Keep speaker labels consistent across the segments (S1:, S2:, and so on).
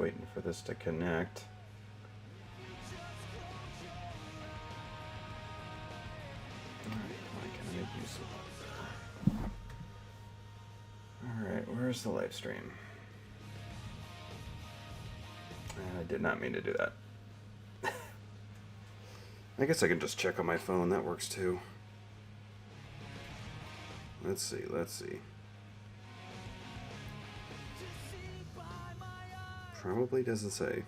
S1: waiting for this to connect. Alright, where's the live stream? I did not mean to do that. I guess I can just check on my phone, that works too. Let's see. Probably doesn't say.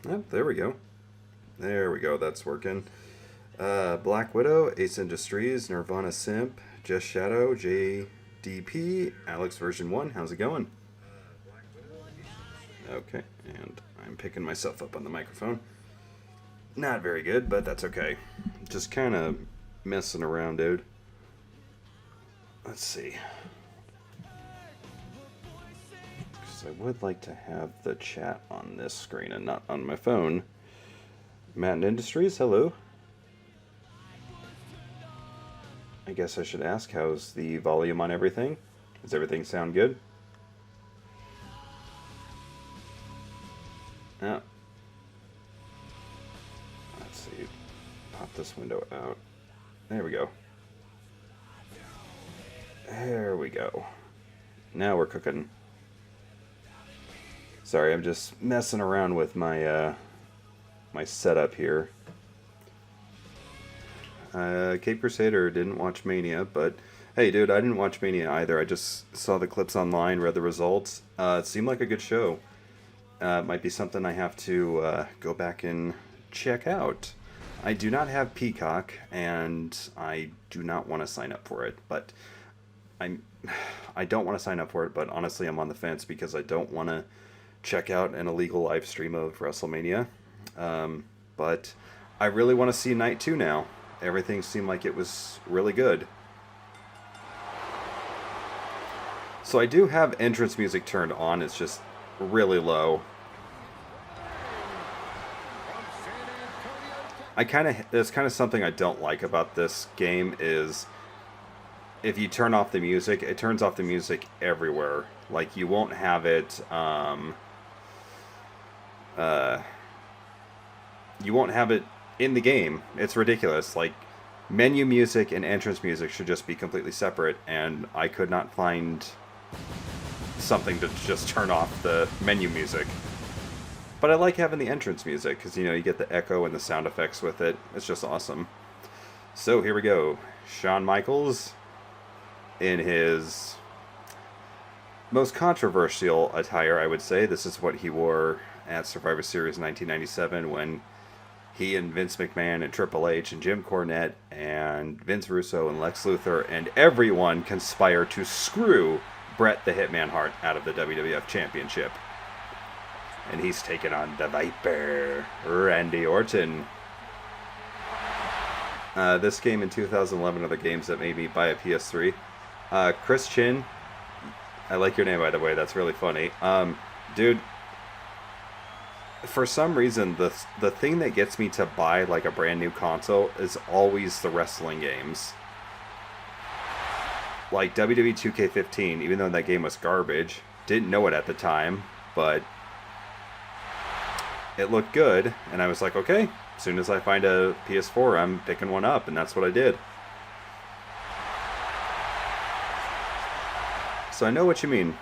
S1: Oh, there we go. That's working. Black Widow, Ace Industries, Nirvana Simp, Just Shadow, JDP, Alex version 1. How's it going? Okay, and I'm picking myself up on the microphone. Not very good, but that's okay. Just kind of messing around, dude. Let's see. Because I would like to have the chat on this screen and not on my phone. Matt Industries, hello. I guess I should ask, how's the volume on everything? Does everything sound good? Oh. Let's see. Pop this window out. There we go. There we go. Now we're cooking. Sorry, I'm just messing around with my my setup here. Cape Crusader didn't watch Mania, but hey, dude, I didn't watch Mania either. I just saw the clips online, read the results. It seemed like a good show. It might be something I have to go back and check out. I do not have Peacock, and I do not want to sign up for it. But I don't want to sign up for it. But honestly, I'm on the fence because I don't want to check out an illegal live stream of WrestleMania. But I really want to see Night 2 now. Everything seemed like it was really good. So I do have entrance music turned on. It's just really low. There's kind of something I don't like about this game is if you turn off the music, it turns off the music everywhere. Like you won't have it, you won't have it in the game. It's ridiculous. Like, menu music and entrance music should just be completely separate, and I could not find something to just turn off the menu music. But I like having the entrance music, because, you know, you get the echo and the sound effects with it. It's just awesome. So, here we go. Shawn Michaels, in his most controversial attire, I would say. This is what he wore at Survivor Series 1997 when he and Vince McMahon and Triple H and Jim Cornette and Vince Russo and Lex Luthor and everyone conspire to screw Bret the Hitman Hart out of the WWF Championship. And he's taken on the Viper, Randy Orton. This game in 2011 are the games that made me buy a PS3. Chris Chin, I like your name by the way, that's really funny. Dude, for some reason, the thing that gets me to buy like a brand new console is always the wrestling games. Like WWE 2K15, even though that game was garbage, didn't know it at the time, but it looked good, and I was like, okay, as soon as I find a PS4, I'm picking one up, and that's what I did. So I know what you mean.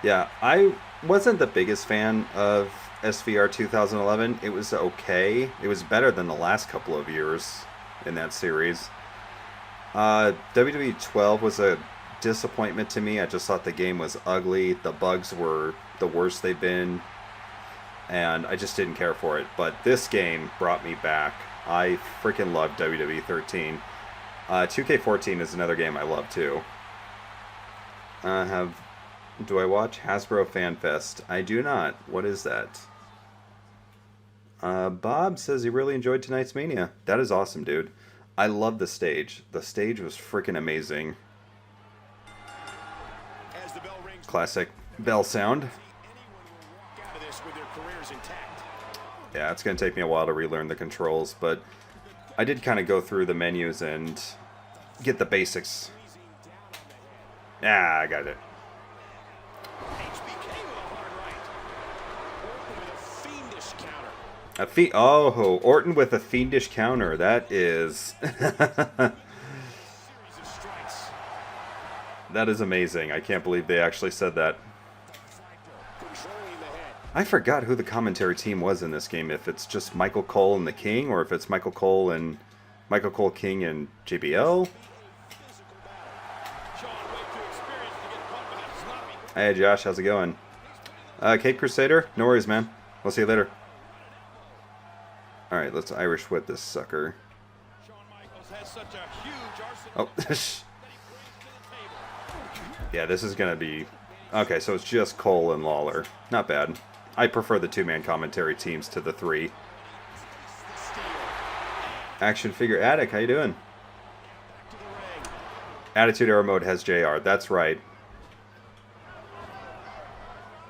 S1: Yeah, I wasn't the biggest fan of SVR 2011. It was okay. It was better than the last couple of years in that series. WWE 12 was a disappointment to me. I just thought the game was ugly. The bugs were the worst they've been. And I just didn't care for it. But this game brought me back. I freaking love WWE 13. 2K14 is another game I love too. Do I watch Hasbro Fan Fest? I do not. What is that? Bob says he really enjoyed tonight's Mania. That is awesome, dude. I love the stage. The stage was freaking amazing. Classic bell sound. Yeah, it's going to take me a while to relearn the controls, but I did kind of go through the menus and get the basics. Yeah, I got it. Oh, Orton with a fiendish counter. That is... that is amazing. I can't believe they actually said that. I forgot who the commentary team was in this game. If it's just Michael Cole and the King, or if it's Michael Cole, King, and JBL. Hey Josh, how's it going? Cape Crusader? No worries, man. We'll see you later. Alright, let's Irish whip this sucker. Oh, yeah, this is gonna be... Okay, so it's just Cole and Lawler. Not bad. I prefer the two-man commentary teams to the three. Action Figure Addict, how you doing? Attitude Era mode has JR, that's right.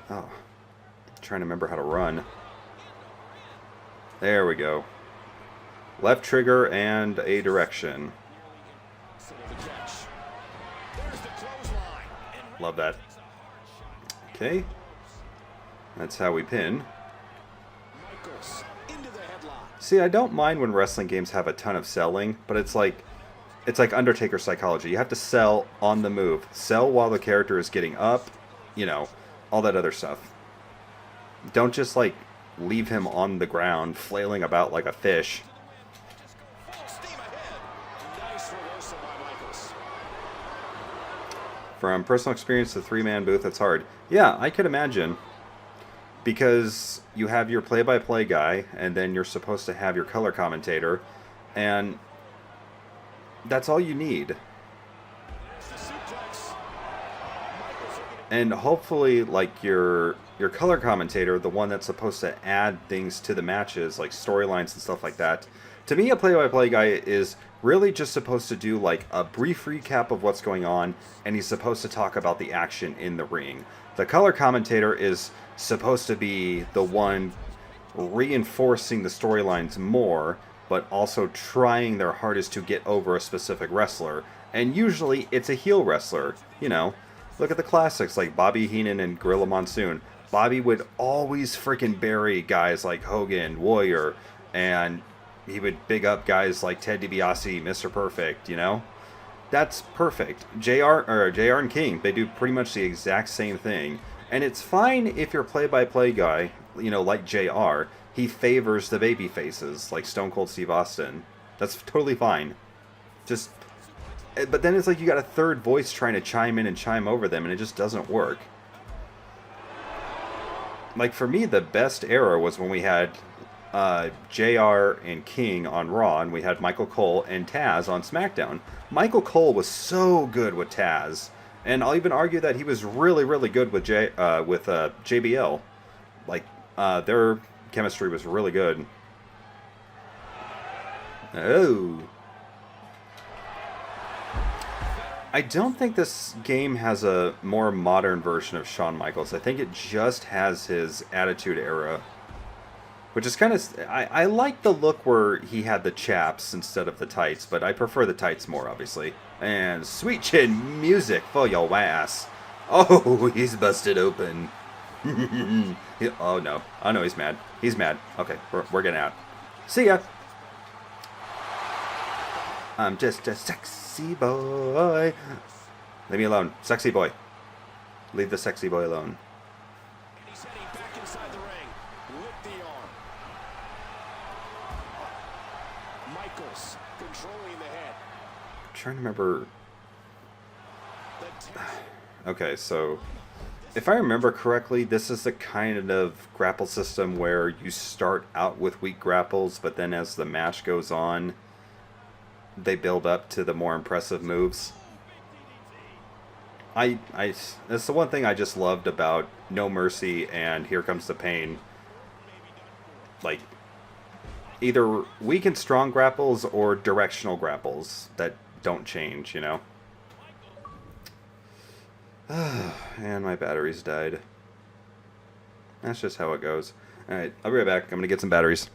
S1: Oh, I'm trying to remember how to run. There we go. Left trigger and a direction. Love that. Okay. That's how we pin. See, I don't mind when wrestling games have a ton of selling, but it's like Undertaker psychology. You have to sell on the move. Sell while the character is getting up, you know, all that other stuff. Don't just, like, leave him on the ground, flailing about like a fish. From personal experience, the three-man booth, it's hard. Yeah, I could imagine. Because you have your play-by-play guy, and then you're supposed to have your color commentator, and that's all you need. And hopefully, like, your color commentator, the one that's supposed to add things to the matches, like storylines and stuff like that. To me, a play-by-play guy is really just supposed to do, like, a brief recap of what's going on, and he's supposed to talk about the action in the ring. The color commentator is supposed to be the one reinforcing the storylines more, but also trying their hardest to get over a specific wrestler. And usually, it's a heel wrestler, you know. Look at the classics like Bobby Heenan and Gorilla Monsoon. Bobby would always freaking bury guys like Hogan, Warrior, and he would big up guys like Ted DiBiase, Mr. Perfect, you know? That's perfect. JR and King, they do pretty much the exact same thing. And it's fine if your play-by-play guy, you know, like JR, he favors the baby faces, like Stone Cold Steve Austin. That's totally fine. Just... But then it's like you got a third voice trying to chime in and chime over them, and it just doesn't work. Like, for me, the best era was when we had JR and King on Raw, and we had Michael Cole and Taz on SmackDown. Michael Cole was so good with Taz, and I'll even argue that he was really, really good with JBL. Like, their chemistry was really good. Oh... I don't think this game has a more modern version of Shawn Michaels. I think it just has his Attitude Era. Which is kind of... I like the look where he had the chaps instead of the tights, but I prefer the tights more, obviously. And sweet chin music for your ass. Oh, he's busted open. Oh, no. Oh, no, he's mad. He's mad. Okay, we're getting out. See ya! I'm just a sexy boy. Leave me alone. Sexy boy. Leave the sexy boy alone.
S2: He's heading back inside the ring with the arm. Michaels controlling the head.
S1: I'm trying to remember... Okay, so... If I remember correctly, this is the kind of grapple system where you start out with weak grapples, but then as the match goes on... they build up to the more impressive moves. That's the one thing I just loved about No Mercy and Here Comes the Pain. Like, either weak and strong grapples or directional grapples that don't change, you know? And my batteries died. That's just how it goes. Alright, I'll be right back. I'm gonna get some batteries.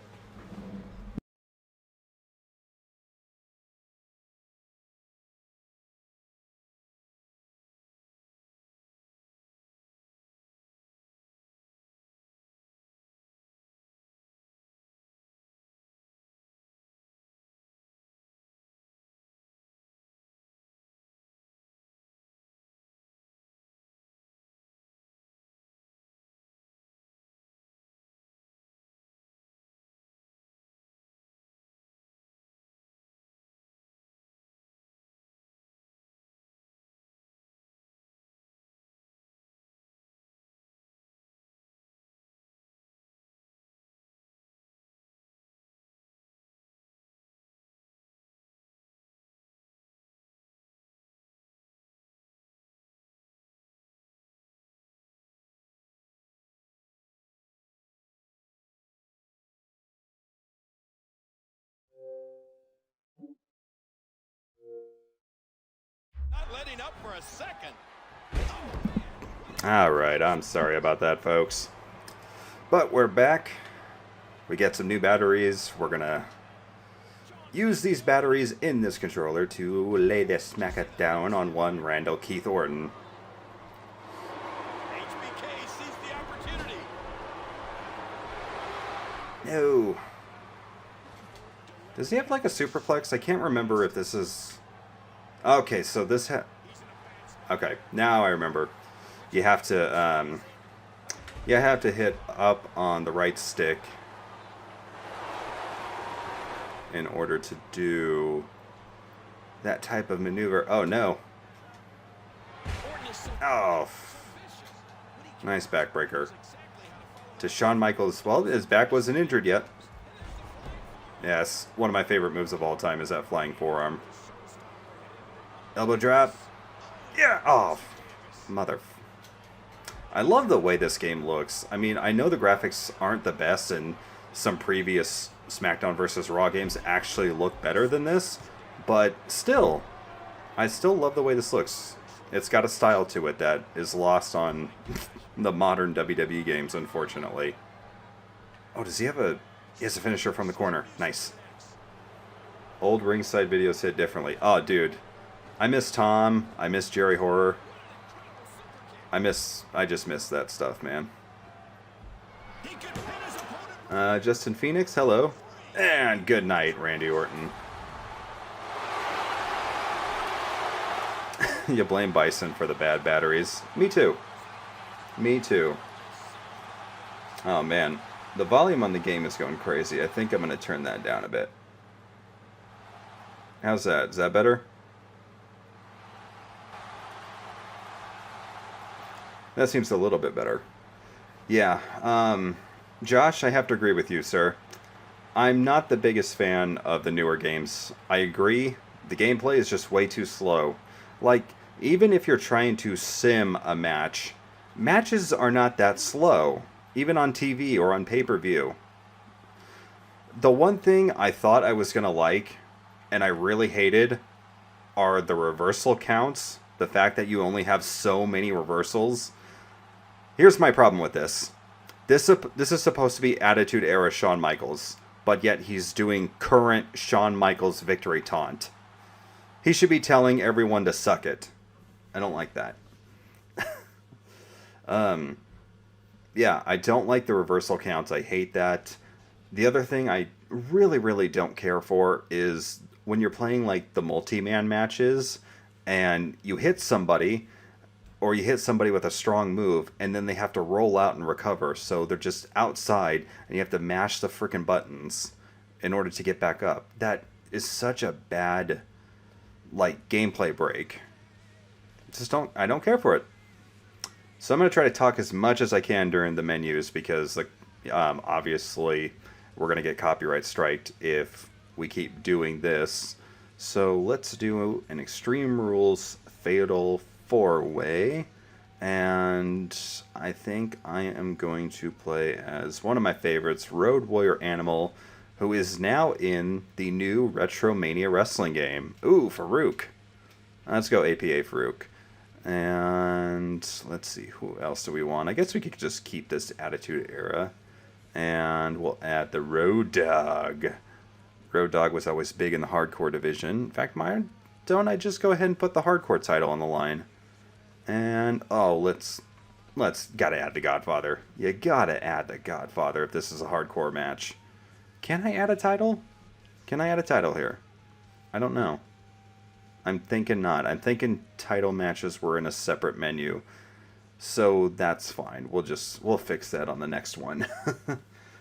S2: setting up for a second.
S1: Alright, I'm sorry about that, folks. But we're back. We get some new batteries. We're gonna use these batteries in this controller to lay this smack it down on one Randall Keith Orton.
S2: HBK sees the opportunity.
S1: No. Does he have like a superplex? I can't remember if this is... Okay, so this okay, now I remember. You have to hit up on the right stick in order to do that type of maneuver. Oh no. Oh. Nice backbreaker. To Shawn Michaels. Well, his back wasn't injured yet. Yes, one of my favorite moves of all time is that flying forearm. Elbow drop. Yeah! Oh, mother. I love the way this game looks. I mean, I know the graphics aren't the best, and some previous SmackDown vs. Raw games actually look better than this, but still, I still love the way this looks. It's got a style to it that is lost on the modern WWE games, unfortunately. Oh, does he have a... He has a finisher from the corner. Nice. Old ringside videos hit differently. Oh, dude. I miss Tom. I miss Jerry Horror. I just miss that stuff, man. Justin Phoenix, hello. And good night, Randy Orton. You blame Bison for the bad batteries. Me too. Me too. Oh, man. The volume on the game is going crazy. I think I'm going to turn that down a bit. How's that? Is that better? That seems a little bit better. Yeah. Josh, I have to agree with you, sir. I'm not the biggest fan of the newer games. I agree. The gameplay is just way too slow. Like, even if you're trying to sim a match, matches are not that slow. Even on TV or on pay-per-view. The one thing I thought I was going to like, and I really hated, are the reversal counts. The fact that you only have so many reversals. Here's my problem with this. This is supposed to be Attitude Era Shawn Michaels, but yet he's doing current Shawn Michaels victory taunt. He should be telling everyone to suck it. I don't like that. Yeah, I don't like the reversal counts. I hate that. The other thing I really, really don't care for is when you're playing like the multi-man matches and you hit somebody or you hit somebody with a strong move and then they have to roll out and recover. So they're just outside and you have to mash the freaking buttons in order to get back up. That is such a bad like gameplay break. I don't care for it. So I'm going to try to talk as much as I can during the menus because obviously we're going to get copyright striked if we keep doing this. So let's do an Extreme Rules Fatal 4-Way. And I think I am going to play as one of my favorites, Road Warrior Animal, who is now in the new Retromania Wrestling game. Ooh, Farouk. Let's go APA Farouk. And let's see, who else do we want? I guess we could just keep this Attitude Era. And we'll add the Road Dogg. Road Dogg was always big in the hardcore division. In fact, don't I just go ahead and put the hardcore title on the line? And, oh, gotta add the Godfather. You gotta add the Godfather if this is a hardcore match. Can I add a title? Can I add a title here? I don't know. I'm thinking not. I'm thinking title matches were in a separate menu. So that's fine. We'll fix that on the next one.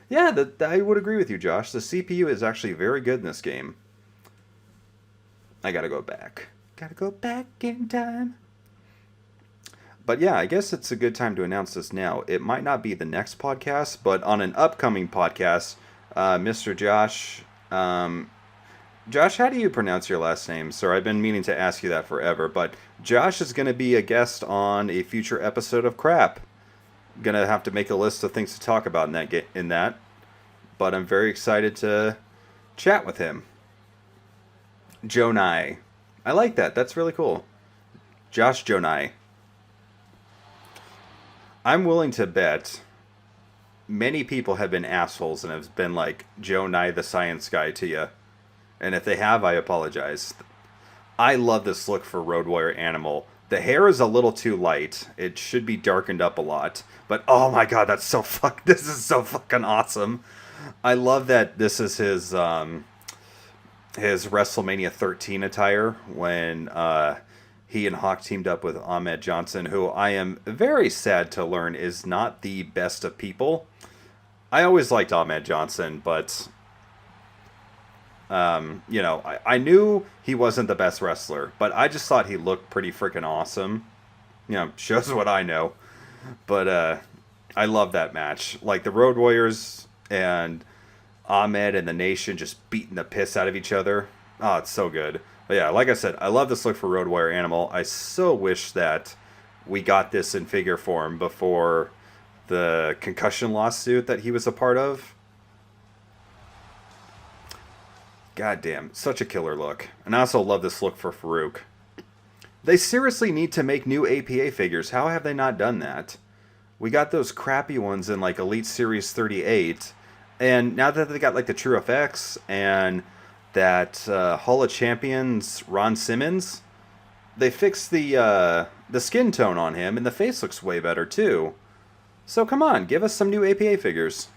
S1: Yeah, I would agree with you, Josh. The CPU is actually very good in this game. I gotta go back. Gotta go back in time. But yeah, I guess it's a good time to announce this now. It might not be the next podcast, but on an upcoming podcast, Mr. Josh... Josh, how do you pronounce your last name, sir? I've been meaning to ask you that forever, but Josh is going to be a guest on a future episode of Crap. Going to have to make a list of things to talk about in that, but I'm very excited to chat with him. Jonai. I like that. That's really cool. Josh Jonai. I'm willing to bet many people have been assholes and have been like Joe Nye the science guy to you. And if they have, I apologize. I love this look for Road Warrior Animal. The hair is a little too light. It should be darkened up a lot. But oh my god, this is so fucking awesome. I love that this is his WrestleMania 13 attire when he and Hawk teamed up with Ahmed Johnson, who I am very sad to learn is not the best of people. I always liked Ahmed Johnson, but I knew he wasn't the best wrestler, but I just thought he looked pretty freaking awesome. Shows what I know. But I love that match. Like the Road Warriors and Ahmed and the Nation just beating the piss out of each other. Oh, it's so good. But yeah, like I said, I love this look for Road Warrior Animal. I so wish that we got this in figure form before the concussion lawsuit that he was a part of. God damn, such a killer look. And I also love this look for Farouk. They seriously need to make new APA figures. How have they not done that? We got those crappy ones in like Elite Series 38. And now that they got like the True FX and that Hall of Champions Ron Simmons, they fixed the skin tone on him and the face looks way better too. So come on, give us some new APA figures.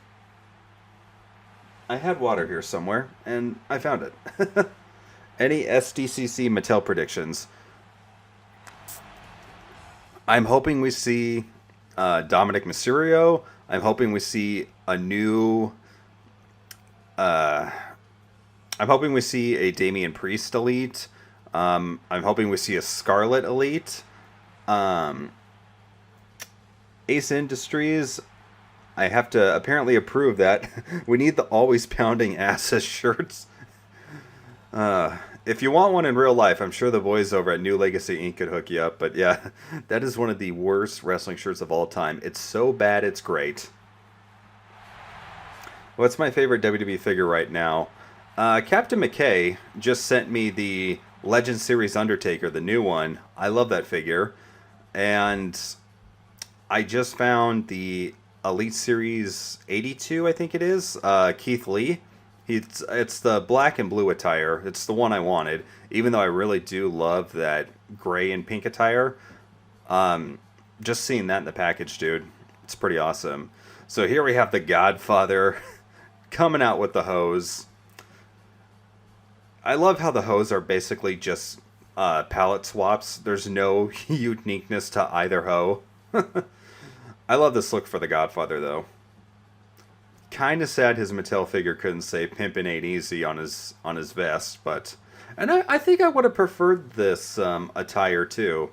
S1: I had water here somewhere, and I found it. Any SDCC Mattel predictions? I'm hoping we see Dominic Mysterio. I'm hoping we see a new... I'm hoping we see a Damian Priest Elite. I'm hoping we see a Scarlet Elite. Ace Industries... I have to apparently approve that. We need the always pounding asses shirts. If you want one in real life, I'm sure the boys over at New Legacy Inc. could hook you up. But yeah, that is one of the worst wrestling shirts of all time. It's so bad, it's great. What's my favorite WWE figure right now? Captain McKay just sent me the Legend Series Undertaker, the new one. I love that figure. And I just found the Elite Series 82, I think it is. Keith Lee. It's the black and blue attire. It's the one I wanted, even though I really do love that gray and pink attire. Just seeing that in the package, dude, it's pretty awesome. So here we have the Godfather coming out with the hose. I love how the hose are basically just palette swaps. There's no uniqueness to either hoe. I love this look for the Godfather, though. Kind of sad his Mattel figure couldn't say "Pimpin' Ain't Easy" on his vest, but... And I think I would have preferred this attire, too.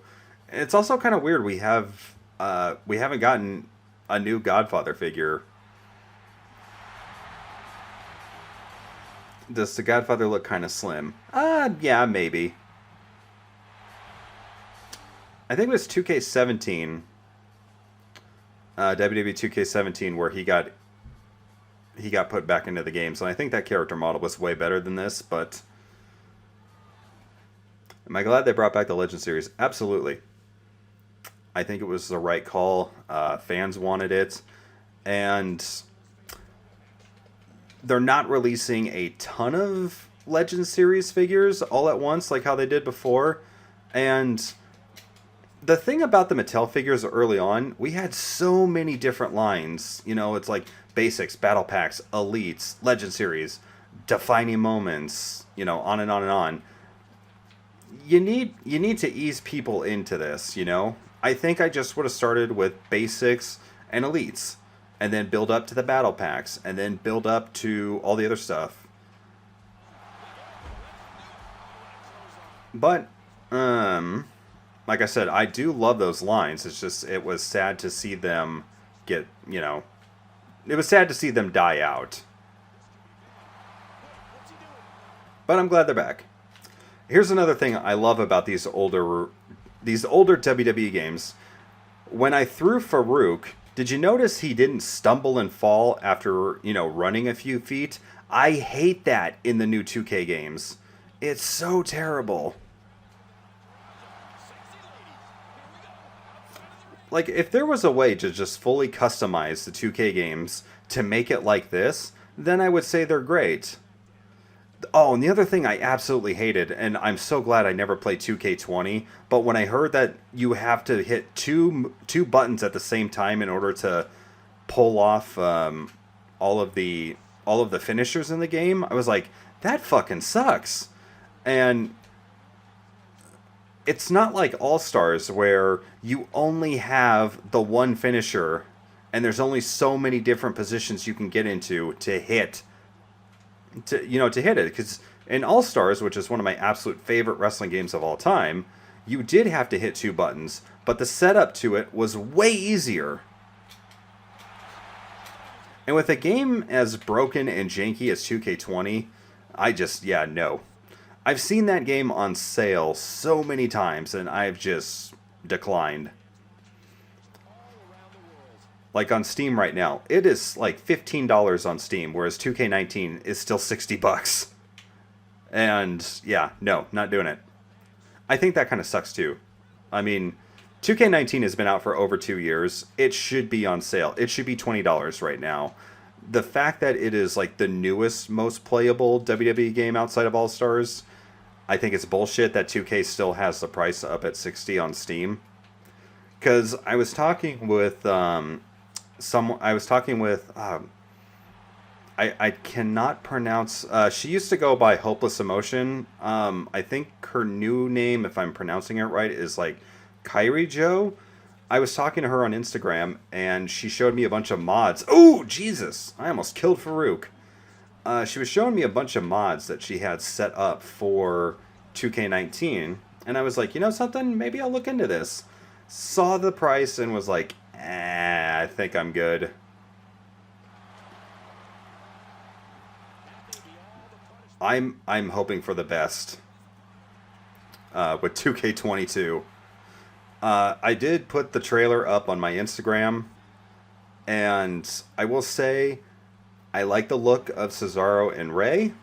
S1: It's also kind of weird we haven't gotten a new Godfather figure. Does the Godfather look kind of slim? Yeah, maybe. I think it was 2K17... WWE 2K17 where he got put back into the games, and I think that character model was way better than this, but am I glad they brought back the Legend Series? Absolutely. I think it was the right call. Fans wanted it, and they're not releasing a ton of Legend Series figures all at once like how they did before, and the thing about the Mattel figures early on, we had so many different lines. It's like basics, battle packs, elites, Legend Series, defining moments, on and on and on. You need to ease people into this, I think I just would have started with basics and elites, and then build up to the battle packs, and then build up to all the other stuff. But, like I said, I do love those lines. It's just, it was sad to see them get, it was sad to see them die out. But I'm glad they're back. Here's another thing I love about these older WWE games. When I threw Farouk, did you notice he didn't stumble and fall after, running a few feet? I hate that in the new 2K games. It's so terrible. Like, if there was a way to just fully customize the 2K games to make it like this, then I would say they're great. Oh, and the other thing I absolutely hated, and I'm so glad I never played 2K20, but when I heard that you have to hit two buttons at the same time in order to pull off all of the finishers in the game, I was like, that fucking sucks. And it's not like All Stars where you only have the one finisher and there's only so many different positions you can get into to hit it, because in All Stars, which is one of my absolute favorite wrestling games of all time, you did have to hit two buttons, but the setup to it was way easier. And with a game as broken and janky as 2K20, no. I've seen that game on sale so many times, and I've just declined. Like on Steam right now, it is like $15 on Steam, whereas 2K19 is still $60. And yeah, no, not doing it. I think that kind of sucks too. I mean, 2K19 has been out for over 2 years. It should be on sale. It should be $20 right now. The fact that it is like the newest, most playable WWE game outside of All Stars, I think it's bullshit that 2K still has the price up at $60 on Steam. Because I was talking with I cannot pronounce. She used to go by Hopeless Emotion. I think her new name, if I'm pronouncing it right, is like Kyrie Joe. I was talking to her on Instagram, and she showed me a bunch of mods. Oh, Jesus! I almost killed Farouk. She was showing me a bunch of mods that she had set up for 2K19, and I was like, you know something? Maybe I'll look into this. Saw the price and was like, I think I'm good. I'm hoping for the best with 2K22. I did put the trailer up on my Instagram, and I will say I like the look of Cesaro and Rey,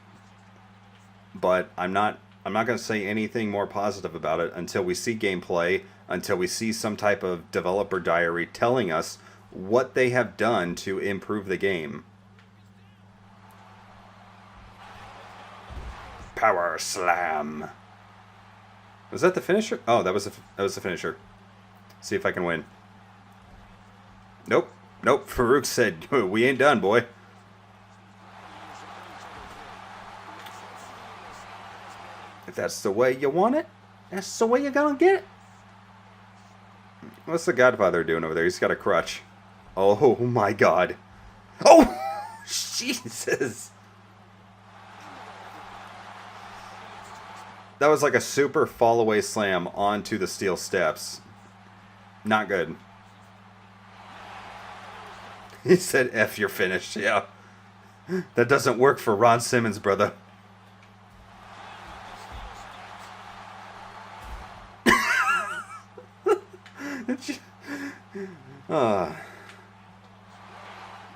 S1: but I'm not going to say anything more positive about it until we see gameplay, until we see some type of developer diary telling us what they have done to improve the game. Power slam. Was that the finisher? Oh, that was the finisher. See if I can win. Nope. Farouk said, we ain't done, boy. If that's the way you want it, that's the way you're gonna get it. What's the Godfather doing over there? He's got a crutch. Oh my God. Oh, Jesus. That was like a super fall away slam onto the steel steps. Not good. He said, F, you're finished. Yeah. That doesn't work for Ron Simmons, brother.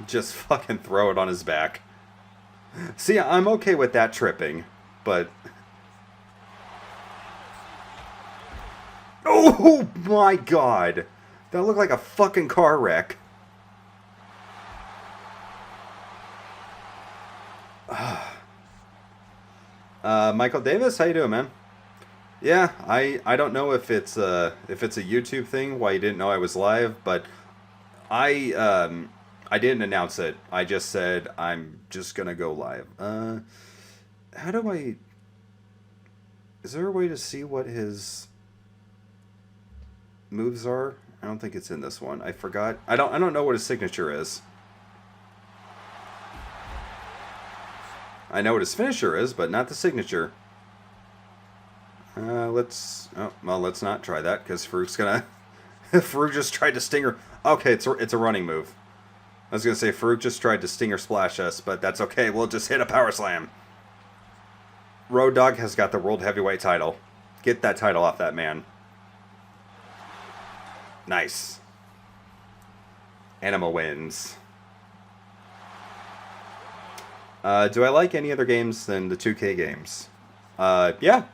S1: Just fucking throw it on his back. See, I'm okay with that tripping, but... Oh my God! That looked like a fucking car wreck. Michael Davis, how you doing, man? Yeah, I don't know if it's a YouTube thing, why you didn't know I was live, but I didn't announce it. I just said I'm just gonna go live. How do I? Is there a way to see what his moves are? I don't think it's in this one. I forgot. I don't know what his signature is. I know what his finisher is, but not the signature. Let's not try that, because Farouk's gonna... Farouk just tried to stinger... Okay, it's a running move. I was gonna say, Farouk just tried to stinger splash us, but that's okay, we'll just hit a power slam. Road Dogg has got the World Heavyweight title. Get that title off that man. Nice. Anima wins. Do I like any other games than the 2K games? Yeah.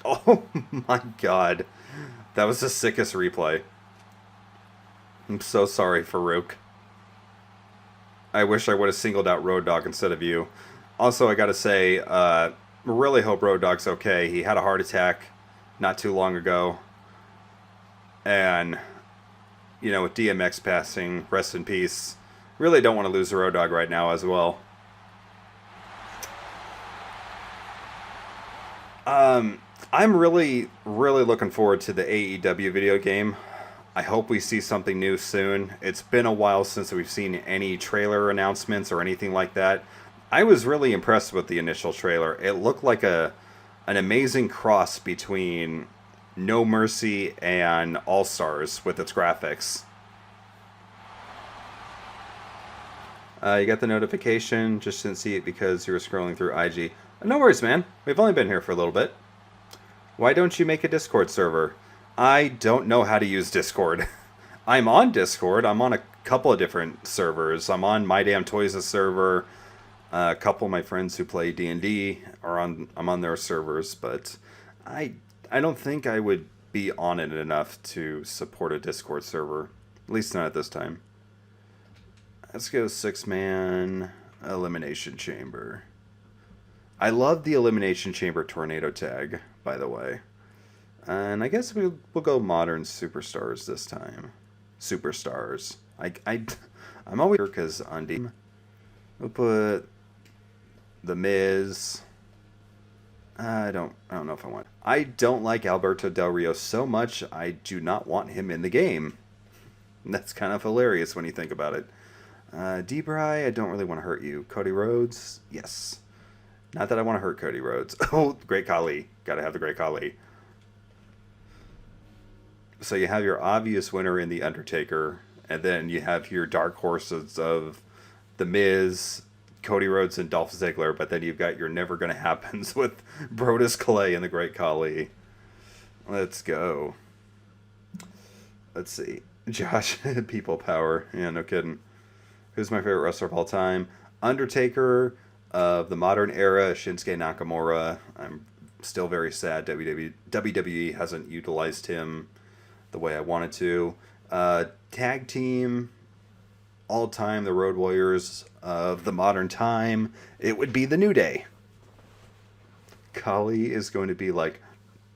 S1: Oh my God. That was the sickest replay. I'm so sorry, Farouk. I wish I would have singled out Road Dogg instead of you. Also, I gotta say, really hope Road Dogg's okay. He had a heart attack not too long ago. And, you know, with DMX passing, rest in peace. Really don't want to lose the Road Dogg right now as well. I'm really, really looking forward to the AEW video game. I hope we see something new soon. It's been a while since we've seen any trailer announcements or anything like that. I was really impressed with the initial trailer. It looked like an amazing cross between No Mercy and All Stars with its graphics. You got the notification, just didn't see it because you were scrolling through IG. No worries, man. We've only been here for a little bit. Why don't you make a Discord server? I don't know how to use Discord. I'm on Discord. I'm on a couple of different servers. I'm on My Damn Toys' server. A couple of my friends who play D&D are on. I'm on their servers, but I don't think I would be on it enough to support a Discord server. At least not at this time. Let's go 6-man Elimination Chamber. I love the Elimination Chamber tornado tag, by the way. And I guess we'll go modern superstars this time. Superstars. I'm always here because on we'll put The Miz. I don't know if I want. I don't like Alberto Del Rio so much. I do not want him in the game. And that's kind of hilarious when you think about it. Debray, I don't really want to hurt you. Cody Rhodes, yes. Not that I want to hurt Cody Rhodes. Oh, Great Khali. Gotta have the Great Khali. So you have your obvious winner in The Undertaker, and then you have your dark horses of The Miz, Cody Rhodes, and Dolph Ziggler, but then you've got your never gonna happens with Brodus Clay and the Great Khali. Let's go. Let's see. Josh, people power. Yeah, no kidding. Who's my favorite wrestler of all time? Undertaker of the modern era, Shinsuke Nakamura. I'm still very sad WWE hasn't utilized him the way I wanted to. Tag team, all time, the Road Warriors of the modern time. It would be the New Day. Kali is going to be like,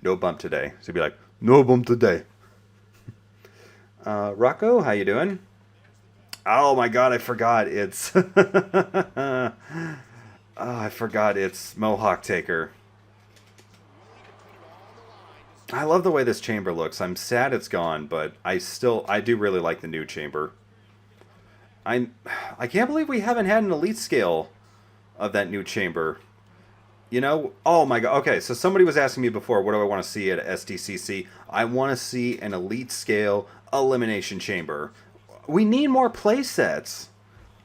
S1: no bump today. So he'd be like, no bump today. Rocco, how you doing? Oh my god, I forgot. It's I forgot it's Mohawk Taker. I love the way this chamber looks. I'm sad it's gone, but I do really like the new chamber. I can't believe we haven't had an elite scale of that new chamber. You know? Oh my god. Okay, so somebody was asking me before, what do I want to see at SDCC? I want to see an elite scale elimination chamber. We need more play sets.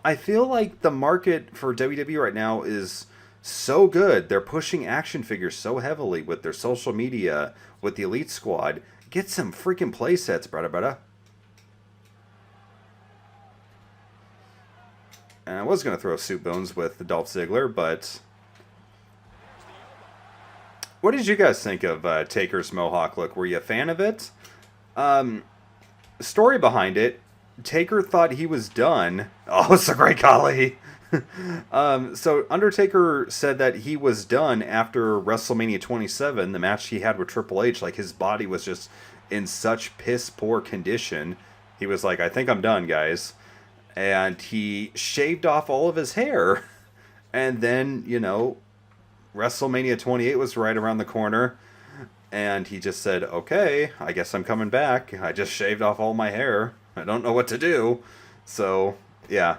S1: I feel like the market for WWE right now is so good. They're pushing action figures so heavily with their social media, with the Elite Squad. Get some freaking play sets, brother. And I was going to throw Soup Bones with the Dolph Ziggler, but what did you guys think of Taker's Mohawk look? Were you a fan of it? Story behind it. Taker thought he was done. Oh, it's a great golly. So Undertaker said that he was done after WrestleMania 27, the match he had with Triple H. Like, his body was just in such piss poor condition. He was like, I think I'm done, guys. And he shaved off all of his hair. And then, you know, WrestleMania 28 was right around the corner. And he just said, okay, I guess I'm coming back. I just shaved off all my hair. I don't know what to do. So, yeah.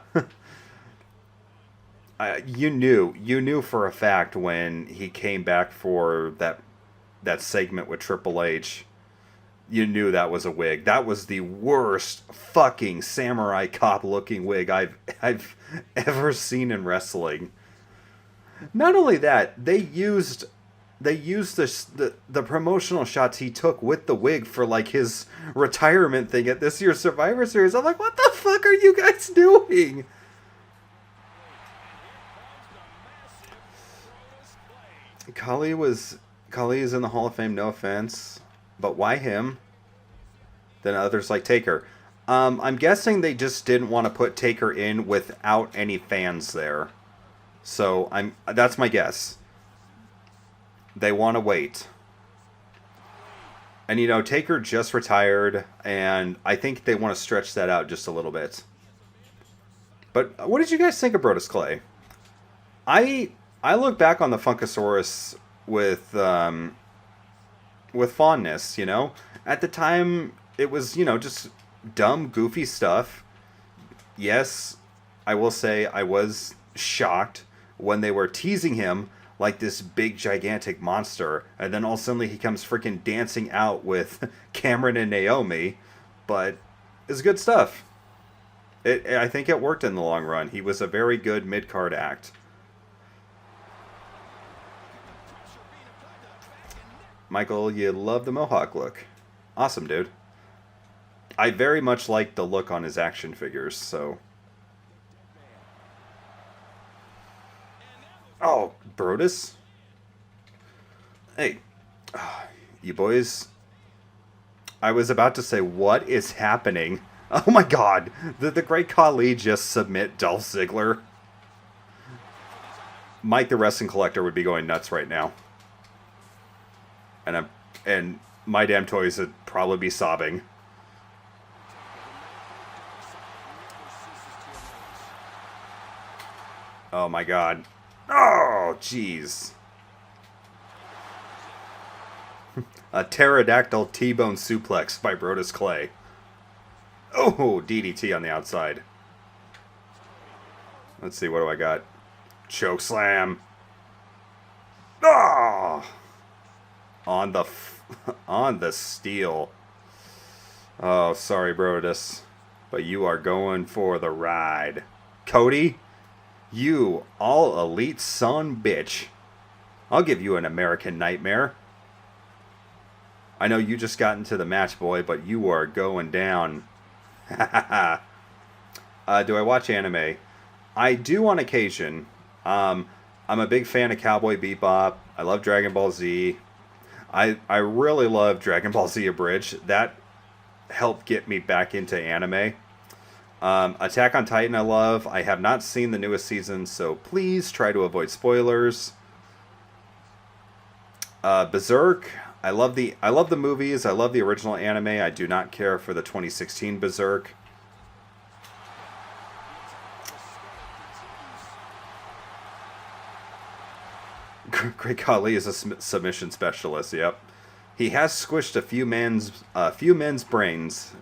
S1: You knew for a fact when he came back for that segment with Triple H. You knew that was a wig. That was the worst fucking samurai cop looking wig I've ever seen in wrestling. Not only that, they used the promotional shots he took with the wig for like his retirement thing at this year's Survivor Series. I'm like, what the fuck are you guys doing? Kali is in the Hall of Fame, no offense, but why him? Then others like Taker. I'm guessing they just didn't want to put Taker in without any fans there. So that's my guess. They want to wait. And Taker just retired, and I think they want to stretch that out just a little bit. But what did you guys think of Brodus Clay? I look back on the Funkasaurus with fondness, At the time, it was, just dumb, goofy stuff. Yes, I will say I was shocked when they were teasing him like this big, gigantic monster, and then all of a sudden he comes freaking dancing out with Cameron and Naomi, but it's good stuff. I think it worked in the long run. He was a very good mid-card act. Michael, you love the Mohawk look. Awesome, dude. I very much like the look on his action figures, so... Oh, Brodus? Hey, you boys. I was about to say, what is happening? Oh my god, did the Great Khali just submit Dolph Ziggler? Mike the Wrestling Collector would be going nuts right now. And my damn toys would probably be sobbing. Oh my god. Oh, jeez. A pterodactyl T-bone suplex by Brodus Clay. Oh, DDT on the outside. Let's see, what do I got? Choke slam. Oh! On the steel. Oh, sorry, Brodus. But you are going for the ride. Cody? You all-elite son bitch. I'll give you an American nightmare. I know you just got into the match, boy, but you are going down. Do I watch anime? I do on occasion. I'm a big fan of Cowboy Bebop. I love Dragon Ball Z. I really love Dragon Ball Z Abridged. That helped get me back into anime. Attack on Titan I love. I have not seen the newest season, so please try to avoid spoilers. Berserk. I love the movies. I love the original anime. I do not care for the 2016 Berserk. Great Khali is a submission specialist. Yep, he has squished a few men's brains.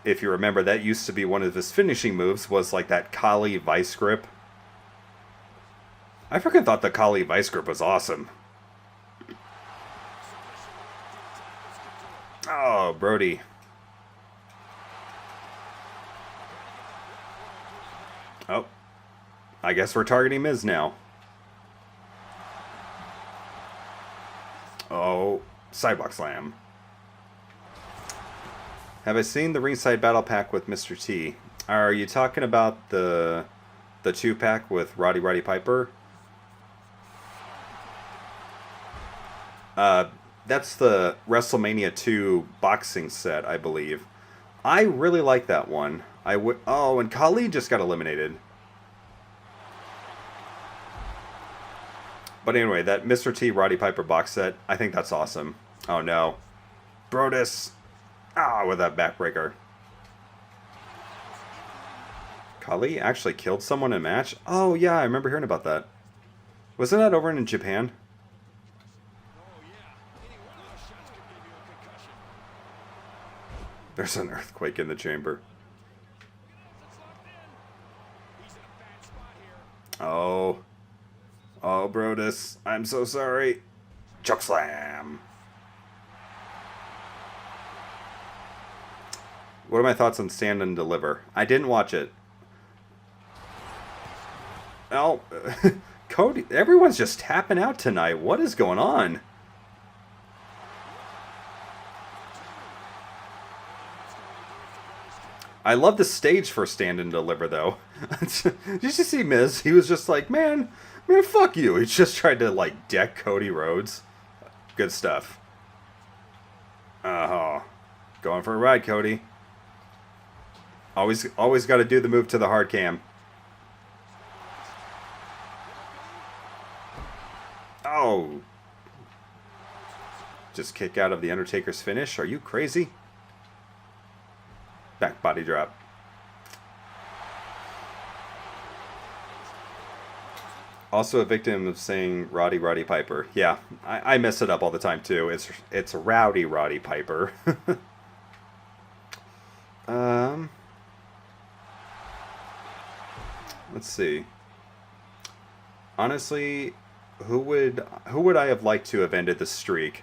S1: If you remember, that used to be one of his finishing moves, was like that Khali Vice Grip. I freaking thought the Khali Vice Grip was awesome. Oh, Brody. Oh. I guess we're targeting Miz now. Oh, sidewalk slam. Have I seen the ringside battle pack with Mr. T? Are you talking about the 2-pack with Roddy Piper? That's the WrestleMania 2 boxing set, I believe. I really like that one. Oh, and Khali just got eliminated. But anyway, that Mr. T Roddy Piper box set, I think that's awesome. Oh no. Brodus. Ah, with that backbreaker. Khali actually killed someone in a match? Oh yeah, I remember hearing about that. Wasn't that over in Japan? There's an earthquake in the chamber. Oh. Oh, Brodus. I'm so sorry. Chokeslam. What are my thoughts on Stand and Deliver? I didn't watch it. Oh, Cody, everyone's just tapping out tonight. What is going on? I love the stage for Stand and Deliver, though. Did you see Miz? He was just like, man, fuck you. He just tried to, like, deck Cody Rhodes. Good stuff. Oh. Going for a ride, Cody. Always got to do the move to the hard cam. Oh. Just kick out of the Undertaker's finish. Are you crazy? Back body drop. Also a victim of saying Roddy Piper. Yeah, I mess it up all the time too. It's Roddy Piper. Let's see. Honestly, who would I have liked to have ended the streak?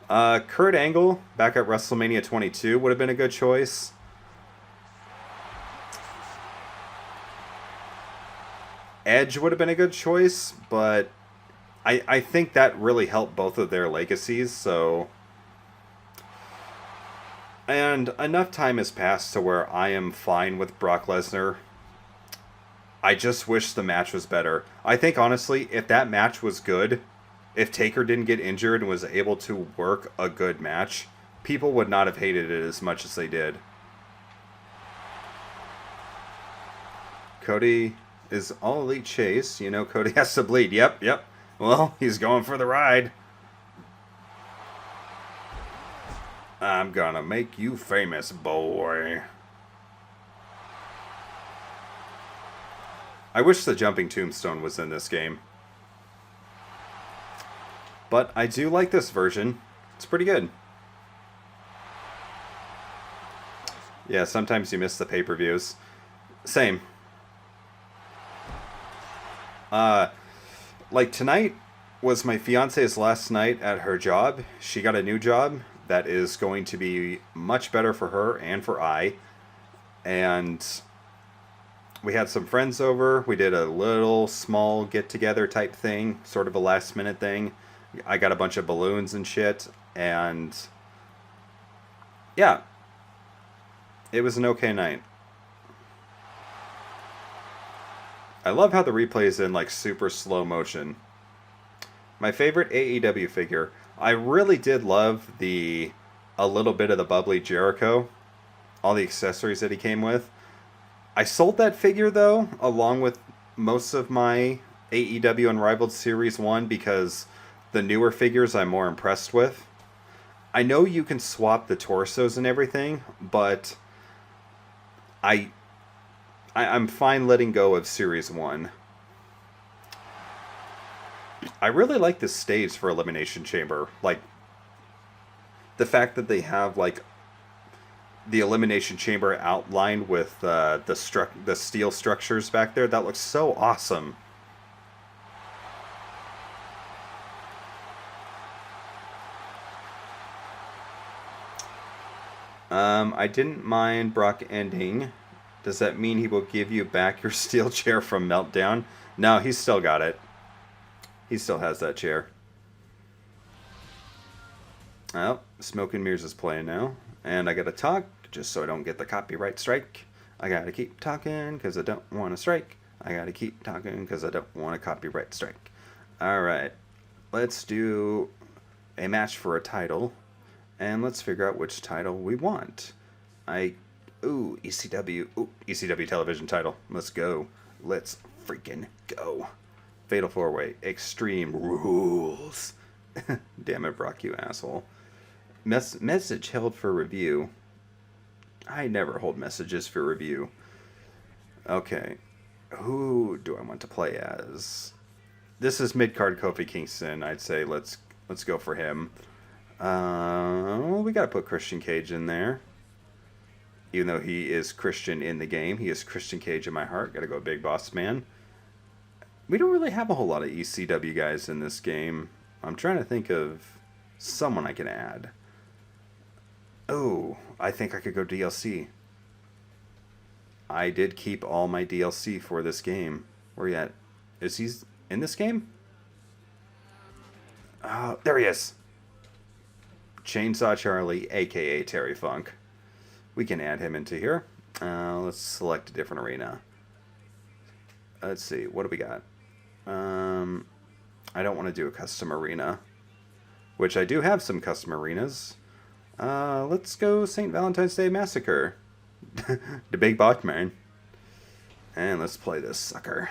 S1: Kurt Angle back at WrestleMania 22 would have been a good choice. Edge would have been a good choice, but I think that really helped both of their legacies, so... And enough time has passed to where I am fine with Brock Lesnar. I just wish the match was better. I think, honestly, if that match was good, if Taker didn't get injured and was able to work a good match, people would not have hated it as much as they did. Cody is all elite chase. You know, Cody has to bleed. Yep. Well, he's going for the ride. I'm gonna make you famous, boy. I wish the jumping tombstone was in this game. But I do like this version. It's pretty good. Yeah, sometimes you miss the pay-per-views. Same. Like tonight was my fiance's last night at her job. She got a new job that is going to be much better for her and for I. And we had some friends over. We did a little small get-together type thing, sort of a last-minute thing. I got a bunch of balloons and shit, and yeah, it was an okay night. I love how the replay is in like super slow motion. My favorite AEW figure. I really did love a little bit of the bubbly Jericho. All the accessories that he came with. I sold that figure though, along with most of my AEW Unrivaled Series 1 because the newer figures I'm more impressed with. I know you can swap the torsos and everything, but I'm fine letting go of Series 1. I really like this stage for Elimination Chamber. Like, the fact that they have, like, the Elimination Chamber outlined with the steel structures back there, that looks so awesome. I didn't mind Brock ending. Does that mean he will give you back your steel chair from Meltdown? No, he's still got it. He still has that chair. Oh, Smoke and Mirrors is playing now. And I gotta talk, just so I don't get the copyright strike. I gotta keep talking, because I don't want to strike. I gotta keep talking, because I don't want a copyright strike. Alright. Let's do a match for a title. And let's figure out which title we want. ECW. Ooh, ECW television title. Let's go. Let's freaking go. Fatal 4-Way. Extreme Rules. Damn it, Brock, you asshole. Message held for review. I never hold messages for review. Okay. Who do I want to play as? This is mid-card Kofi Kingston. I'd say let's go for him. We gotta put Christian Cage in there. Even though he is Christian in the game, he is Christian Cage in my heart. Gotta go Big Boss Man. We don't really have a whole lot of ECW guys in this game. I'm trying to think of someone I can add. Oh, I think I could go DLC. I did keep all my DLC for this game. Where you at? Is he in this game? There he is. Chainsaw Charlie, a.k.a. Terry Funk. We can add him into here. Let's select a different arena. Let's see. What do we got? I don't want to do a custom arena. Which I do have some custom arenas. Let's go St. Valentine's Day Massacre. The Big Bot Man. And let's play this sucker.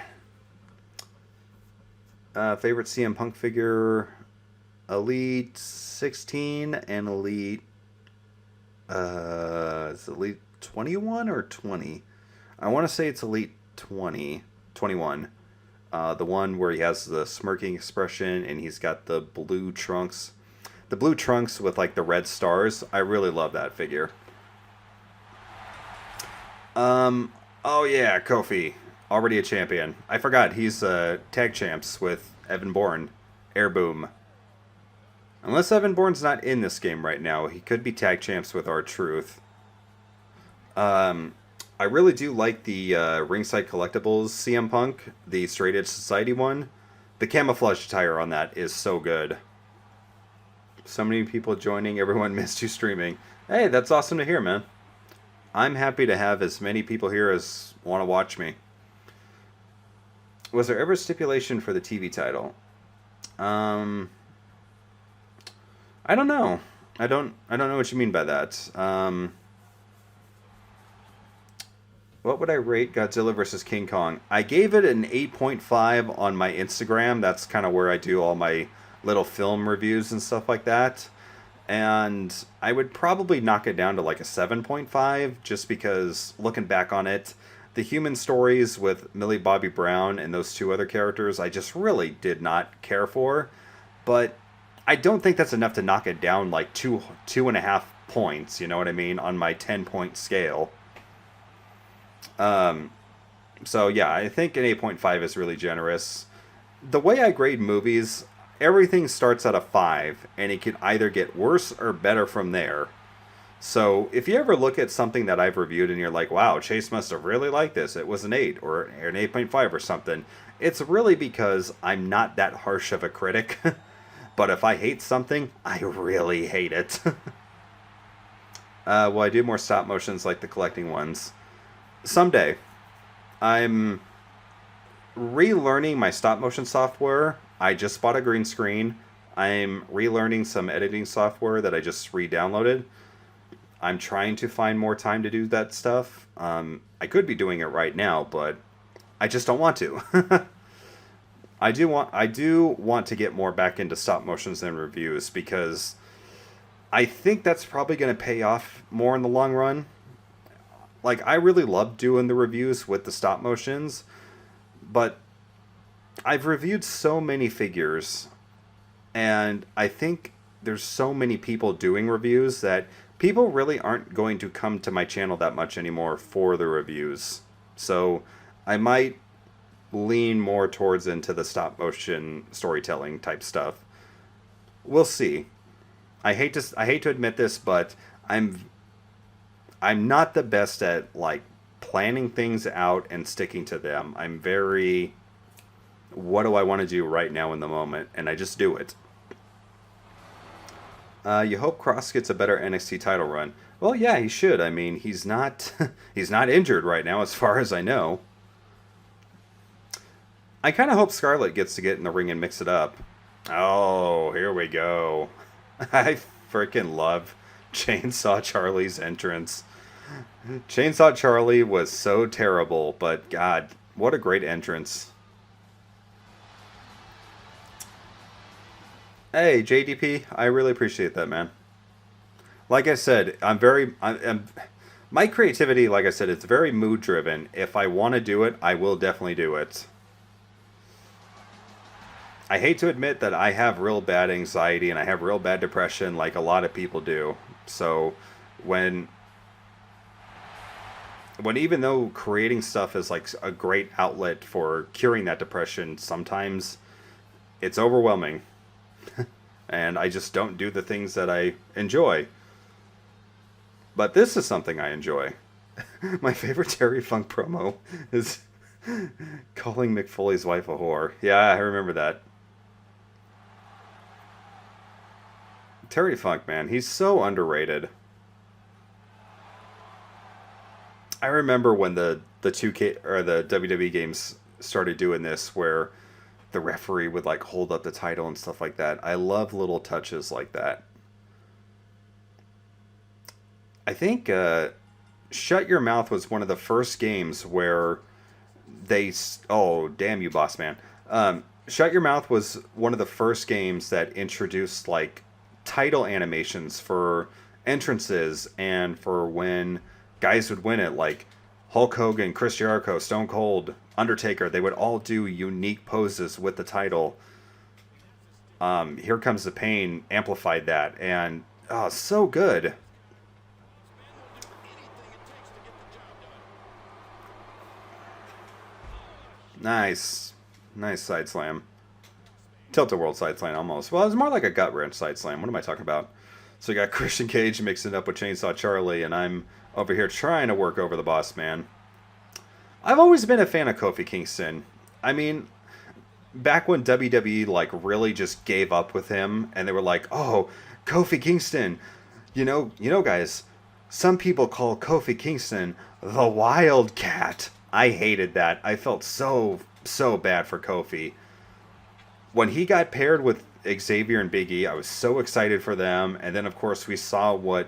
S1: Favorite CM Punk figure? Elite 16 and Elite... is it Elite 21 or 20? I want to say it's Elite 21. The one where he has the smirking expression and he's got the blue trunks. The blue trunks with like the red stars. I really love that figure. Oh yeah, Kofi. Already a champion. I forgot he's tag champs with Evan Bourne. Air Boom. Unless Evan Bourne's not in this game right now, he could be tag champs with R-Truth. I really do like the Ringside Collectibles CM Punk, the Straight Edge Society one. The camouflage attire on that is so good. So many people joining, everyone missed you streaming. Hey, that's awesome to hear, man. I'm happy to have as many people here as want to watch me. Was there ever a stipulation for the TV title? I don't know. I don't know what you mean by that. What would I rate Godzilla vs. King Kong? I gave it an 8.5 on my Instagram. That's kind of where I do all my little film reviews and stuff like that. And I would probably knock it down to like a 7.5 just because looking back on it, the human stories with Millie Bobby Brown and those two other characters I just really did not care for. But I don't think that's enough to knock it down like two and a half points, you know what I mean, on my 10-point scale. So yeah, I think an 8.5 is really generous. The way I grade movies, everything starts at a 5, and it can either get worse or better from there. So if you ever look at something that I've reviewed and you're like, wow, Chase must have really liked this, it was an 8 or an 8.5 or something, it's really because I'm not that harsh of a critic. But if I hate something, I really hate it. Will I do more stop motions like the collecting ones? Someday. I'm relearning my stop motion software. I just bought a green screen. I'm relearning some editing software that I just re-downloaded. I'm trying to find more time to do that stuff. I could be doing it right now, but I just don't want to. I do want to get more back into stop motions and reviews because I think that's probably going to pay off more in the long run. Like, I really love doing the reviews with the stop motions, but I've reviewed so many figures, and I think there's so many people doing reviews that people really aren't going to come to my channel that much anymore for the reviews. So I might lean more towards into the stop motion storytelling type stuff. We'll see. I hate to admit this, but I'm not the best at like planning things out and sticking to them. I'm very, what do I want to do right now in the moment, and I just do it. You hope Cross gets a better NXT title run. Well, yeah, he should. I mean, he's not he's not injured right now, as far as I know. I kind of hope Scarlett gets to get in the ring and mix it up. Oh, here we go. I freaking love Chainsaw Charlie's entrance. Chainsaw Charlie was so terrible, but God, what a great entrance. Hey, JDP, I really appreciate that, man. Like I said, my creativity, like I said, it's very mood driven. If I want to do it, I will definitely do it. I hate to admit that I have real bad anxiety and I have real bad depression like a lot of people do. So when even though creating stuff is like a great outlet for curing that depression, sometimes it's overwhelming. And I just don't do the things that I enjoy. But this is something I enjoy. My favorite Terry Funk promo is calling Mick Foley's wife a whore. Yeah, I remember that. Terry Funk, man, he's so underrated. I remember when the 2K or the WWE games started doing this, where the referee would like hold up the title and stuff like that. I love little touches like that. I think Shut Your Mouth was one of the first games where oh, damn you, boss man. Shut Your Mouth was one of the first games that introduced like title animations for entrances and for when guys would win it, like Hulk Hogan, Chris Jericho, Stone Cold, Undertaker. They would all do unique poses with the title. Here Comes the Pain amplified that, and oh, so good. Nice. Nice side slam. Tilt-a-whirl side slam almost. Well, it was more like a gut wrench side slam. What am I talking about? So you got Christian Cage mixing it up with Chainsaw Charlie, and I'm over here trying to work over the boss man. I've always been a fan of Kofi Kingston. I mean, back when WWE like really just gave up with him, and they were like, "Oh, Kofi Kingston, guys, some people call Kofi Kingston the Wildcat." I hated that. I felt so bad for Kofi. When he got paired with Xavier and Big E, I was so excited for them. And then, of course, we saw what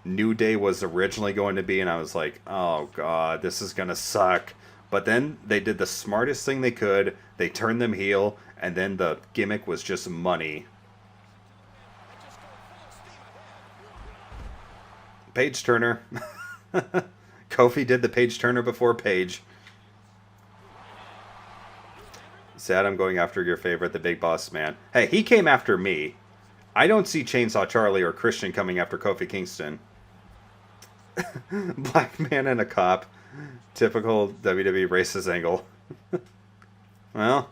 S1: New Day was originally going to be, and I was like, oh, God, this is going to suck. But then they did the smartest thing they could. They turned them heel, and then the gimmick was just money. Page Turner. Kofi did the Page Turner before Page. Sad I'm going after your favorite, the Big Boss Man. Hey, he came after me. I don't see Chainsaw Charlie or Christian coming after Kofi Kingston. Black man and a cop. Typical WWE racist angle. Well,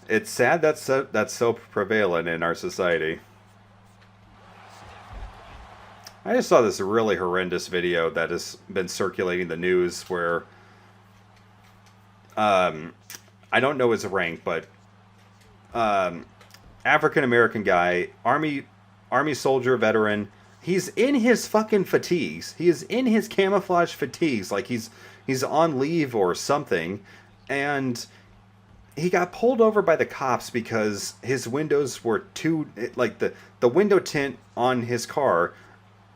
S1: it's sad that's so prevalent in our society. I just saw this really horrendous video that has been circulating the news where I don't know his rank, but African American guy, army soldier veteran. He's in his fucking fatigues. He is in his camouflage fatigues, like he's on leave or something, and he got pulled over by the cops because his windows were too, like the window tint on his car.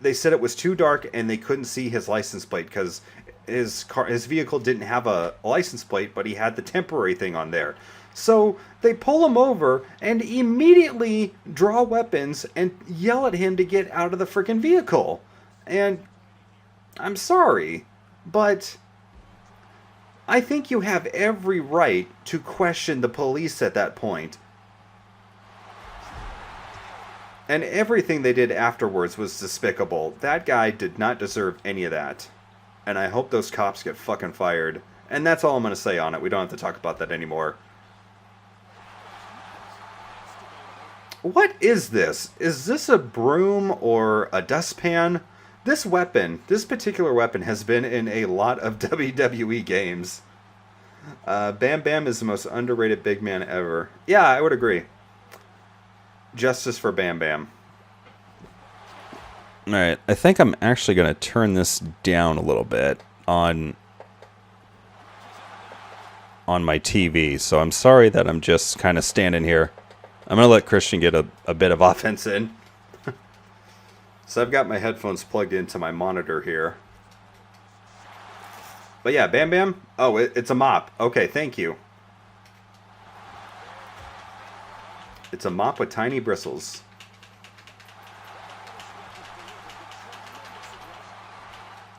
S1: They said it was too dark and they couldn't see his license plate because his vehicle didn't have a license plate, but he had the temporary thing on there. So they pull him over and immediately draw weapons and yell at him to get out of the freaking vehicle. And I'm sorry, but I think you have every right to question the police at that point. And everything they did afterwards was despicable. That guy did not deserve any of that. And I hope those cops get fucking fired. And that's all I'm going to say on it. We don't have to talk about that anymore. What is this? Is this a broom or a dustpan? This particular weapon has been in a lot of WWE games. Bam Bam is the most underrated big man ever. Yeah, I would agree. Justice for Bam Bam. Alright, I think I'm actually going to turn this down a little bit on my TV, so I'm sorry that I'm just kind of standing here. I'm going to let Christian get a bit of offense in. So I've got my headphones plugged into my monitor here. But yeah, Bam Bam. Oh, it's a mop. Okay, thank you. It's a mop with tiny bristles.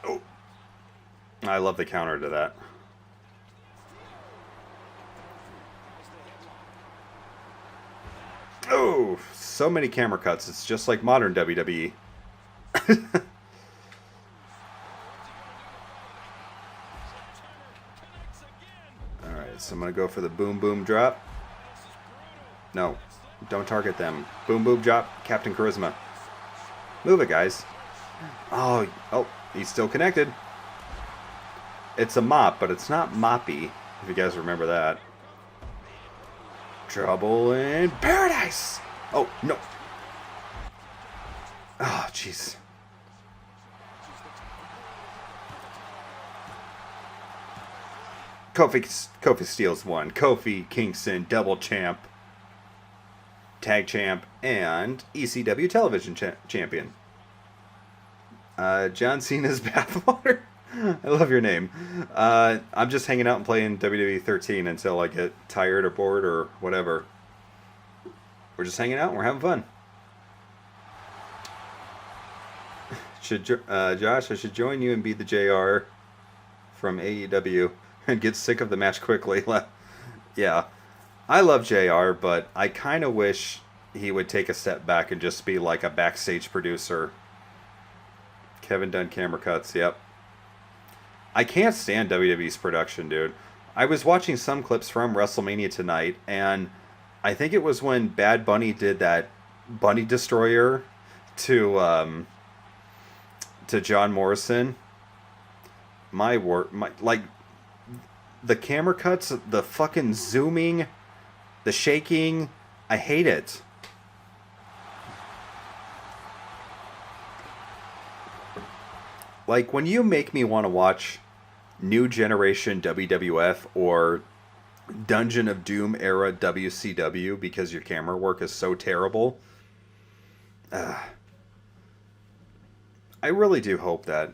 S1: Oh. I love the counter to that. Oh, so many camera cuts. It's just like modern WWE. Alright, so I'm going to go for the boom boom drop. No, don't target them. Boom boom drop, Captain Charisma. Move it, guys. Oh, he's still connected. It's a mop, but it's not moppy, if you guys remember that. Trouble in Paradise! Oh, no. Oh, jeez. Kofi steals one. Kofi Kingston, double champ, tag champ, and ECW television champion. John Cena's bathwater. I love your name. I'm just hanging out and playing WWE 13 until I get tired or bored or whatever. We're just hanging out and we're having fun. Josh, I should join you and be the JR from AEW and get sick of the match quickly. Yeah, I love JR, but I kind of wish he would take a step back and just be like a backstage producer. Kevin done camera cuts, yep. I can't stand WWE's production, dude. I was watching some clips from WrestleMania tonight, and I think it was when Bad Bunny did that Bunny Destroyer to John Morrison. Like the camera cuts, the fucking zooming, the shaking, I hate it. Like when you make me want to watch New Generation WWF or Dungeon of Doom era WCW because your camera work is so terrible. I really do hope that,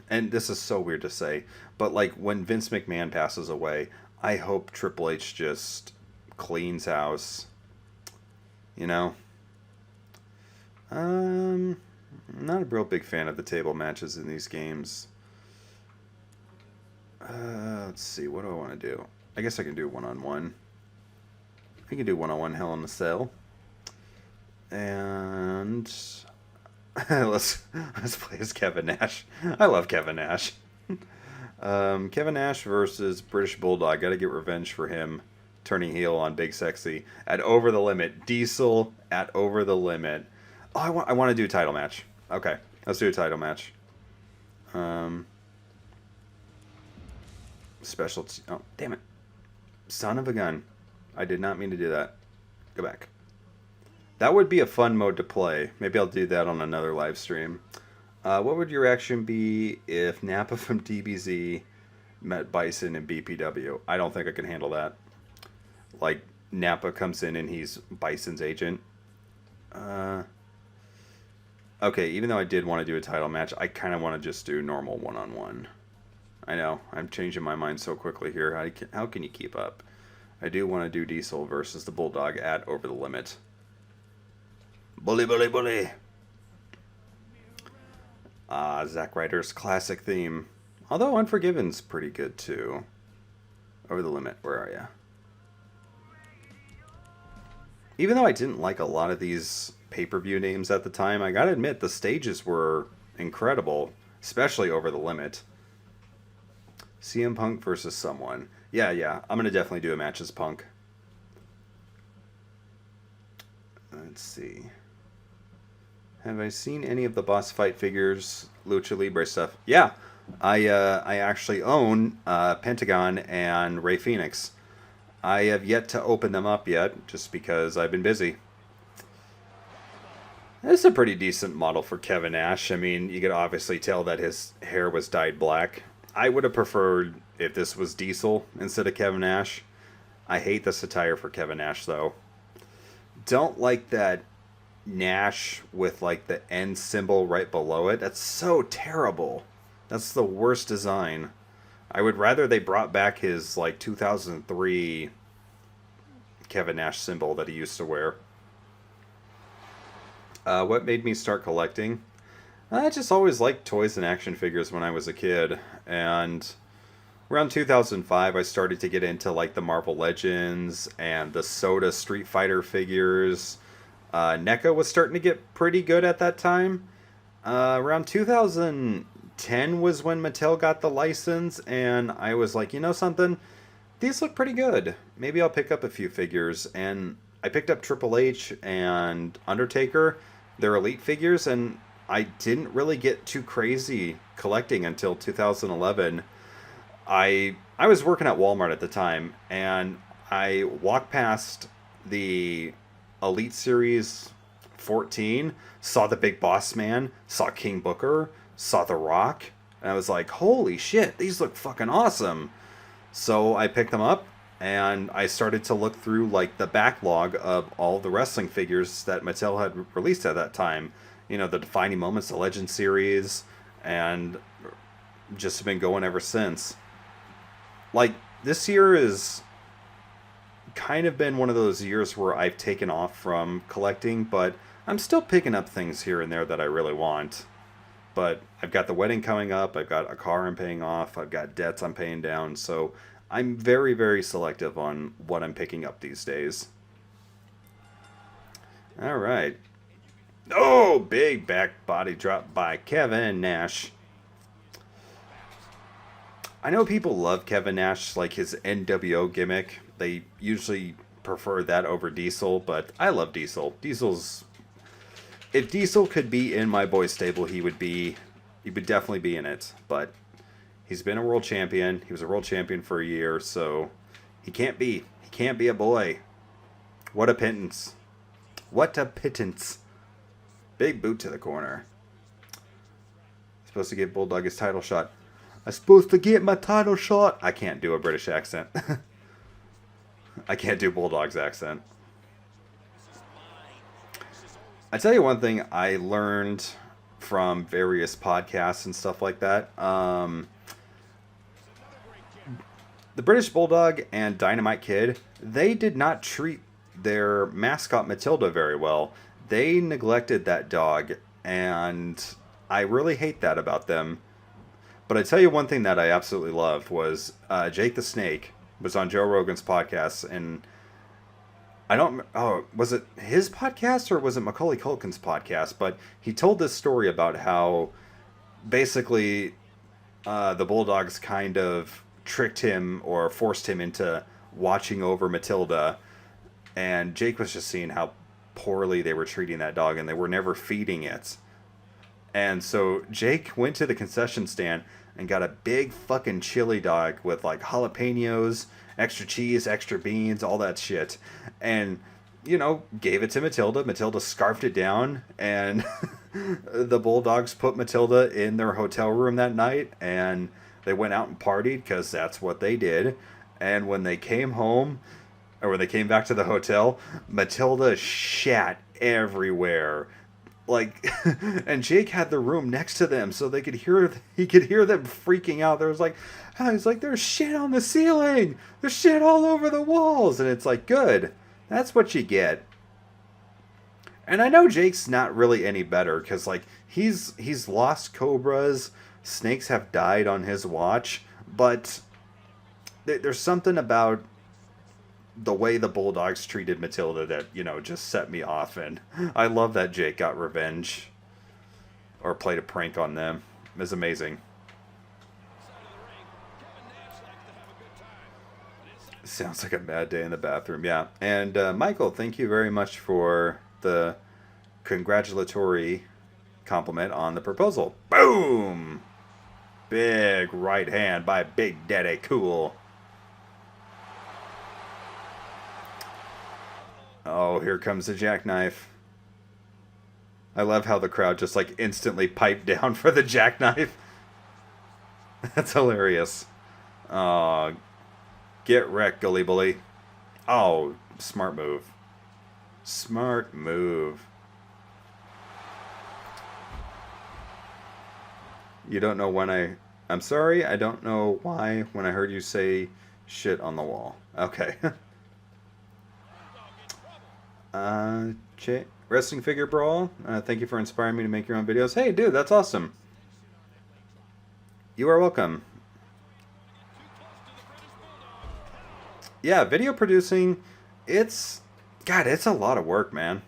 S1: and this is so weird to say, but like when Vince McMahon passes away, I hope Triple H just cleans house. You know? I'm not a real big fan of the table matches in these games. Let's see, what do I want to do? I guess I can do one-on-one. I can do one-on-one Hell in a Cell. And let's play as Kevin Nash. I love Kevin Nash. Kevin Nash versus British Bulldog. Got to get revenge for him turning heel on Big Sexy at Over the Limit. Diesel at Over the Limit. Oh, I want to do a title match. Okay, let's do a title match. Oh, damn it. Son of a gun. I did not mean to do that. Go back. That would be a fun mode to play. Maybe I'll do that on another live stream. What would your reaction be if Nappa from DBZ met Bison in BPW? I don't think I can handle that. Like, Nappa comes in and he's Bison's agent. Okay, even though I did want to do a title match, I kind of want to just do normal one-on-one. I know, I'm changing my mind so quickly here. How can you keep up? I do want to do Diesel versus the Bulldog at Over the Limit. Bully, bully, bully. Zack Ryder's classic theme. Although Unforgiven's pretty good too. Over the Limit, where are ya? Even though I didn't like a lot of these pay-per-view names at the time, I gotta admit the stages were incredible, especially Over the Limit. CM Punk versus someone. Yeah, I'm gonna definitely do a match as Punk. Let's see. Have I seen any of the boss fight figures, Lucha Libre stuff? Yeah, I actually own Pentagon and Rey Fenix. I have yet to open them up yet, just because I've been busy. This is a pretty decent model for Kevin Nash. I mean, you could obviously tell that his hair was dyed black. I would have preferred if this was Diesel instead of Kevin Nash. I hate this attire for Kevin Nash, though. Don't like that Nash with, like, the N symbol right below it. That's so terrible. That's the worst design. I would rather they brought back his, like, 2003 Kevin Nash symbol that he used to wear. What made me start collecting? I just always liked toys and action figures when I was a kid, and around 2005 I started to get into like the Marvel Legends and the Soda Street Fighter figures. NECA was starting to get pretty good at that time. Around 2010 was when Mattel got the license, and I was like, you know something? These look pretty good. Maybe I'll pick up a few figures, and I picked up Triple H and Undertaker, their Elite figures, and I didn't really get too crazy collecting until 2011. I was working at Walmart at the time, and I walked past the Elite Series 14, saw the Big Boss Man, saw King Booker, saw The Rock, and I was like, holy shit, these look fucking awesome. So I picked them up, and I started to look through like the backlog of all the wrestling figures that Mattel had released at that time. You know, the Defining Moments, the Legend series, and just been going ever since. Like, this year is kind of been one of those years where I've taken off from collecting, but I'm still picking up things here and there that I really want. But I've got the wedding coming up, I've got a car I'm paying off, I've got debts I'm paying down, so I'm very, very selective on what I'm picking up these days. Alright. Oh, big back body drop by Kevin Nash. I know people love Kevin Nash, like his NWO gimmick. They usually prefer that over Diesel, but I love Diesel. If Diesel could be in my boy stable, he would definitely be in it. But he's been a world champion. He was a world champion for a year, so he can't be a boy. What a pittance. What a pittance. Big boot to the corner. Supposed to give Bulldog his title shot. I'm supposed to get my title shot. I can't do a British accent. I can't do Bulldog's accent. I tell you one thing I learned from various podcasts and stuff like that. The British Bulldog and Dynamite Kid, they did not treat their mascot Matilda very well. They neglected that dog, and I really hate that about them. But I tell you one thing that I absolutely loved was Jake the Snake was on Joe Rogan's podcast, and was it his podcast or was it Macaulay Culkin's podcast? But he told this story about how basically the Bulldogs kind of tricked him or forced him into watching over Matilda, and Jake was just seeing how poorly they were treating that dog, and they were never feeding it. And so Jake went to the concession stand and got a big fucking chili dog with like jalapenos, extra cheese, extra beans, all that shit. And, gave it to Matilda. Matilda scarfed it down, and the Bulldogs put Matilda in their hotel room that night, and they went out and partied because that's what they did. And when they came home, or when they came back to the hotel, Matilda shat everywhere. Like, and Jake had the room next to them, so he could hear them freaking out. There was like, he's like, there's shit on the ceiling, there's shit all over the walls, and it's like, good, that's what you get. And I know Jake's not really any better because like he's lost cobras, snakes have died on his watch, but there's something about the way the Bulldogs treated Matilda that, just set me off. And I love that Jake got revenge or played a prank on them. It was amazing. Sounds like a bad day in the bathroom, yeah. And Michael, thank you very much for the congratulatory compliment on the proposal. Boom! Big right hand by Big Daddy Cool. Oh, here comes the jackknife. I love how the crowd just like instantly piped down for the jackknife. That's hilarious. Get wrecked, Gully Bully. Oh, smart move. Smart move. You don't know when I'm sorry, I don't know why when I heard you say shit on the wall. Okay. Wrestling Figure Brawl, thank you for inspiring me to make your own videos. Hey, dude, that's awesome. You are welcome. Yeah, video producing, it's a lot of work, man.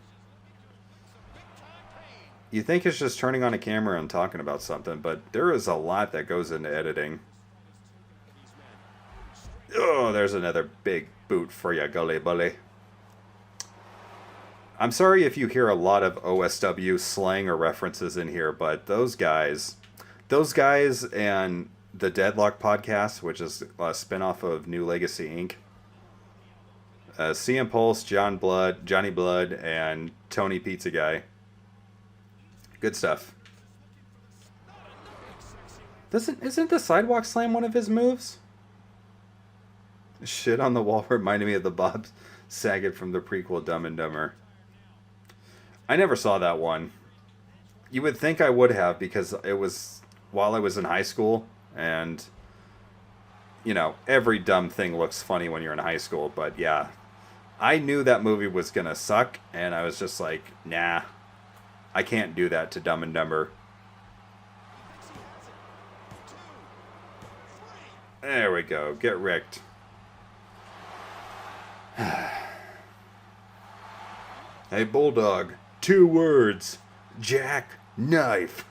S1: You think it's just turning on a camera and talking about something, but there is a lot that goes into editing. Oh, there's another big boot for ya, Gully Bully. I'm sorry if you hear a lot of OSW slang or references in here, but those guys and the Deadlock podcast, which is a spinoff of New Legacy Inc., CM Pulse, Johnny Blood, and Tony Pizza Guy. Good stuff. Isn't the sidewalk slam one of his moves? Shit on the wall reminded me of the Bob Saget from the prequel Dumb and Dumber. I never saw that one. You would think I would have because it was while I was in high school, and every dumb thing looks funny when you're in high school, but yeah, I knew that movie was gonna suck, and I was just like, nah, I can't do that to Dumb and Dumber. There we go. Get wrecked. Hey, Bulldog. 2 words. Jack knife.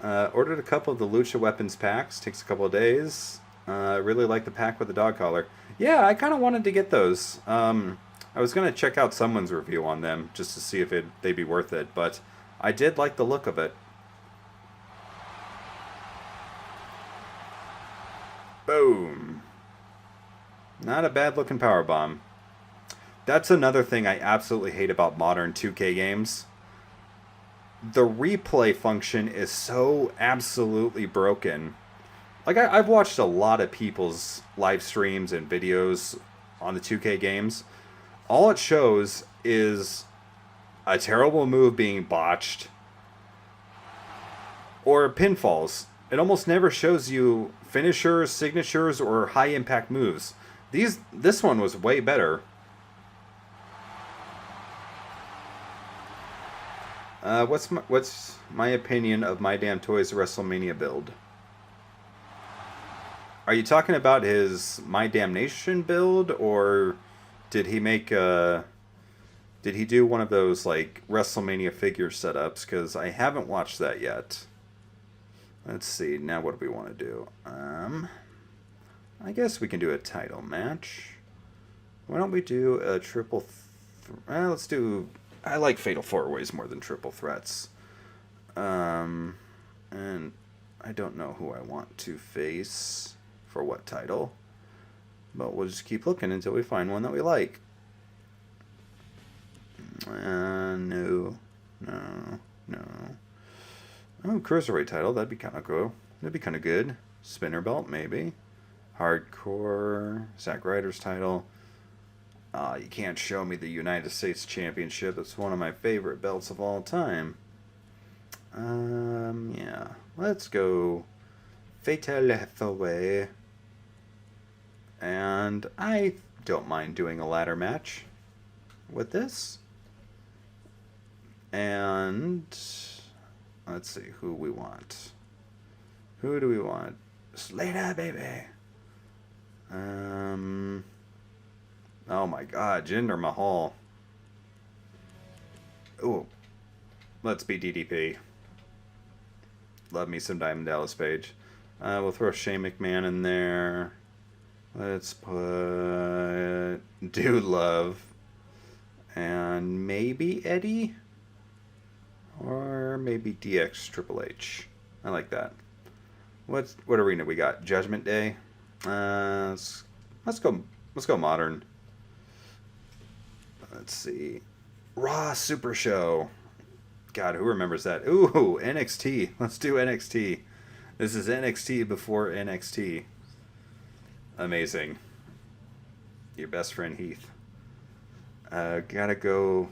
S1: Ordered a couple of the Lucha Weapons packs. Takes a couple of days. Really like the pack with the dog collar. Yeah, I kind of wanted to get those. I was going to check out someone's review on them just to see if they'd be worth it, but I did like the look of it. Boom. Not a bad looking powerbomb. That's another thing I absolutely hate about modern 2K games. The replay function is so absolutely broken. Like, I've watched a lot of people's live streams and videos on the 2K games. All it shows is a terrible move being botched or pinfalls. It almost never shows you finishers, signatures, or high impact moves. This one was way better. What's my opinion of My Damn Toys WrestleMania build? Are you talking about his My Damnation build, or did he do one of those like WrestleMania figure setups? Because I haven't watched that yet. Let's see. Now what do we want to do? I guess we can do a title match. Why don't we do a triple? Let's do. I like Fatal 4-Ways more than triple threats. And I don't know who I want to face for what title, but we'll just keep looking until we find one that we like. No. Oh, Cruiserweight title. That'd be kind of cool. That'd be kind of good. Spinner belt, maybe. Hardcore. Zack Ryder's title. You can't show me the United States Championship. It's one of my favorite belts of all time. Yeah. Let's go Fatal 4-Way. And I don't mind doing a ladder match with this. And let's see who we want. Who do we want? Slater, baby. Oh my God, Jinder Mahal. Ooh, let's be DDP. Love me some Diamond Dallas Page. We'll throw Shane McMahon in there. Let's put Dude Love. And maybe Eddie? Or maybe DX Triple H. I like that. What arena we got? Judgment Day? Let's go modern. Let's see. Raw Super Show. God, who remembers that? Ooh, NXT. Let's do NXT. This is NXT before NXT. Amazing. Your best friend Heath. Gotta go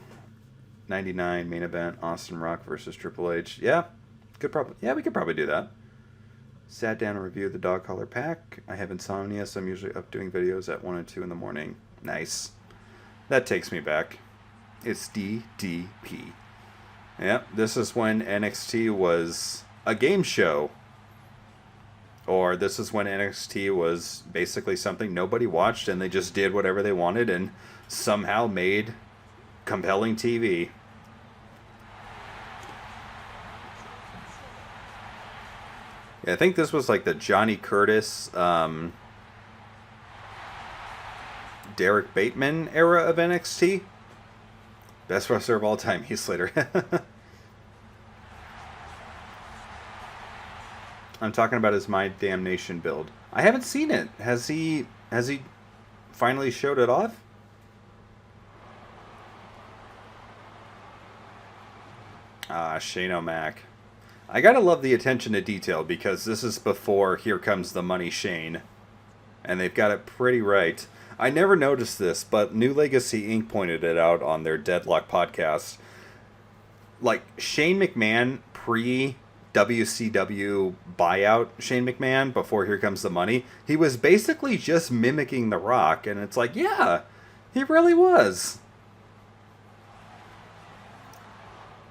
S1: 99 main event, Austin Rock versus Triple H. Yeah, we could probably do that. Sat down and reviewed the dog collar pack. I have insomnia, so I'm usually up doing videos at 1 and 2 in the morning. Nice. That takes me back. It's DDP. Yep, this is when NXT was a game show. Or this is when NXT was basically something nobody watched and they just did whatever they wanted and somehow made compelling TV. Yeah, I think this was like the Johnny Curtis, Derek Bateman era of NXT. Best wrestler of all time, Heath Slater. I'm talking about his My Damnation build. I haven't seen it. Has he finally showed it off? Shane O'Mac. I gotta love the attention to detail because this is before Here Comes the Money Shane. And they've got it pretty right. I never noticed this, but New Legacy Inc. pointed it out on their Deadlock podcast. Like, Shane McMahon pre WCW buyout Shane McMahon, before Here Comes the Money, he was basically just mimicking The Rock, and it's like, yeah, he really was.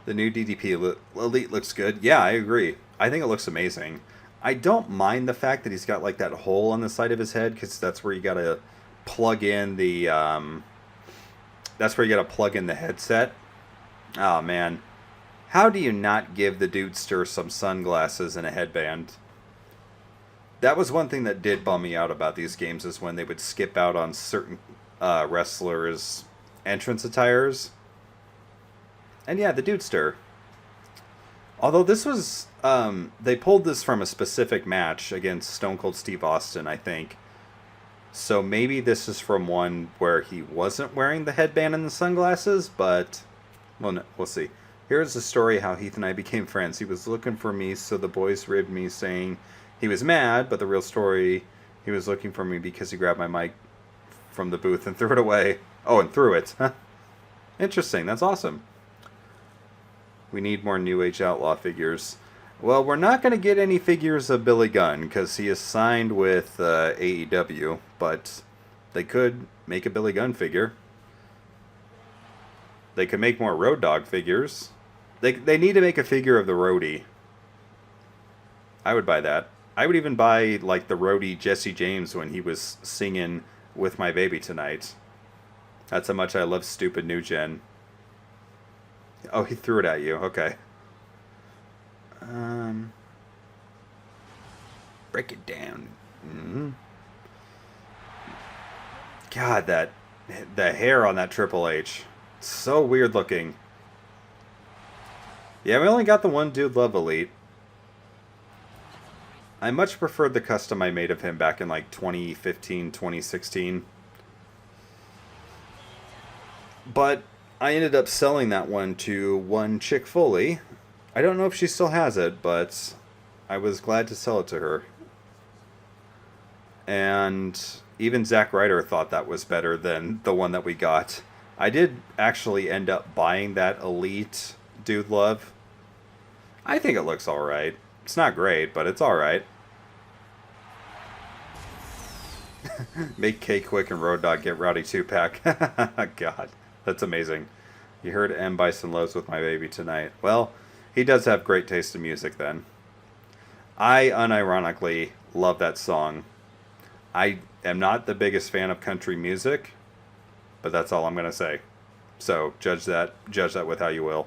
S1: The new DDP Elite looks good. Yeah, I agree. I think it looks amazing. I don't mind the fact that he's got like that hole on the side of his head, because that's where you gotta plug in the headset. Oh man, how do you not give the Dudester some sunglasses and a headband? That was one thing that did bum me out about these games, is when they would skip out on certain wrestlers' entrance attires. And yeah, the Dudester. Although this was, they pulled this from a specific match against Stone Cold Steve Austin, I think. So maybe this is from one where he wasn't wearing the headband and the sunglasses, but, well, no, we'll see. Here's the story how Heath and I became friends. He was looking for me, so the boys ribbed me saying he was mad, but the real story, he was looking for me because he grabbed my mic from the booth and threw it away. Oh, and threw it. Interesting, that's awesome. We need more New Age Outlaw figures. Well, we're not going to get any figures of Billy Gunn, because he is signed with AEW, but they could make a Billy Gunn figure. They could make more Road Dogg figures. They need to make a figure of the roadie. I would buy that. I would even buy, like, the roadie Jesse James when he was singing With My Baby Tonight. That's how much I love stupid New Gen. Oh, he threw it at you. Okay. Break it down. Mm-hmm. God, the hair on that Triple H. It's so weird looking. Yeah, we only got the one Dude Love Elite. I much preferred the custom I made of him back in like 2015, 2016. But I ended up selling that one to one Chick Foley. I don't know if she still has it, but I was glad to sell it to her. And even Zack Ryder thought that was better than the one that we got. I did actually end up buying that Elite Dude Love. I think it looks alright. It's not great, but it's alright. Make K-Quick and Road Dogg get Rowdy 2-pack. God, that's amazing. You heard M. Bison Loves With My Baby Tonight. Well, he does have great taste in music then. I unironically love that song. I am not the biggest fan of country music, but that's all I'm going to say. So judge that with how you will.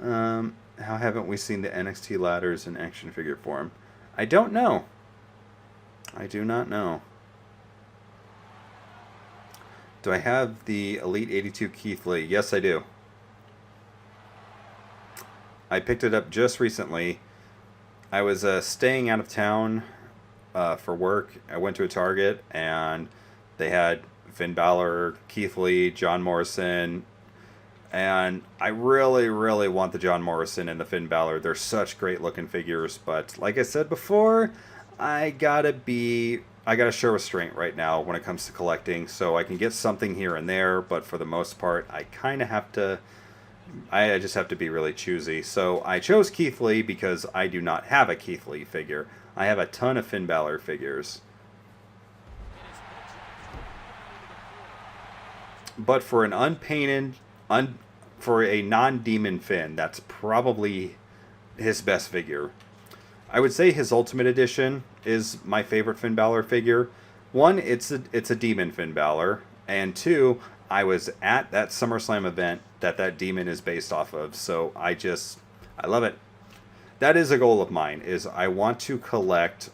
S1: How haven't we seen the NXT ladders in action figure form? I don't know. I do not know. Do I have the Elite 82 Keith Lee? Yes, I do. I picked it up just recently. I was staying out of town for work. I went to a Target, and they had Finn Balor, Keith Lee, John Morrison, and I really, really want the John Morrison and the Finn Balor. They're such great looking figures, but like I said before, I gotta show restraint right now when it comes to collecting, so I can get something here and there, but for the most part, I just have to be really choosy. So I chose Keith Lee because I do not have a Keith Lee figure. I have a ton of Finn Balor figures. But for an unpainted, for a non-Demon Finn, that's probably his best figure. I would say his Ultimate Edition is my favorite Finn Balor figure. One, it's a Demon Finn Balor, and two, I was at that SummerSlam event that Demon is based off of, so I love it. That is a goal of mine, is I want to collect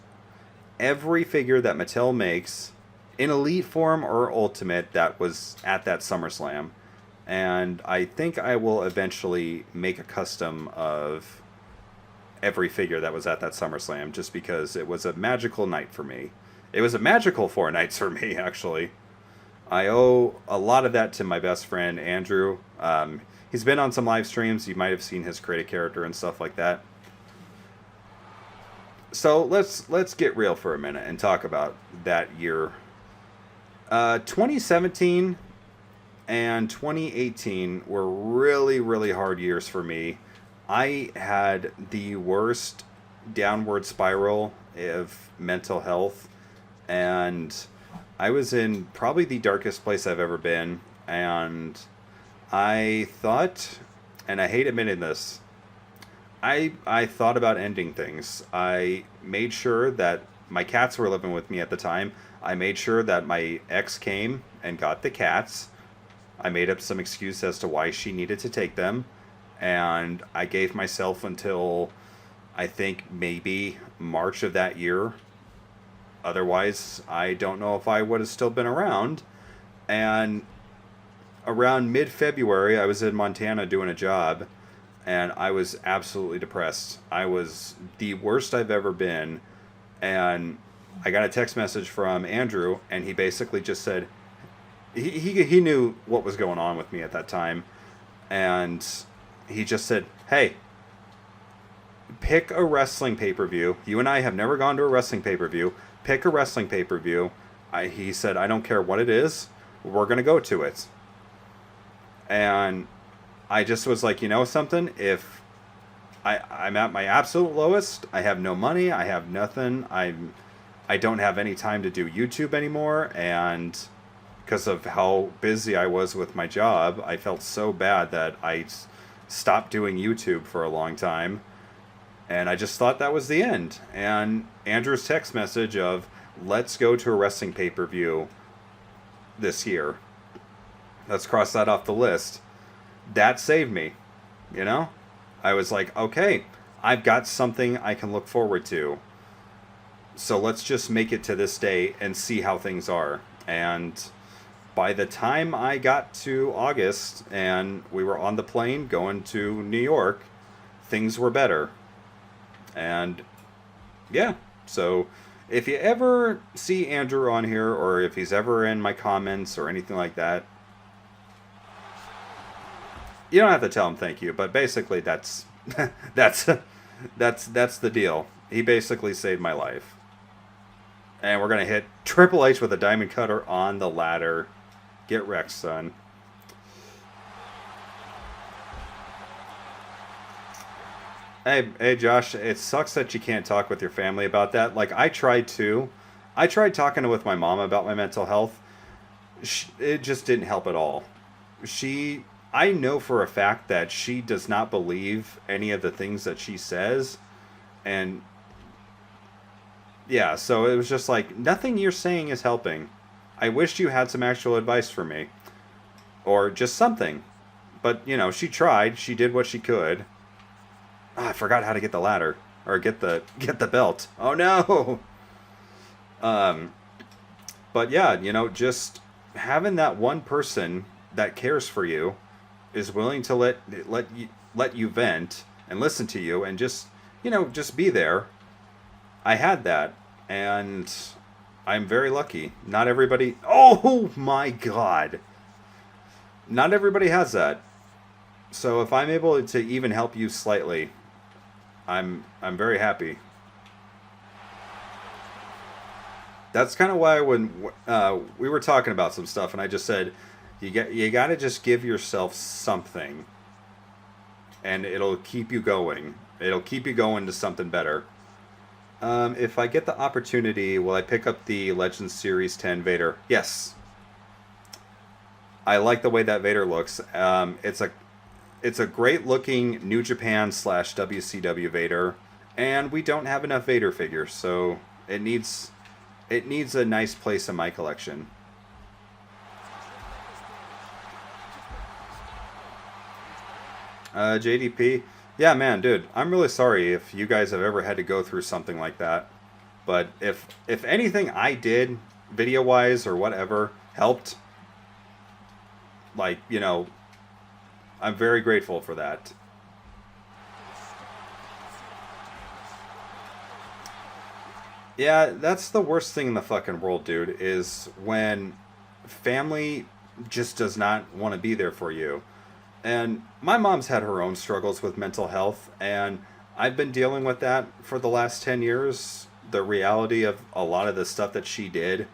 S1: every figure that Mattel makes in Elite form or Ultimate that was at that SummerSlam. And I think I will eventually make a custom of every figure that was at that SummerSlam, just because it was a magical night for me. It was a magical 4 nights for me, actually. I owe a lot of that to my best friend, Andrew. He's been on some live streams. You might have seen his create a character and stuff like that. So let's get real for a minute and talk about that year. 2017 and 2018 were really, really hard years for me. I had the worst downward spiral of mental health, and I was in probably the darkest place I've ever been. And I thought, and I hate admitting this, I thought about ending things. I made sure that my cats were living with me at the time. I made sure that my ex came and got the cats. I made up some excuse as to why she needed to take them. And I gave myself until I think maybe March of that year. Otherwise, I don't know if I would have still been around. And around mid-February, I was in Montana doing a job, and I was absolutely depressed. I was the worst I've ever been, and I got a text message from Andrew, and he basically just said, he knew what was going on with me at that time, and he just said, hey, pick a wrestling pay-per-view. You and I have never gone to a wrestling pay-per-view. Pick a wrestling pay-per-view. He said, I don't care what it is. We're going to go to it. And I just was like, you know something? If I'm at my absolute lowest, I have no money, I have nothing, I don't have any time to do YouTube anymore, and because of how busy I was with my job, I felt so bad that I stopped doing YouTube for a long time. And I just thought that was the end. And Andrew's text message of, let's go to a wrestling pay-per-view this year. Let's cross that off the list. That saved me, you know? I was like, okay, I've got something I can look forward to. So let's just make it to this day and see how things are. And by the time I got to August and we were on the plane going to New York, things were better. And yeah, so if you ever see Andrew on here, or if he's ever in my comments or anything like that, you don't have to tell him thank you, but basically that's that's the deal. He basically saved my life. And we're gonna hit Triple H with a diamond cutter on the ladder. Get wrecked, son. Hey, Josh, it sucks that you can't talk with your family about that. Like, I tried to. I tried talking with my mom about my mental health. It just didn't help at all. I know for a fact that she does not believe any of the things that she says. And, yeah, so it was just like, nothing you're saying is helping. I wished you had some actual advice for me. Or just something. But, you know, she tried. She did what she could. Oh, I forgot how to get the ladder. Or get the belt. Oh, no! But, yeah, you know, just having that one person that cares for you is willing to let you vent and listen to you and just, you know, just be there. I had that, and I'm very lucky. Not everybody... Oh, my God! Not everybody has that. So if I'm able to even help you slightly, I'm very happy. That's kind of why when we were talking about some stuff, and I just said, you got to just give yourself something, and it'll keep you going. It'll keep you going to something better. If I get the opportunity, will I pick up the Legends Series 10 Vader? Yes. I like the way that Vader looks. It's a great looking New Japan / WCW Vader, and we don't have enough Vader figures, so it needs a nice place in my collection. JDP, yeah, man, dude, I'm really sorry if you guys have ever had to go through something like that. But if anything I did, video-wise or whatever, helped, like, you know, I'm very grateful for that. Yeah, that's the worst thing in the fucking world, dude, is when family just does not want to be there for you. And my mom's had her own struggles with mental health, and I've been dealing with that for the last 10 years, the reality of a lot of the stuff that she did.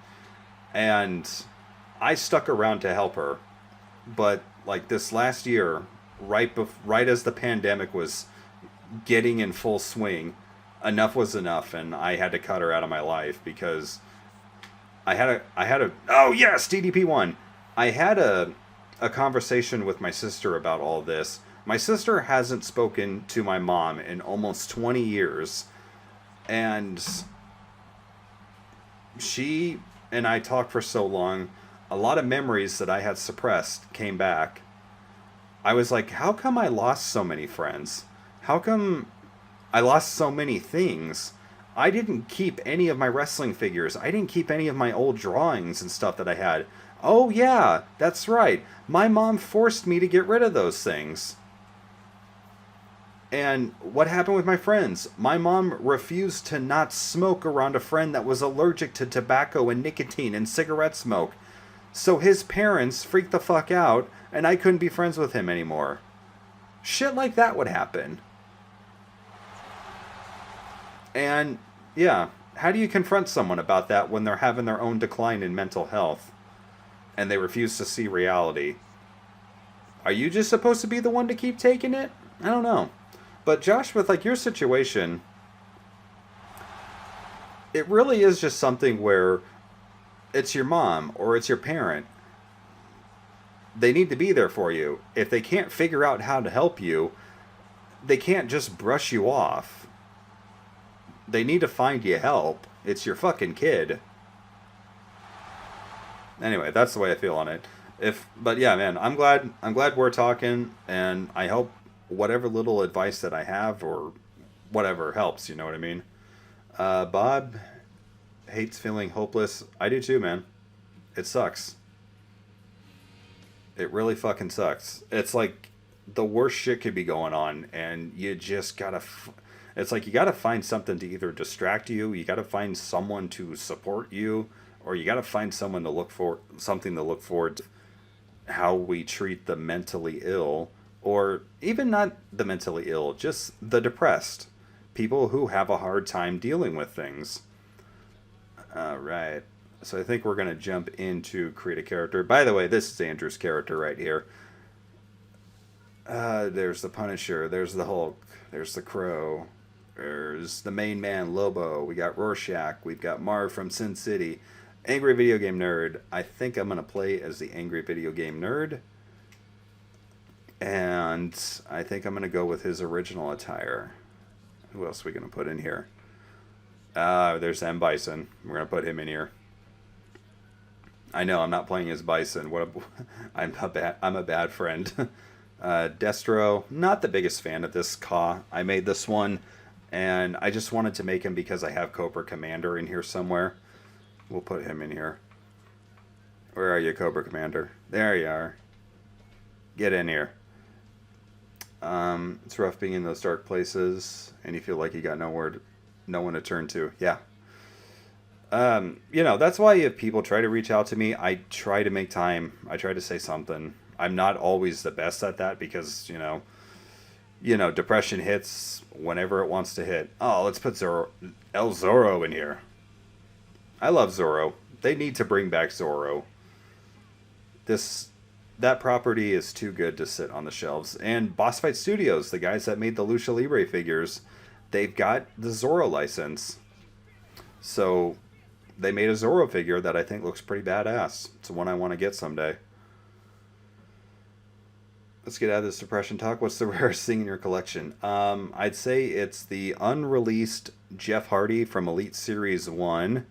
S1: And I stuck around to help her. But like this last year, right as the pandemic was getting in full swing, enough was enough, and I had to cut her out of my life because oh yes, DDP1. I had a conversation with my sister about all this. My sister hasn't spoken to my mom in almost 20 years, and she and I talked for so long, a lot of memories that I had suppressed came back. I was like, how come I lost so many friends? How come I lost so many things? I didn't keep any of my wrestling figures. I didn't keep any of my old drawings and stuff that I had. Oh yeah, that's right. My mom forced me to get rid of those things. And what happened with my friends? My mom refused to not smoke around a friend that was allergic to tobacco and nicotine and cigarette smoke. So his parents freaked the fuck out, and I couldn't be friends with him anymore. Shit like that would happen. And, yeah, how do you confront someone about that when they're having their own decline in mental health? And they refuse to see reality? Are you just supposed to be the one to keep taking it? I don't know. But Josh, with like your situation, it really is just something where it's your mom or it's your parent. They need to be there for you. If they can't figure out how to help you, they can't just brush you off. They need to find you help. It's your fucking kid. Anyway, that's the way I feel on it. But yeah, man, I'm glad we're talking, and I hope whatever little advice that I have or whatever helps, you know what I mean? Bob hates feeling hopeless. I do too, man. It sucks. It really fucking sucks. It's like the worst shit could be going on, and you just gotta... It's like you gotta find something to either distract you, you gotta find someone to support you, or you gotta find something to look forward to. How we treat the mentally ill, or even not the mentally ill, just the depressed. People who have a hard time dealing with things. Alright. So I think we're going to jump into create a character. By the way, this is Andrew's character right here. There's the Punisher. There's the Hulk. There's the Crow. There's the main man, Lobo. We got Rorschach. We've got Marv from Sin City. Angry Video Game Nerd. I think I'm going to play as the Angry Video Game Nerd. And I think I'm going to go with his original attire. Who else are we going to put in here? There's M. Bison. We're going to put him in here. I know, I'm not playing as Bison. I'm a bad friend. Destro. Not the biggest fan of this Ka. I made this one, and I just wanted to make him because I have Cobra Commander in here somewhere. We'll put him in here. Where are you, Cobra Commander? There you are. Get in here. It's rough being in those dark places, and you feel like you got no one to turn to. Yeah. That's why if people try to reach out to me, I try to make time. I try to say something. I'm not always the best at that because, depression hits whenever it wants to hit. Oh, let's put El Zorro in here. I love Zorro. They need to bring back Zorro. That property is too good to sit on the shelves. And Boss Fight Studios, the guys that made the Lucha Libre figures, they've got the Zorro license. So they made a Zorro figure that I think looks pretty badass. It's one I want to get someday. Let's get out of this depression talk. What's the rarest thing in your collection? I'd say it's the unreleased Jeff Hardy from Elite Series 1.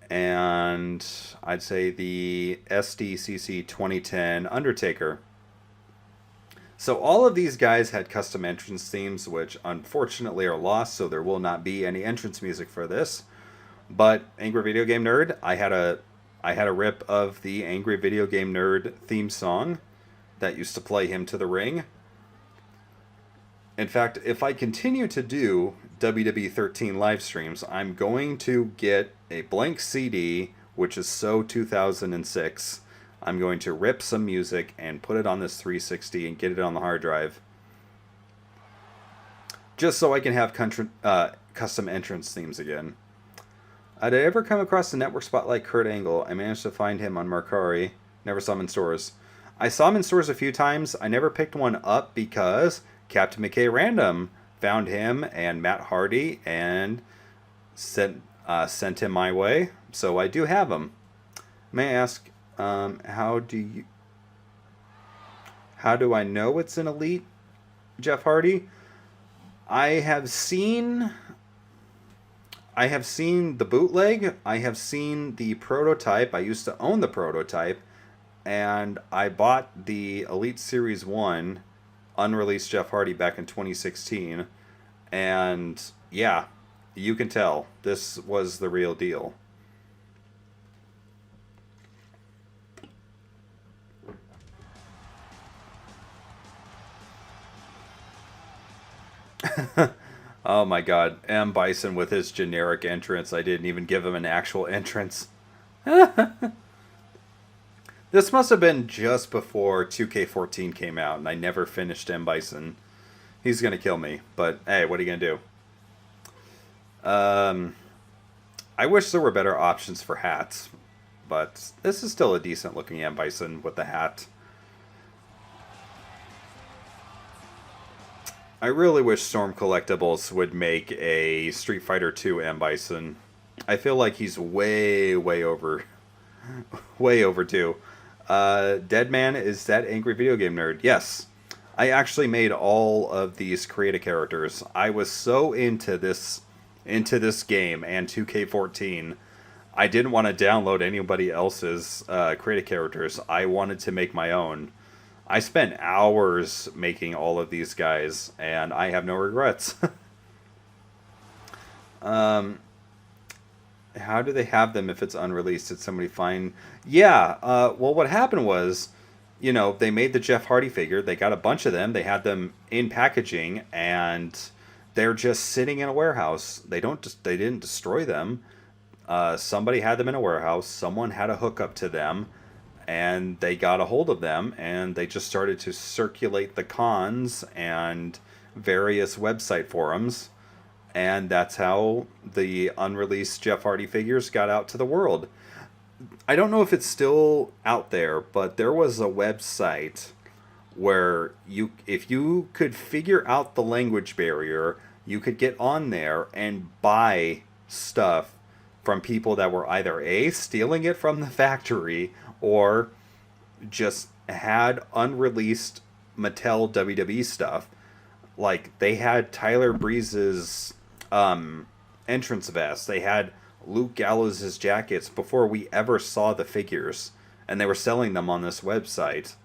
S1: And I'd say the SDCC 2010 Undertaker. So all of these guys had custom entrance themes, which unfortunately are lost, so there will not be any entrance music for this. But Angry Video Game Nerd, I had a rip of the Angry Video Game Nerd theme song that used to play him to the ring. In fact, if I continue to do WWE 13 live streams, I'm going to get a blank CD, which is so 2006. I'm going to rip some music and put it on this 360 and get it on the hard drive. Just so I can have custom entrance themes again. Did I ever come across the network spotlight Kurt Angle? I managed to find him on Mercari. Never saw him in stores. I saw him in stores a few times. I never picked one up because Captain McKay Random found him and Matt Hardy and sent him my way. So I do have him. May I ask, how do I know it's an elite Jeff Hardy? I have seen the bootleg. I have seen the prototype. I used to own the prototype, and I bought the Elite Series 1 unreleased Jeff Hardy back in 2016. And yeah, you can tell this was the real deal. Oh my god, M. Bison with his generic entrance. I didn't even give him an actual entrance. This must have been just before 2K14 came out, and I never finished M. Bison. He's gonna kill me, but hey, what are you gonna do? I wish there were better options for hats, but this is still a decent looking M. Bison with the hat. I really wish Storm Collectibles would make a Street Fighter 2 M. Bison. I feel like he's way overdue. Deadman, is that Angry Video Game Nerd? Yes. I actually made all of these creative characters. I was so into this game and 2K14. I didn't want to download anybody else's creative characters. I wanted to make my own. I spent hours making all of these guys, and I have no regrets. How do they have them if it's unreleased? Did somebody find... Yeah, well, what happened was, you know, they made the Jeff Hardy figure. They got a bunch of them. They had them in packaging, and they're just sitting in a warehouse. They didn't destroy them. Somebody had them in a warehouse. Someone had a hookup to them, and they got a hold of them, and they just started to circulate the cons and various website forums, and that's how the unreleased Jeff Hardy figures got out to the world. I don't know if it's still out there, but there was a website where if you could figure out the language barrier, you could get on there and buy stuff from people that were either A, stealing it from the factory, or just had unreleased Mattel WWE stuff. Like, they had Tyler Breeze's entrance vest. They had Luke Gallows' jackets before we ever saw the figures. And they were selling them on this website.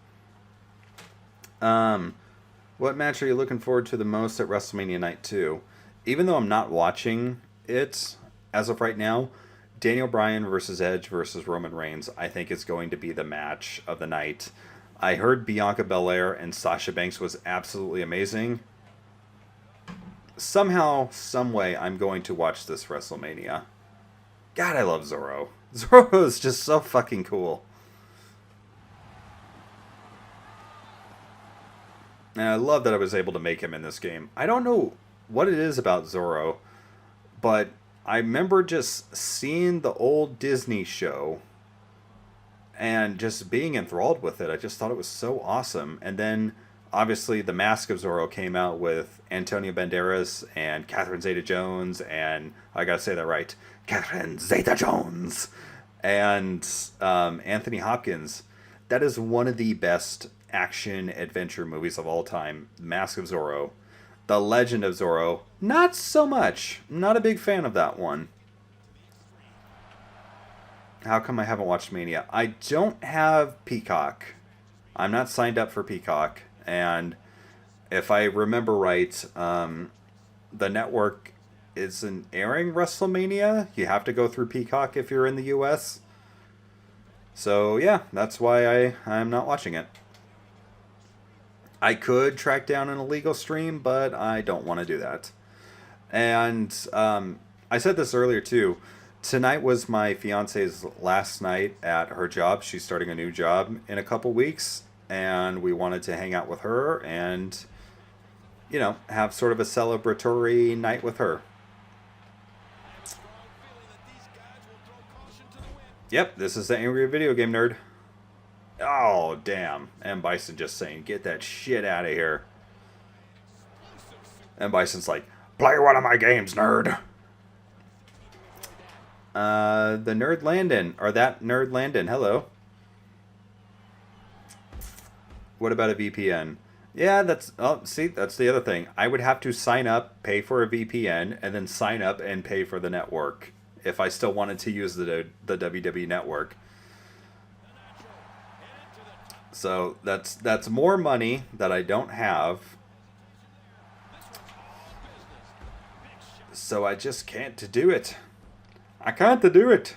S1: What match are you looking forward to the most at WrestleMania Night 2? Even though I'm not watching it as of right now, Daniel Bryan versus Edge versus Roman Reigns, I think is going to be the match of the night. I heard Bianca Belair and Sasha Banks was absolutely amazing. Somehow, someway, I'm going to watch this WrestleMania. God, I love Zorro. Zorro is just so fucking cool. And I love that I was able to make him in this game. I don't know what it is about Zorro, but I remember just seeing the old Disney show and just being enthralled with it. I just thought it was so awesome. And then, obviously, The Mask of Zorro came out with Antonio Banderas and Catherine Zeta-Jones, and I gotta say that right, Catherine Zeta-Jones, and Anthony Hopkins. That is one of the best action-adventure movies of all time, Mask of Zorro. The Legend of Zorro, not so much. Not a big fan of that one. How come I haven't watched Mania? I don't have Peacock. I'm not signed up for Peacock. And if I remember right, the network isn't airing WrestleMania. You have to go through Peacock if you're in the US. So yeah, that's why I'm not watching it. I could track down an illegal stream, but I don't want to do that. And I said this earlier too. Tonight was my fiance's last night at her job. She's starting a new job in a couple weeks, and we wanted to hang out with her and, you know, have sort of a celebratory night with her. Yep, this is the Angry Video Game Nerd. Oh, damn. M. Bison just saying, get that shit out of here. And Bison's like, play one of my games, nerd. The Nerd Landon, or that Nerd Landon, hello. What about a VPN? Yeah, that's the other thing. I would have to sign up, pay for a VPN, and then sign up and pay for the network if I still wanted to use the WWE network. So that's more money that I don't have. So I just can't do it. I can't do it.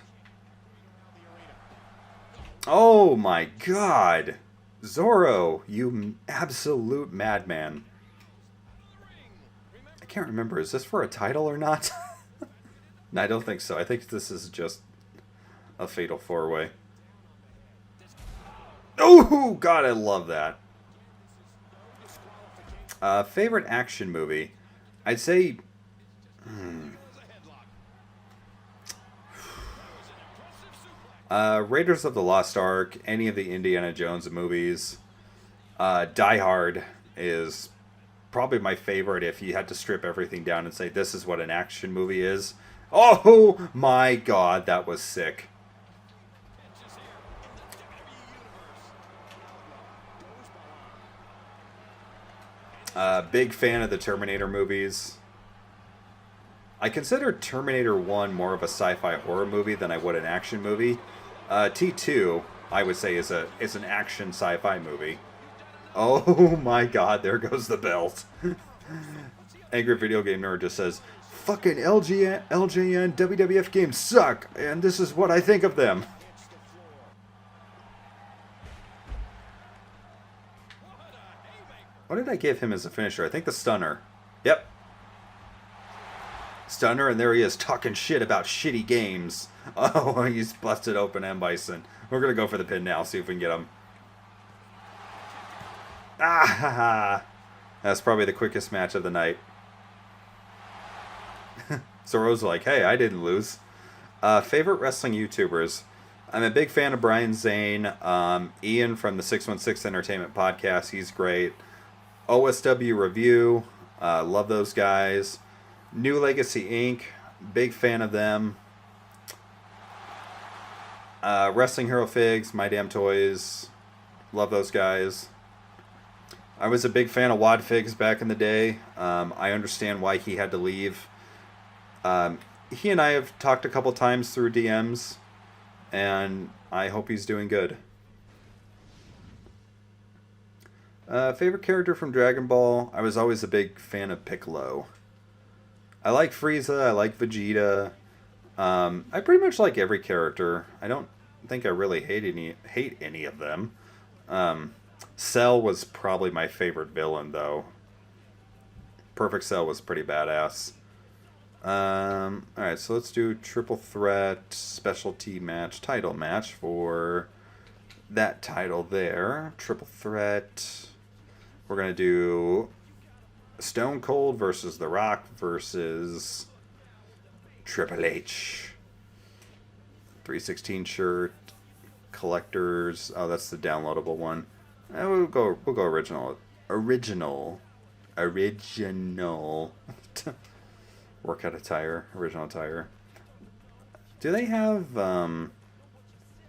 S1: Oh my god. Zorro, you absolute madman. I can't remember, is this for a title or not? No, I don't think so. I think this is just a fatal four-way. Oh, God, I love that. Favorite action movie? I'd say... Raiders of the Lost Ark, any of the Indiana Jones movies. Die Hard is probably my favorite if you had to strip everything down and say this is what an action movie is. Oh my god, that was sick. Big fan of the Terminator movies. I consider Terminator 1 more of a sci-fi horror movie than I would an action movie. T2, I would say, is an action sci-fi movie. Oh my god, there goes the belt. Angry Video Game Nerd just says, fucking LJN WWF games suck, and this is what I think of them. What did I give him as a finisher? I think the stunner. Yep. Stunner, and there he is talking shit about shitty games. Oh, he's busted open M. Bison. We're going to go for the pin now, see if we can get him. Ah, ha, ha. That's probably the quickest match of the night. Zorro's like, hey, I didn't lose. Favorite wrestling YouTubers? I'm a big fan of Brian Zane. Ian from the 616 Entertainment Podcast. He's great. OSW Review. Love those guys. New Legacy Inc. Big fan of them. Wrestling Hero Figs. My Damn Toys. Love those guys. I was a big fan of Wad Figs back in the day. I understand why he had to leave. He and I have talked a couple times through DMs, and I hope he's doing good. Favorite character from Dragon Ball? I was always a big fan of Piccolo. I like Frieza, I like Vegeta. I pretty much like every character. I don't think I really hate any of them. Cell was probably my favorite villain, though. Perfect Cell was pretty badass. Alright, so let's do triple threat, specialty match, title match for that title there. Triple threat. We're going to do Stone Cold versus The Rock versus Triple H. 316 shirt, collectors. Oh, that's the downloadable one. We'll go original. Workout attire, original attire. Do they have let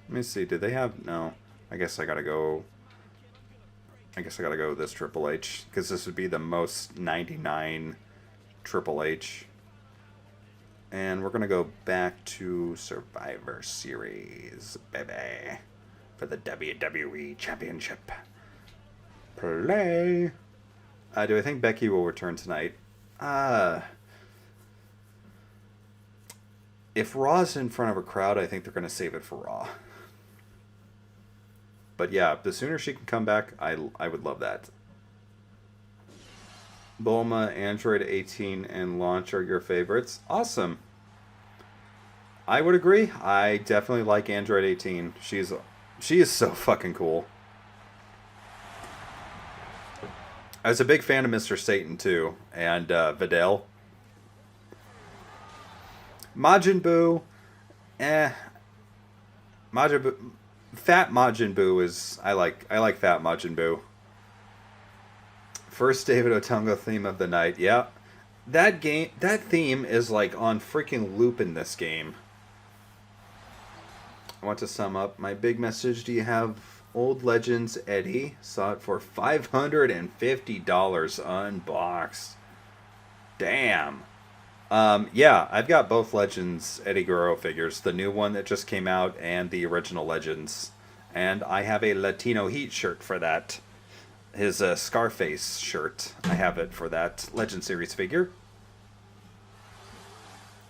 S1: me see, do they have no. I guess I gotta go with this Triple H, because this would be the most 99 Triple H. And we're gonna go back to Survivor Series, baby, for the WWE Championship. Play. Do I think Becky will return tonight? If Raw's in front of a crowd, I think they're gonna save it for Raw. But yeah, the sooner she can come back, I would love that. Bulma, Android 18, and Launch are your favorites. Awesome. I would agree. I definitely like Android 18. She is so fucking cool. I was a big fan of Mr. Satan too, and Videl. Majin Buu, Majin Buu. Fat Majin Buu is... I like Fat Majin Buu. First David Otunga theme of the night. Yeah. that theme is like on freaking loop in this game. I want to sum up my big message. Do you have Old Legends Eddie? Saw it for $550 unboxed. Damn. Yeah, I've got both Legends Eddie Guerrero figures, the new one that just came out and the original Legends. And I have a Latino Heat shirt for that. His Scarface shirt. I have it for that Legend Series figure.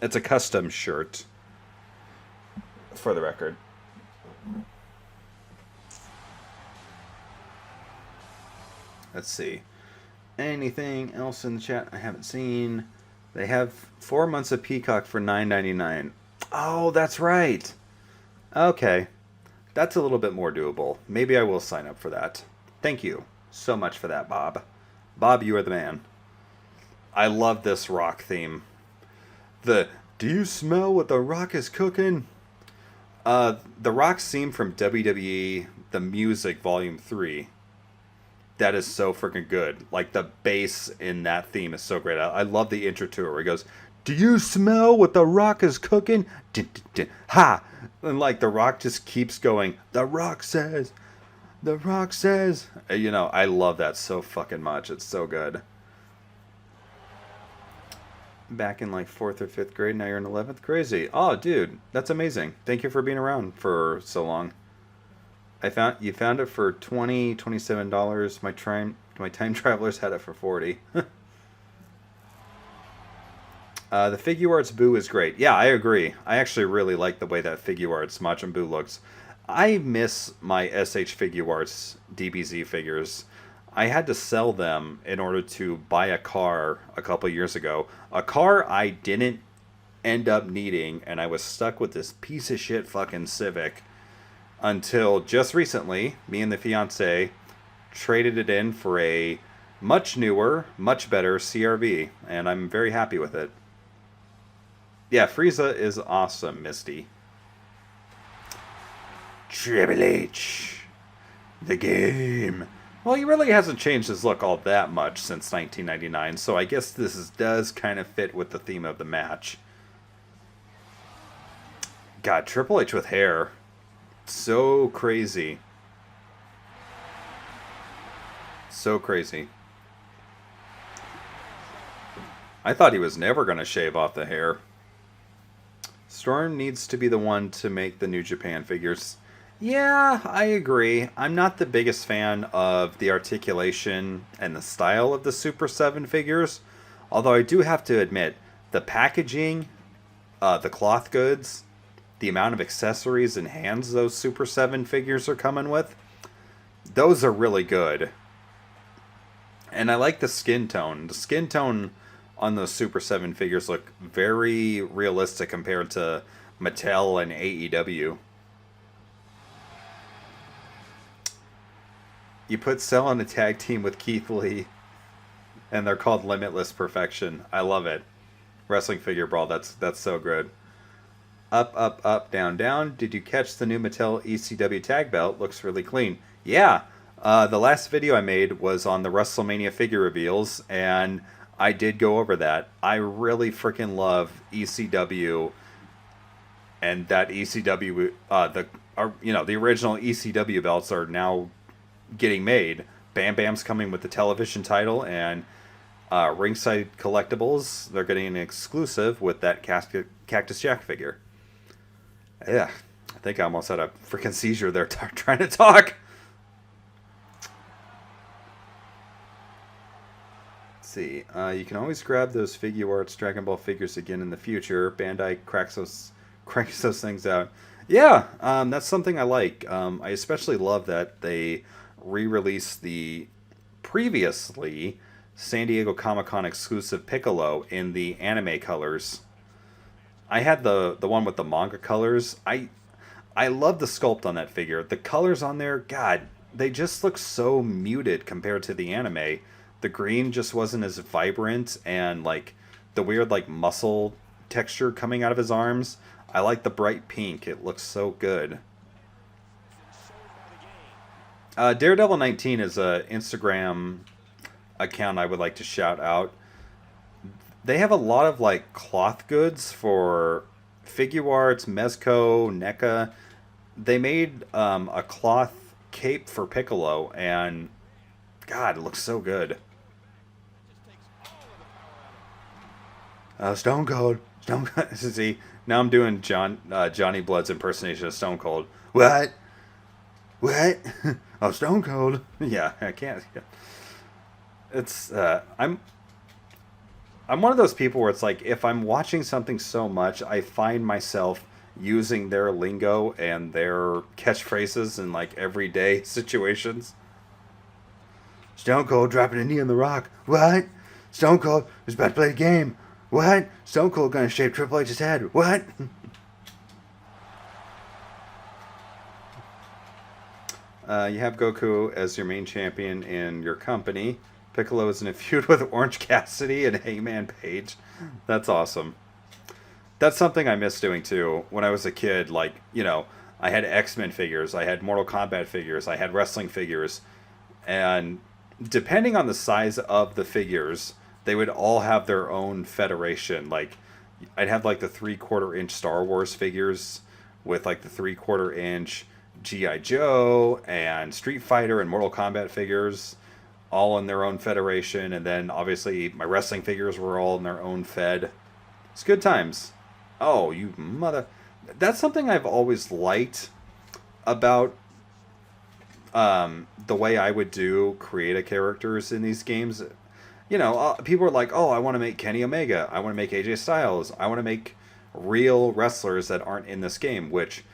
S1: It's a custom shirt, for the record. Let's see. Anything else in the chat I haven't seen? They have 4 months of Peacock for $9.99. Oh, that's right. Okay. That's a little bit more doable. Maybe I will sign up for that. Thank you so much for that, Bob. Bob, you are the man. I love this Rock theme. Do you smell what the Rock is cooking? The Rock's theme from WWE, The Music, Volume 3. That is so freaking good. Like, the bass in that theme is so great. I love the intro to it where he goes, do you smell what the Rock is cooking? Dun, dun, dun. Ha! And, like, the Rock just keeps going, the Rock says, the Rock says. You know, I love that so fucking much. It's so good. Back in, like, 4th or 5th grade, now you're in 11th? Crazy. Oh, dude, that's amazing. Thank you for being around for so long. You found it for $27. My time travelers had it for 40. The Figuarts Boo is great. Yeah, I agree. I actually really like the way that Figuarts Majin Buu looks. I miss my SH Figuarts DBZ figures. I had to sell them in order to buy a car a couple years ago. A car I didn't end up needing, and I was stuck with this piece of shit fucking Civic. Until just recently, me and the fiance traded it in for a much newer, much better CRV, and I'm very happy with it. Yeah, Frieza is awesome, Misty. Triple H, the game. Well, he really hasn't changed his look all that much since 1999, so I guess does kind of fit with the theme of the match. God, Triple H with hair. So crazy. So crazy. I thought he was never going to shave off the hair. Storm needs to be the one to make the New Japan figures. Yeah, I agree. I'm not the biggest fan of the articulation and the style of the Super 7 figures. Although I do have to admit, the packaging, the cloth goods, the amount of accessories and hands those Super 7 figures are coming with, those are really good. And I like the skin tone. The skin tone on those Super 7 figures look very realistic compared to Mattel and AEW. You put Cell on a tag team with Keith Lee, and they're called Limitless Perfection. I love it. Wrestling Figure Brawl, that's so good. Up, up, up, down, down. Did you catch the new Mattel ECW tag belt? Looks really clean. Yeah, the last video I made was on the WrestleMania figure reveals, and I did go over that. I really freaking love ECW, and that ECW, the original ECW belts are now getting made. Bam Bam's coming with the television title, and Ringside Collectibles, they're getting an exclusive with that Cactus Jack figure. Yeah, I think I almost had a freaking seizure there trying to talk. Let's see. You can always grab those Figuarts Dragon Ball figures again in the future. Bandai cranks those things out. Yeah, that's something I like. I especially love that they re-released the previously San Diego Comic-Con exclusive Piccolo in the anime colors. I had the one with the manga colors. I love the sculpt on that figure. The colors on there, God, they just look so muted compared to the anime. The green just wasn't as vibrant, and like the weird like muscle texture coming out of his arms. I like the bright pink. It looks so good. Daredevil 19 is a Instagram account I would like to shout out. they have a lot of like cloth goods for figure arts, Mezco, NECA. They made a cloth cape for Piccolo, and God, it looks so good. Stone Cold. Stone Cold. See, now I'm doing Johnny Blood's impersonation of Stone Cold. What? What? Oh, Stone Cold. Yeah, I can't. It's I'm one of those people where it's like if I'm watching something so much, I find myself using their lingo and their catchphrases in like everyday situations. Stone Cold dropping a knee on the Rock. What? Stone Cold was about to play a game. What? Stone Cold gonna shave Triple H's head. What? You have Goku as your main champion in your company. Piccolo is in a feud with Orange Cassidy and Hangman Page. That's awesome. That's something I miss doing too. When I was a kid, like, you know, I had X-Men figures, I had Mortal Kombat figures, I had wrestling figures, and depending on the size of the figures, they would all have their own federation. Like, I'd have like the 3/4 inch Star Wars figures with like the 3/4 inch G.I. Joe and Street Fighter and Mortal Kombat figures, all in their own federation. And then obviously my wrestling figures were all in their own fed. It's good times. Oh, you mother. That's something I've always liked about the way I would do create-a characters in these games. You know, people are like, oh, I want to make Kenny Omega. I want to make AJ Styles. I want to make real wrestlers that aren't in this game, which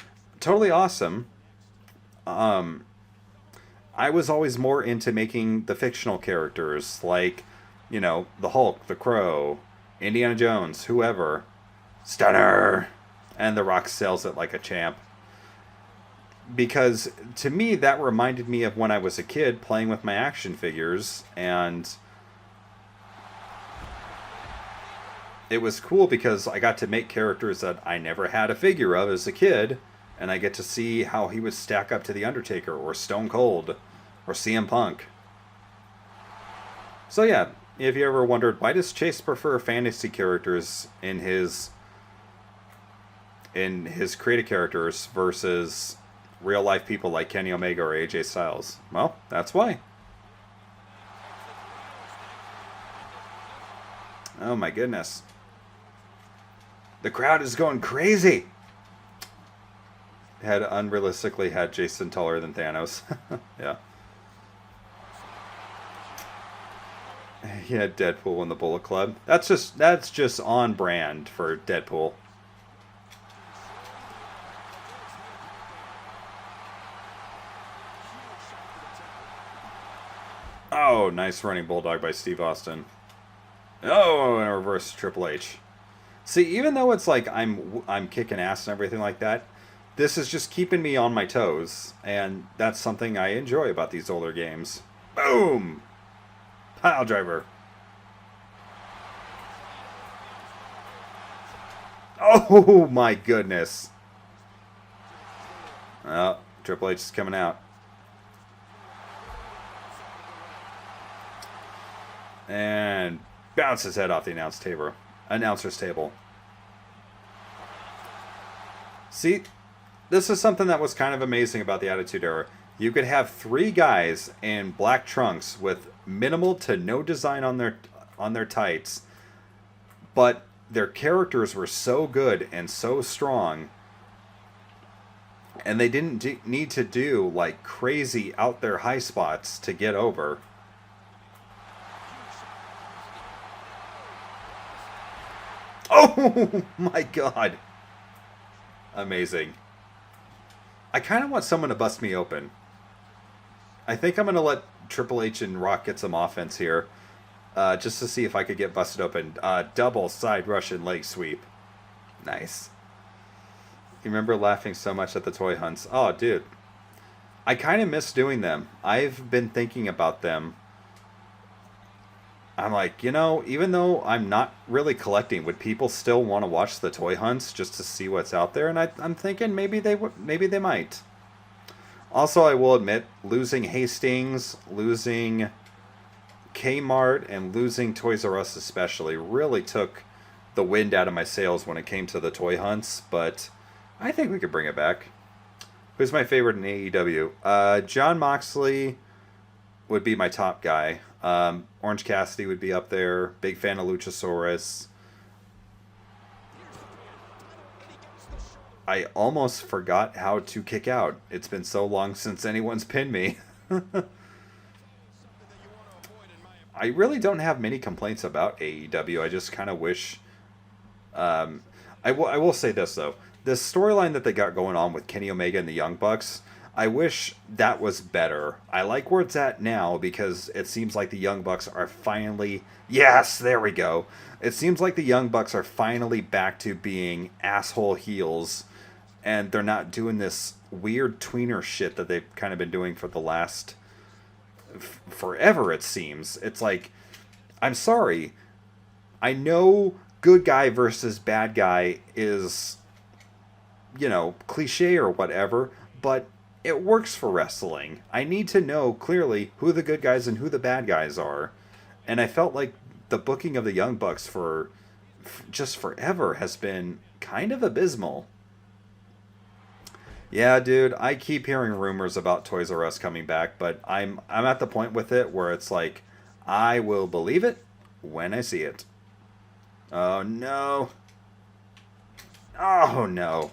S1: totally awesome. I was always more into making the fictional characters, like, you know, the Hulk, the Crow, Indiana Jones, whoever. Stunner! And The Rock sells it like a champ. Because to me, that reminded me of when I was a kid playing with my action figures, and it was cool because I got to make characters that I never had a figure of as a kid, and I get to see how he would stack up to The Undertaker or Stone Cold or CM Punk. So yeah, if you ever wondered, why does Chase prefer fantasy characters in his creative characters versus real life people like Kenny Omega or AJ Styles? Well, that's why. Oh my goodness. The crowd is going crazy. Had unrealistically had Jason taller than Thanos. Yeah. He had Deadpool in the Bullet Club. That's just on brand for Deadpool. Oh, nice running Bulldog by Steve Austin. Oh, and a reverse Triple H. See, even though it's like I'm kicking ass and everything like that, this is just keeping me on my toes, and that's something I enjoy about these older games. Boom! Pile driver. Oh my goodness. Oh, Triple H is coming out. And bounce his head off the announcer's table. See, this is something that was kind of amazing about the Attitude Era. You could have 3 guys in black trunks with minimal to no design on their tights, but their characters were so good and so strong, and they didn't need to do like crazy out there high spots to get over. Oh my god. Amazing. I kind of want someone to bust me open. I think I'm going to let Triple H and Rock get some offense here. Just to see if I could get busted open. Double side Russian leg sweep. Nice. You remember laughing so much at the toy hunts? Oh, dude. I kind of miss doing them. I've been thinking about them. I'm like, you know, even though I'm not really collecting, would people still want to watch the toy hunts just to see what's out there? And I'm thinking maybe they might. Also, I will admit, losing Hastings, losing Kmart and losing Toys R Us especially really took the wind out of my sails when it came to the toy hunts, but I think we could bring it back. Who's my favorite in AEW? John Moxley would be my top guy. Orange Cassidy would be up there. Big fan of Luchasaurus. I almost forgot how to kick out. It's been so long since anyone's pinned me. I really don't have many complaints about AEW. I just kind of wish... I will say this, though. This storyline that they got going on with Kenny Omega and the Young Bucks, I wish that was better. I like where it's at now because it seems like the Young Bucks are finally... Yes, there we go. It seems like the Young Bucks are finally back to being asshole heels, and they're not doing this weird tweener shit that they've kind of been doing for the last... forever, it seems. It's like, I'm sorry. I know good guy versus bad guy is, you know, cliche or whatever, but it works for wrestling. I need to know clearly who the good guys and who the bad guys are. And I felt like the booking of the Young Bucks for just forever has been kind of abysmal. Yeah, dude, I keep hearing rumors about Toys R Us coming back, but I'm at the point with it where it's like, I will believe it when I see it. Oh, no. Oh, no.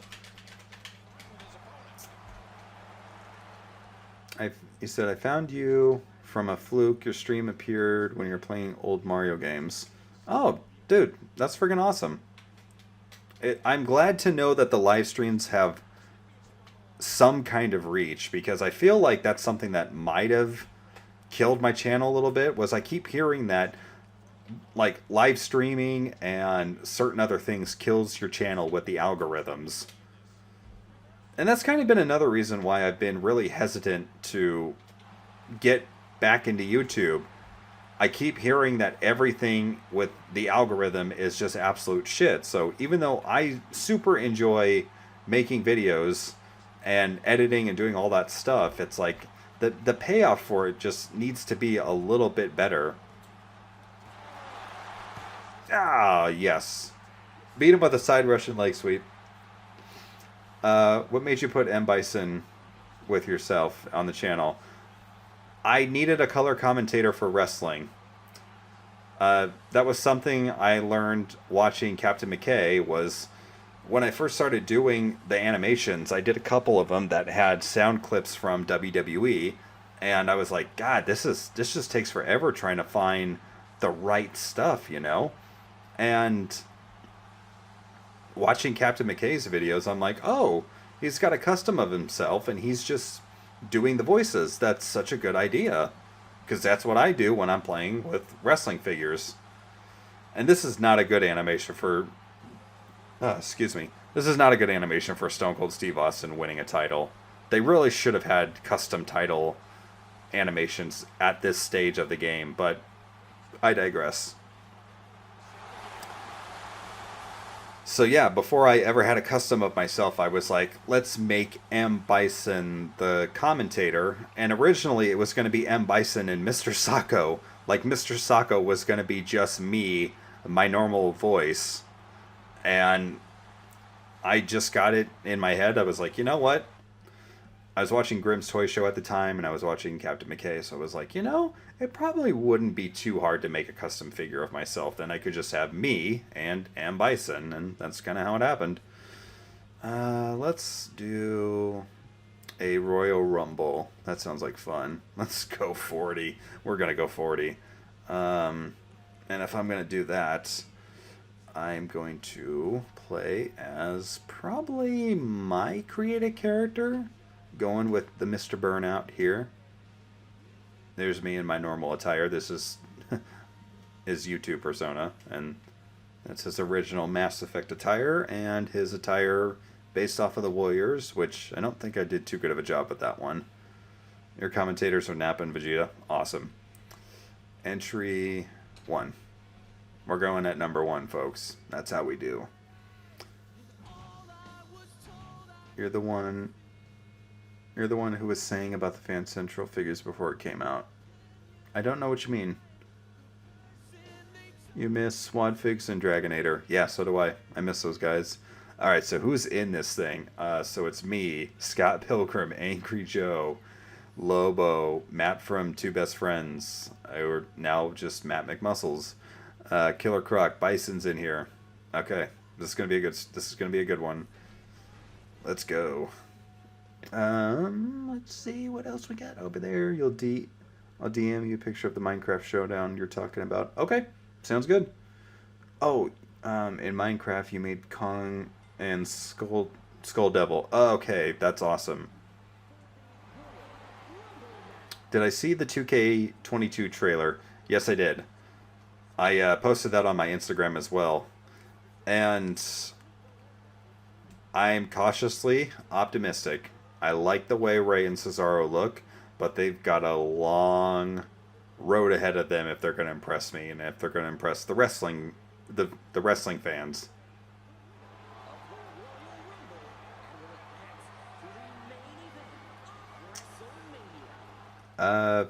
S1: He said, I found you from a fluke. Your stream appeared when you're playing old Mario games. Oh, dude, that's friggin' awesome. I'm glad to know that the live streams have some kind of reach, because I feel like that's something that might have killed my channel a little bit, was I keep hearing that like live streaming and certain other things kills your channel with the algorithms. And that's kind of been another reason why I've been really hesitant to get back into YouTube. I keep hearing that everything with the algorithm is just absolute shit. So even though I super enjoy making videos and editing and doing all that stuff, it's like the payoff for it just needs to be a little bit better. Ah, yes. Beat him with a side Russian leg sweep. What made you put M. Bison with yourself on the channel? I needed a color commentator for wrestling. That was something I learned watching Captain McKay. Was when I first started doing the animations, I did a couple of them that had sound clips from WWE, and I was like, God, this just takes forever trying to find the right stuff, you know? And watching Captain McKay's videos, I'm like, oh, he's got a custom of himself, and he's just doing the voices. That's such a good idea, because that's what I do when I'm playing with wrestling figures. And this is not a good animation for... excuse me. This is not a good animation for Stone Cold Steve Austin winning a title. They really should have had custom title animations at this stage of the game, but I digress. So yeah, before I ever had a custom of myself, I was like, let's make M. Bison the commentator. And originally it was going to be M. Bison and Mr. Sacco. Like, Mr. Sacco was going to be just me, my normal voice. And I just got it in my head. I was like, you know what? I was watching Grimm's Toy Show at the time, and I was watching Captain McKay, so I was like, you know, it probably wouldn't be too hard to make a custom figure of myself. Then I could just have me and M. Bison, and that's kind of how it happened. Let's do a Royal Rumble. That sounds like fun. Let's go 40. We're going to go 40. And if I'm going to do that, I'm going to play as probably my creative character, going with the Mr. Burnout here. There's me in my normal attire. This is his YouTube persona, and that's his original Mass Effect attire, and his attire based off of the Warriors, which I don't think I did too good of a job with that one. Your commentators are Nappa and Vegeta. Awesome. Entry 1. We're going at number 1, folks. That's how we do. You're the one who was saying about the Fan Central figures before it came out. I don't know what you mean. You miss Swad Figs and Dragonator. Yeah, so do I. I miss those guys. Alright, so who's in this thing? So it's me, Scott Pilgrim, Angry Joe, Lobo, Matt from Two Best Friends, or now just Matt McMuscles, Killer Croc, Bison's in here. Okay, this is gonna be a good. This is gonna be a good one. Let's go. Let's see what else we got over there. I'll DM you a picture of the Minecraft showdown you're talking about. Okay, sounds good. Oh, in Minecraft you made Kong and Skull Devil. Oh, okay, that's awesome. Did I see the 2K22 trailer? Yes, I did. I posted that on my Instagram as well. And I'm cautiously optimistic. I like the way Ray and Cesaro look, but they've got a long road ahead of them if they're going to impress me and if they're going to impress the wrestling fans.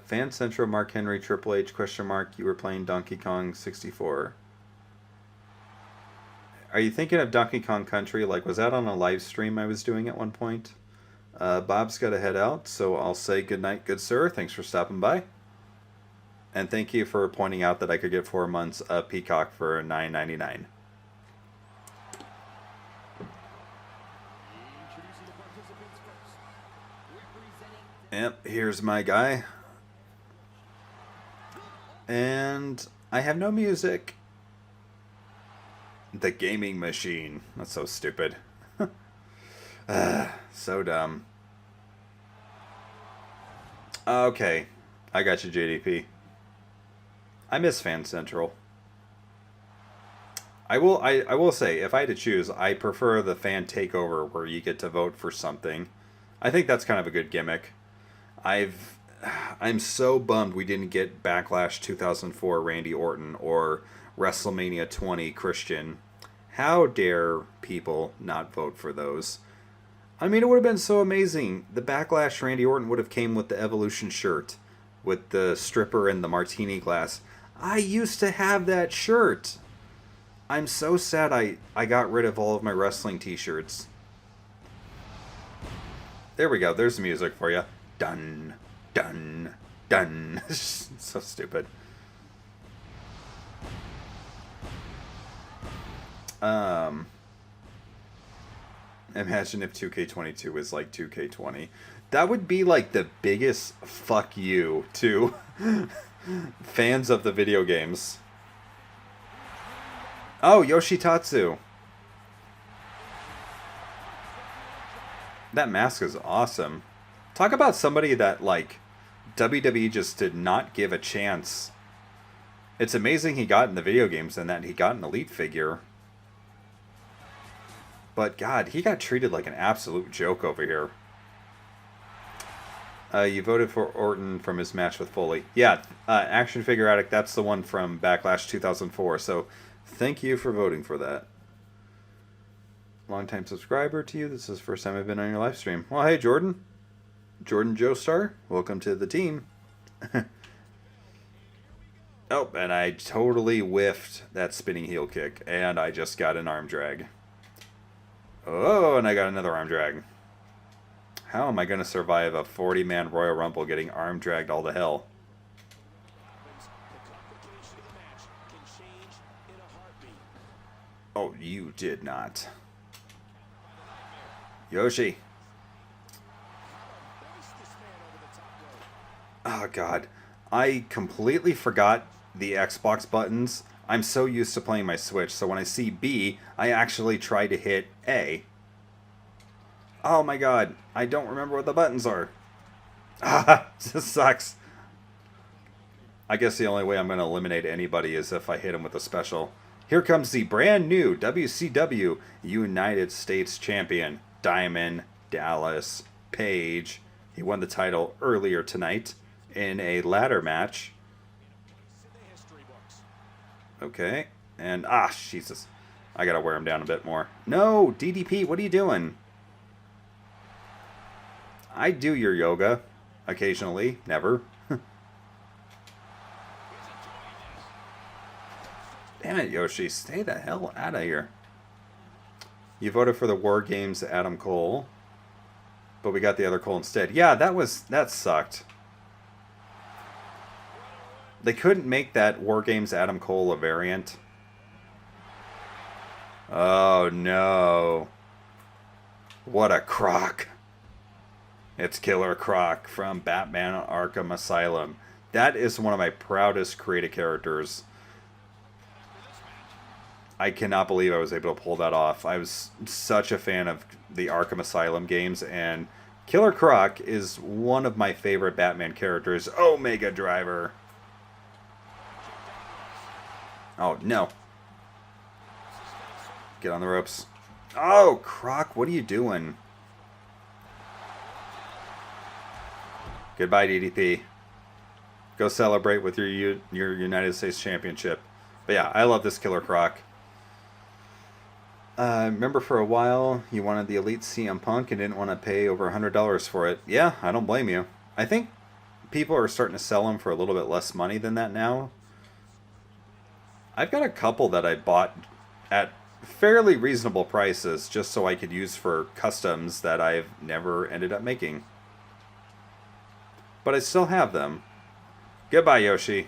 S1: Fan Central, Mark Henry, Triple H, question mark, you were playing Donkey Kong 64. Are you thinking of Donkey Kong Country? Like, was that on a live stream I was doing at one point? Bob's got to head out, so I'll say goodnight, good sir. Thanks for stopping by. And thank you for pointing out that I could get 4 months of Peacock for $9.99. Yep, here's my guy. And I have no music. The gaming machine. That's so stupid. So dumb. Okay. I got you, JDP. I miss Fan Central. I will say, if I had to choose, I prefer the fan takeover where you get to vote for something. I think that's kind of a good gimmick. I'm so bummed we didn't get Backlash 2004 Randy Orton or WrestleMania 20 Christian. How dare people not vote for those? I mean, it would have been so amazing. The Backlash Randy Orton would have came with the Evolution shirt with the stripper and the martini glass. I used to have that shirt. I'm so sad I got rid of all of my wrestling t-shirts. There we go. There's the music for you. Dun, dun, dun. So stupid. Imagine if 2K22 was like 2K20. That would be like the biggest fuck you to fans of the video games. Oh, Yoshitatsu. That mask is awesome. Talk about somebody that, like, WWE just did not give a chance. It's amazing he got in the video games and that he got an Elite figure. But, God, he got treated like an absolute joke over here. You voted for Orton from his match with Foley. Yeah, Action Figure Addict, that's the one from Backlash 2004. So, thank you for voting for that. Longtime subscriber to you. This is the first time I've been on your live stream. Well, hey, Jordan. Jordan Joestar, welcome to the team. Oh, and I totally whiffed that spinning heel kick, and I just got an arm drag. Oh, and I got another arm drag. How am I going to survive a 40-man Royal Rumble getting arm dragged all to hell? Oh, you did not. Yoshi. Oh, God. I completely forgot the Xbox buttons. I'm so used to playing my Switch, so when I see B, I actually try to hit A. Oh, my God. I don't remember what the buttons are. Ah, this sucks. I guess the only way I'm going to eliminate anybody is if I hit him with a special. Here comes the brand new WCW United States Champion, Diamond Dallas Page. He won the title earlier tonight in a ladder match. Okay. And, Jesus. I gotta wear him down a bit more. No, DDP, what are you doing? I do your yoga. Occasionally. Never. Damn it, Yoshi. Stay the hell out of here. You voted for the War Games Adam Cole. But we got the other Cole instead. Yeah, that sucked. They couldn't make that War Games Adam Cole a variant. Oh no. What a crock. It's Killer Croc from Batman Arkham Asylum. That is one of my proudest creative characters. I cannot believe I was able to pull that off. I was such a fan of the Arkham Asylum games, and Killer Croc is one of my favorite Batman characters. Omega Driver. Oh, no. Get on the ropes. Oh, Croc, what are you doing? Goodbye, DDP. Go celebrate with your United States Championship. But yeah, I love this Killer Croc. Remember for a while you wanted the Elite CM Punk and didn't want to pay over $100 for it. Yeah, I don't blame you. I think people are starting to sell them for a little bit less money than that now. I've got a couple that I bought at fairly reasonable prices just so I could use for customs that I've never ended up making. But I still have them. Goodbye, Yoshi.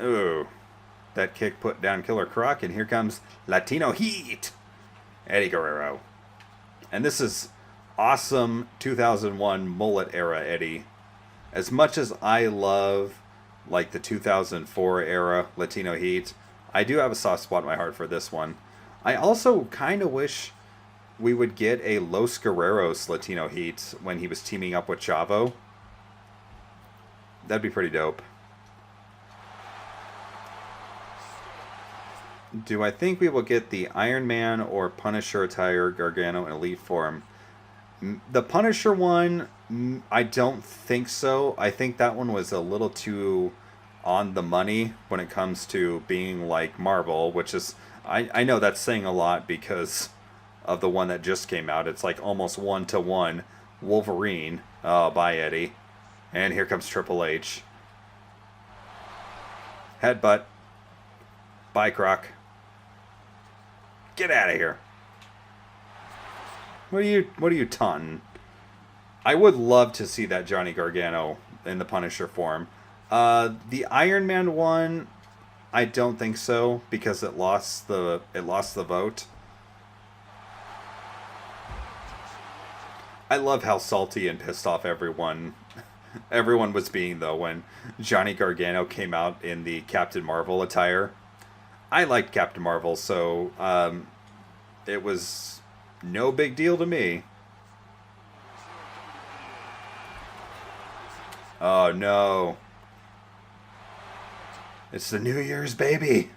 S1: Ooh. That kick put down Killer Croc, and here comes Latino Heat. Eddie Guerrero. And this is awesome 2001 mullet era Eddie. As much as I love like the 2004 era Latino Heat, I do have a soft spot in my heart for this one. I also kind of wish we would get a Los Guerreros Latino Heat when he was teaming up with Chavo. That'd be pretty dope. Do I think we will get the Iron Man or Punisher attire Gargano in Elite form? The Punisher one, I don't think so. I think that one was a little too on the money when it comes to being like Marvel, which is, I know that's saying a lot because of the one that just came out. It's like almost 1-to-1 Wolverine. Oh, bye, Eddie. And here comes Triple H. Headbutt. Bye, Croc. Get out of here. What are you taunting? I would love to see that Johnny Gargano in the Punisher form. The Iron Man one, I don't think so because it lost the vote. I love how salty and pissed off everyone was being though when Johnny Gargano came out in the Captain Marvel attire. I liked Captain Marvel, so it was no big deal to me. Oh no. It's the New Year's baby.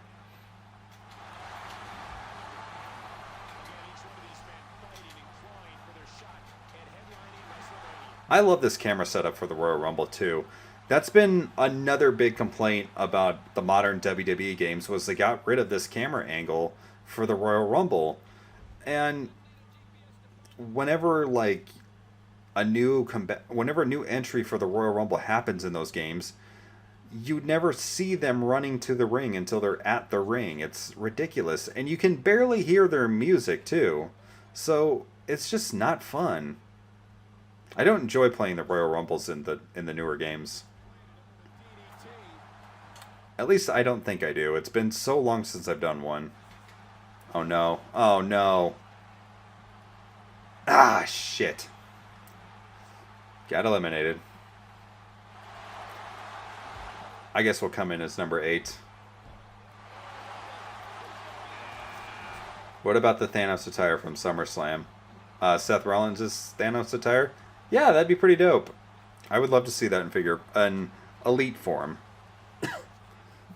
S1: I love this camera setup for the Royal Rumble too. That's been another big complaint about the modern WWE games was they got rid of this camera angle for the Royal Rumble. And whenever like whenever a new entry for the Royal Rumble happens in those games, you never see them running to the ring until they're at the ring. It's ridiculous. And you can barely hear their music too. So it's just not fun. I don't enjoy playing the Royal Rumbles in the newer games. At least I don't think I do. It's been so long since I've done one. Oh no. Oh no. Ah, shit. Got eliminated. I guess we'll come in as number 8. What about the Thanos attire from SummerSlam? Seth Rollins' Thanos attire? Yeah, that'd be pretty dope. I would love to see that in an elite form.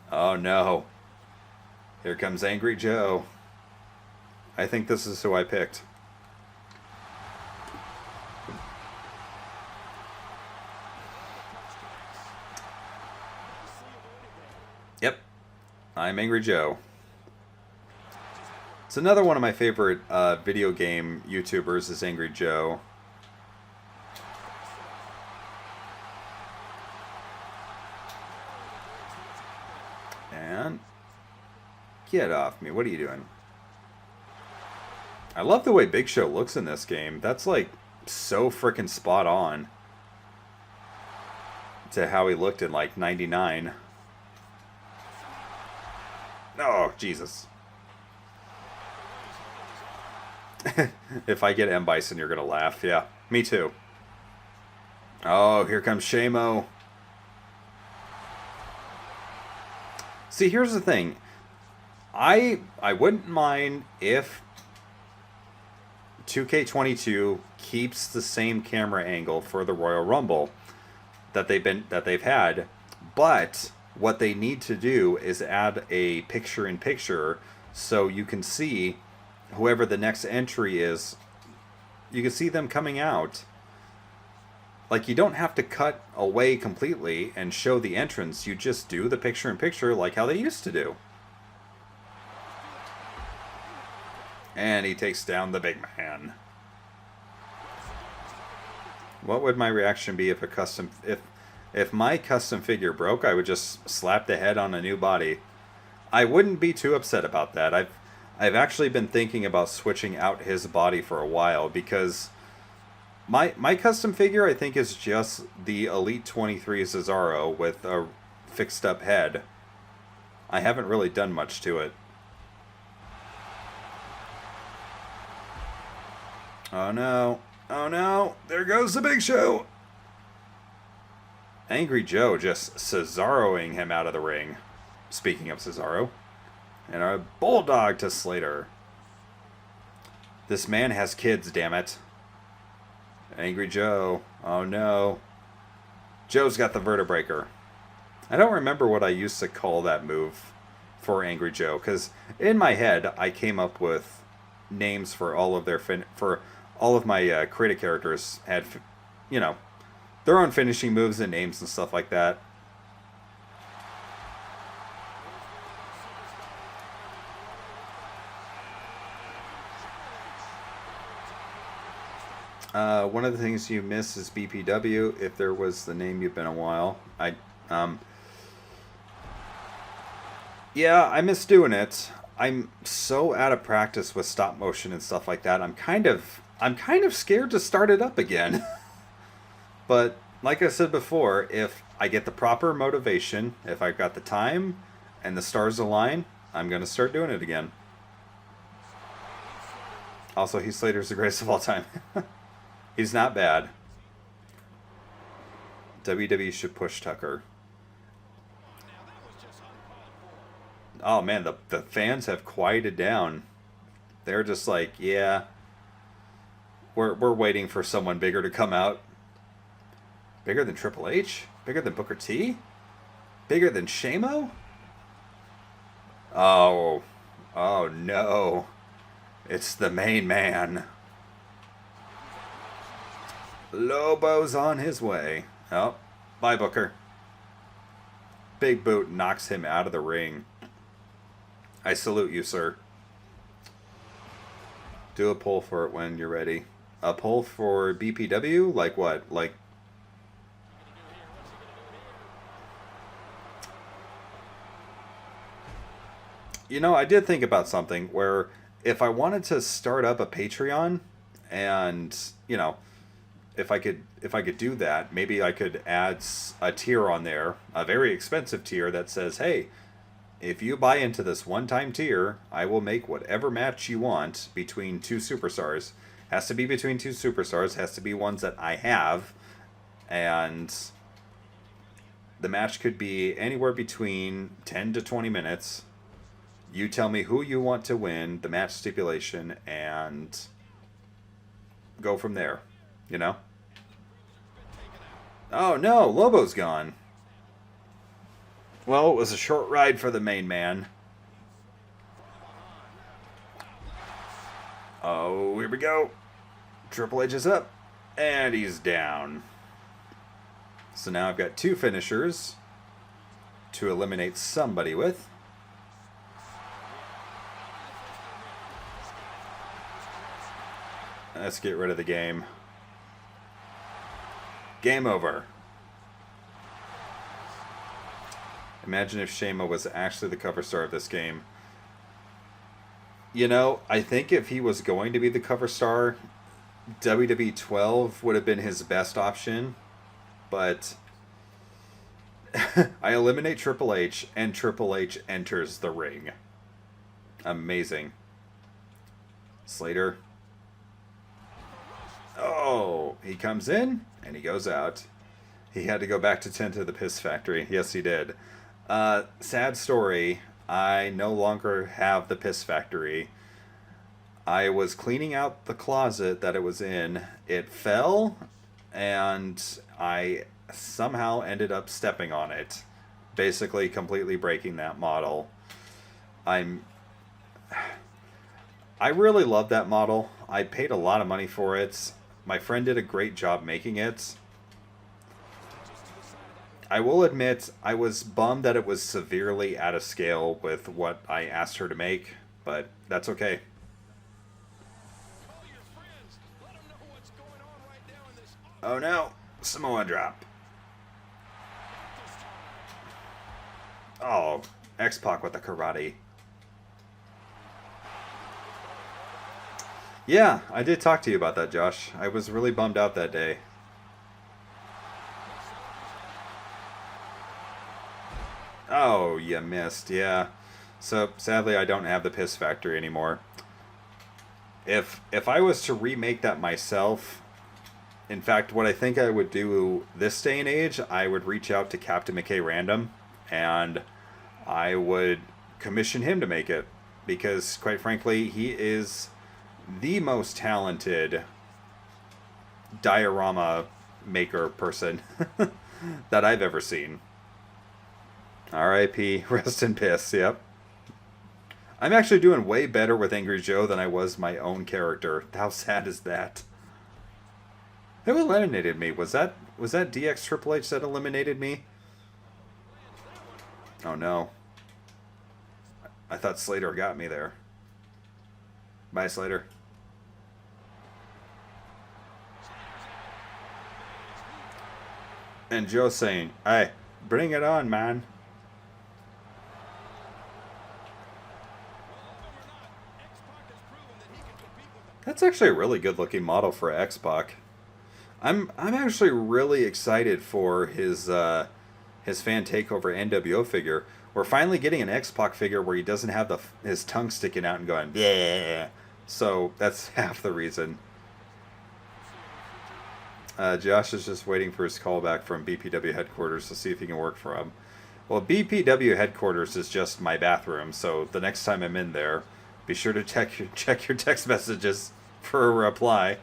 S1: Oh no. Here comes Angry Joe. I think this is who I picked. Yep. I'm Angry Joe. It's another one of my favorite video game YouTubers is Angry Joe. Get off me. What are you doing? I love the way Big Show looks in this game. That's like so freaking spot on to how he looked in like 99. Oh, Jesus. If I get M. Bison, you're going to laugh. Yeah, me too. Oh, here comes Shamo. See, here's the thing. I wouldn't mind if 2K22 keeps the same camera angle for the Royal Rumble that they've had, but what they need to do is add a picture-in-picture so you can see whoever the next entry is. You can see them coming out. Like, you don't have to cut away completely and show the entrance. You just do the picture-in-picture like how they used to do. And he takes down the big man. What would my reaction be if if my custom figure broke? I would just slap the head on a new body. I wouldn't be too upset about that. I've actually been thinking about switching out his body for a while because my custom figure I think is just the Elite 23 Cesaro with a fixed up head. I haven't really done much to it. Oh no. Oh no. There goes the Big Show. Angry Joe just Cesaroing him out of the ring. Speaking of Cesaro. And a Bulldog to Slater. This man has kids, damn it. Angry Joe. Oh no. Joe's got the vertebreaker. I don't remember what I used to call that move for Angry Joe, because in my head I came up with names for all of my creative characters had, you know, their own finishing moves and names and stuff like that. One of the things you miss is BPW. If there was the name, you've been a while. Yeah, I miss doing it. I'm so out of practice with stop motion and stuff like that. I'm kind of scared to start it up again. But like I said before, if I get the proper motivation, if I've got the time and the stars align, I'm going to start doing it again. Also, Heath Slater's the greatest of all time. He's not bad. WWE should push Tucker. Oh man, the fans have quieted down. They're just like, yeah, we're waiting for someone bigger to come out. Bigger than Triple H? Bigger than Booker T? Bigger than Shamo? Oh no. It's the main man. Lobo's on his way. Oh, bye Booker. Big Boot knocks him out of the ring. I salute you, sir. Do a poll for it when you're ready. A poll for BPW? Like what? Like... You know, I did think about something where if I wanted to start up a Patreon and, you know, if I could do that, maybe I could add a tier on there, a very expensive tier that says, hey, if you buy into this one-time tier, I will make whatever match you want between two superstars. Has to be between two superstars, has to be ones that I have, and the match could be anywhere between 10 to 20 minutes. You tell me who you want to win, the match stipulation, and go from there, you know? Oh no, Lobo's gone. Well, it was a short ride for the main man. Oh, here we go. Triple H is up, and he's down. So now I've got two finishers to eliminate somebody with. Let's get rid of the game. Game over. Imagine if Shamo was actually the cover star of this game. You know, I think if he was going to be the cover star, WWE 12 would have been his best option, but I eliminate Triple H and Triple H enters the ring. Amazing. Slater. Oh, he comes in and he goes out. He had to go back to tend to the piss factory. Yes, he did. Sad story. I no longer have the piss factory. I was cleaning out the closet that it was in. It fell, and I somehow ended up stepping on it, basically completely breaking that model. I'm I really love that model. I paid a lot of money for it. My friend did a great job making it. I will admit, I was bummed that it was severely out of scale with what I asked her to make, but that's okay. Oh no, Samoa drop. Oh, X-Pac with the karate. Yeah, I did talk to you about that, Josh. I was really bummed out that day. Oh, you missed, yeah. So, sadly, I don't have the piss factory anymore. If I was to remake that myself, in fact, what I think I would do this day and age, I would reach out to Captain McKay Random, and I would commission him to make it. Because, quite frankly, he is the most talented diorama maker person that I've ever seen. R.I.P. Rest in piss, yep. I'm actually doing way better with Angry Joe than I was my own character. How sad is that? Who eliminated me? Was that DX Triple H that eliminated me? Oh no. I thought Slater got me there. Bye, Slater. And Joe saying, "Hey, bring it on, man." That's actually a really good looking model for X-Pac. I'm actually really excited for his fan takeover NWO figure. We're finally getting an X-Pac figure where he doesn't have his tongue sticking out and going yeah. So that's half the reason. Josh is just waiting for his call back from BPW headquarters to see if he can work for him. Well, BPW headquarters is just my bathroom, so the next time I'm in there, be sure to check your text messages for a reply.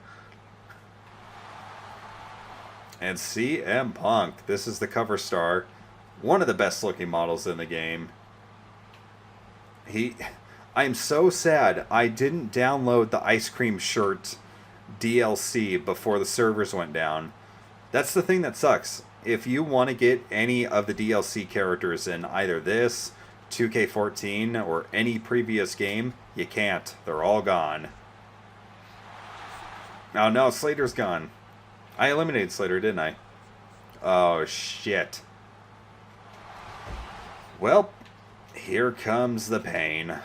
S1: And CM Punk. This is the cover star. One of the best looking models in the game. I'm so sad I didn't download the ice cream shirt DLC before the servers went down. That's the thing that sucks. If you want to get any of the DLC characters in either this, 2K14, or any previous game, you can't. They're all gone. Oh no, Slater's gone. I eliminated Slater, didn't I? Oh shit. Well, here comes the pain.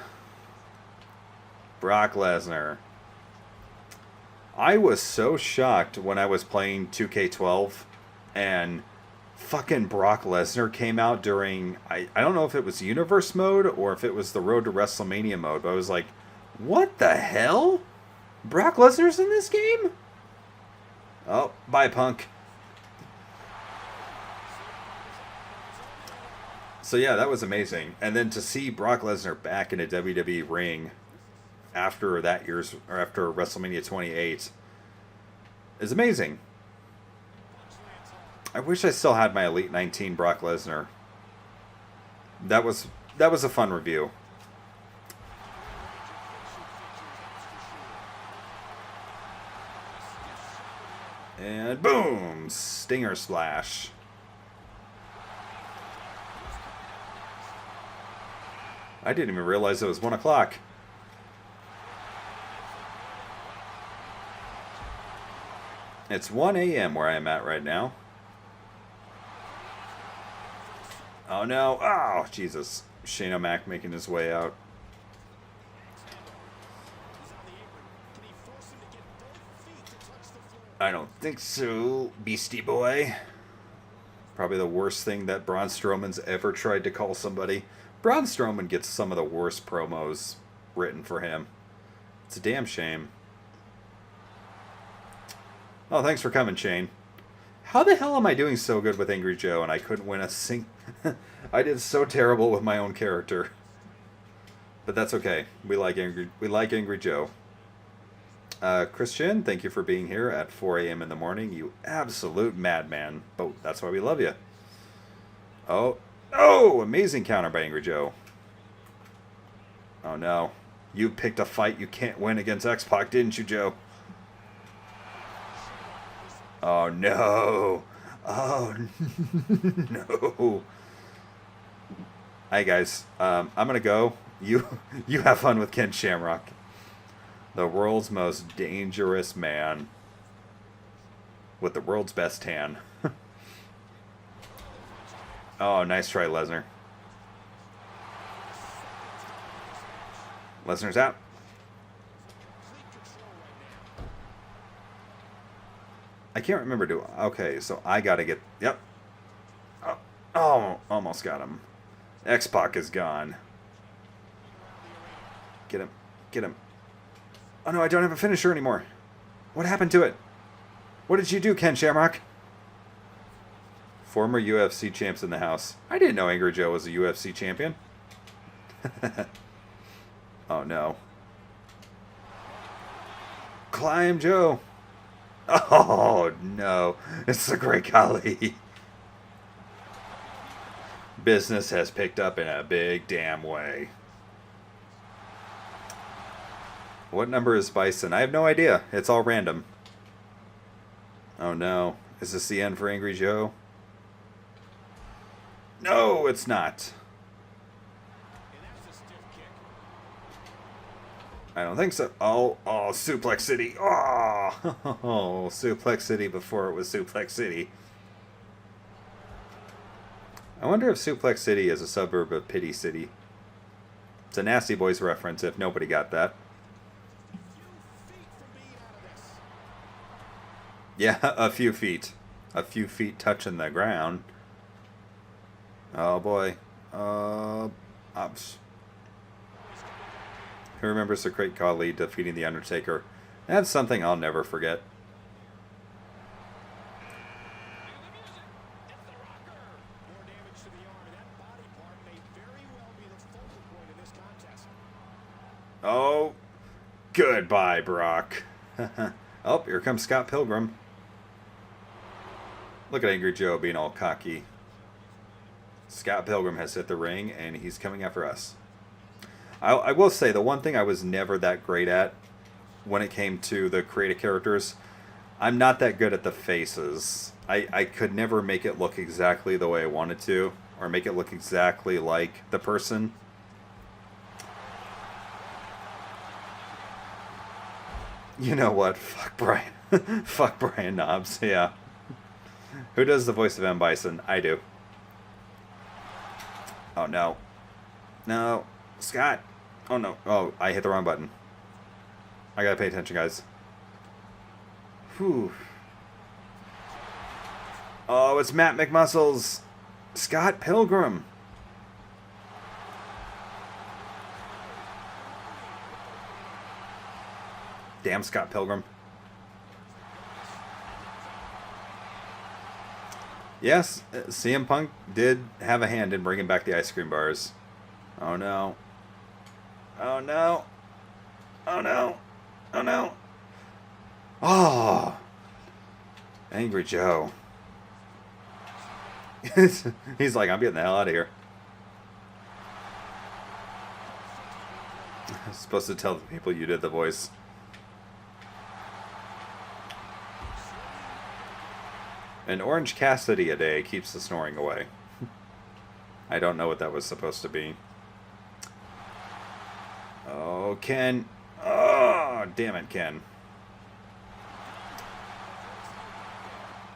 S1: Brock Lesnar. I was so shocked when I was playing 2K12 and fucking Brock Lesnar came out during, I don't know if it was Universe mode or if it was the Road to WrestleMania mode, but I was like, what the hell? Brock Lesnar's in this game? Oh, bye, Punk. So yeah, that was amazing. And then to see Brock Lesnar back in a WWE ring after after WrestleMania 28 is amazing. I wish I still had my Elite 19 Brock Lesnar. That was a fun review. And boom! Stinger splash. I didn't even realize it was 1 o'clock. It's 1 a.m. where I'm at right now. Oh no. Oh, Jesus. Shane O'Mac making his way out. I don't think so, Beastie Boy. Probably the worst thing that Braun Strowman's ever tried to call somebody. Braun Strowman gets some of the worst promos written for him. It's a damn shame. Oh, thanks for coming, Shane. How the hell am I doing so good with Angry Joe and I couldn't win a sing... I did so terrible with my own character. But that's okay. We like Angry Joe. Christian, thank you for being here at 4 a.m. in the morning. You absolute madman. But that's why we love you. Oh, amazing counter by Angry Joe. Oh no. You picked a fight you can't win against X-Pac, didn't you, Joe? Oh no. Oh no. Hi guys. I'm gonna go. You have fun with Ken Shamrock. The world's most dangerous man. With the world's best tan. Oh, nice try, Lesnar. Lesnar's out. I can't remember. Okay, so I gotta get... Yep. Oh, almost got him. X-Pac is gone. Get him. Get him. Oh no, I don't have a finisher anymore. What happened to it? What did you do, Ken Shamrock? Former UFC champs in the house. I didn't know Angry Joe was a UFC champion. Oh no. Climb Joe. Oh no. It's the Great Khali. Business has picked up in a big damn way. What number is Bison? I have no idea. It's all random. Oh no. Is this the end for Angry Joe? No, it's not. I don't think so. Oh, Suplex City. Oh, Suplex City before it was Suplex City. I wonder if Suplex City is a suburb of Pity City. It's a Nasty Boys reference if nobody got that. Yeah, a few feet. A few feet touching the ground. Oh boy. Ops. Who remembers the Great Khali defeating The Undertaker? That's something I'll never forget. Oh, goodbye, Brock. Oh, here comes Scott Pilgrim. Look at Angry Joe being all cocky. Scott Pilgrim has hit the ring, and he's coming after us. I will say, the one thing I was never that great at when it came to the creative characters, I'm not that good at the faces. I could never make it look exactly the way I wanted to, or make it look exactly like the person. You know what? Fuck Brian. Fuck Brian Knobs, yeah. Who does the voice of M. Bison? I do. Oh, no. No. Scott. Oh, no. Oh, I hit the wrong button. I gotta pay attention, guys. Whew. Oh, it's Matt McMuscles. Scott Pilgrim. Damn Scott Pilgrim. Yes, CM Punk did have a hand in bringing back the ice cream bars. Oh no. Oh no. Oh no. Oh no. Oh. Angry Joe. He's like, I'm getting the hell out of here. I was supposed to tell the people you did the voice. An Orange Cassidy a day keeps the snoring away. I don't know what that was supposed to be. Oh, Ken. Oh, damn it, Ken.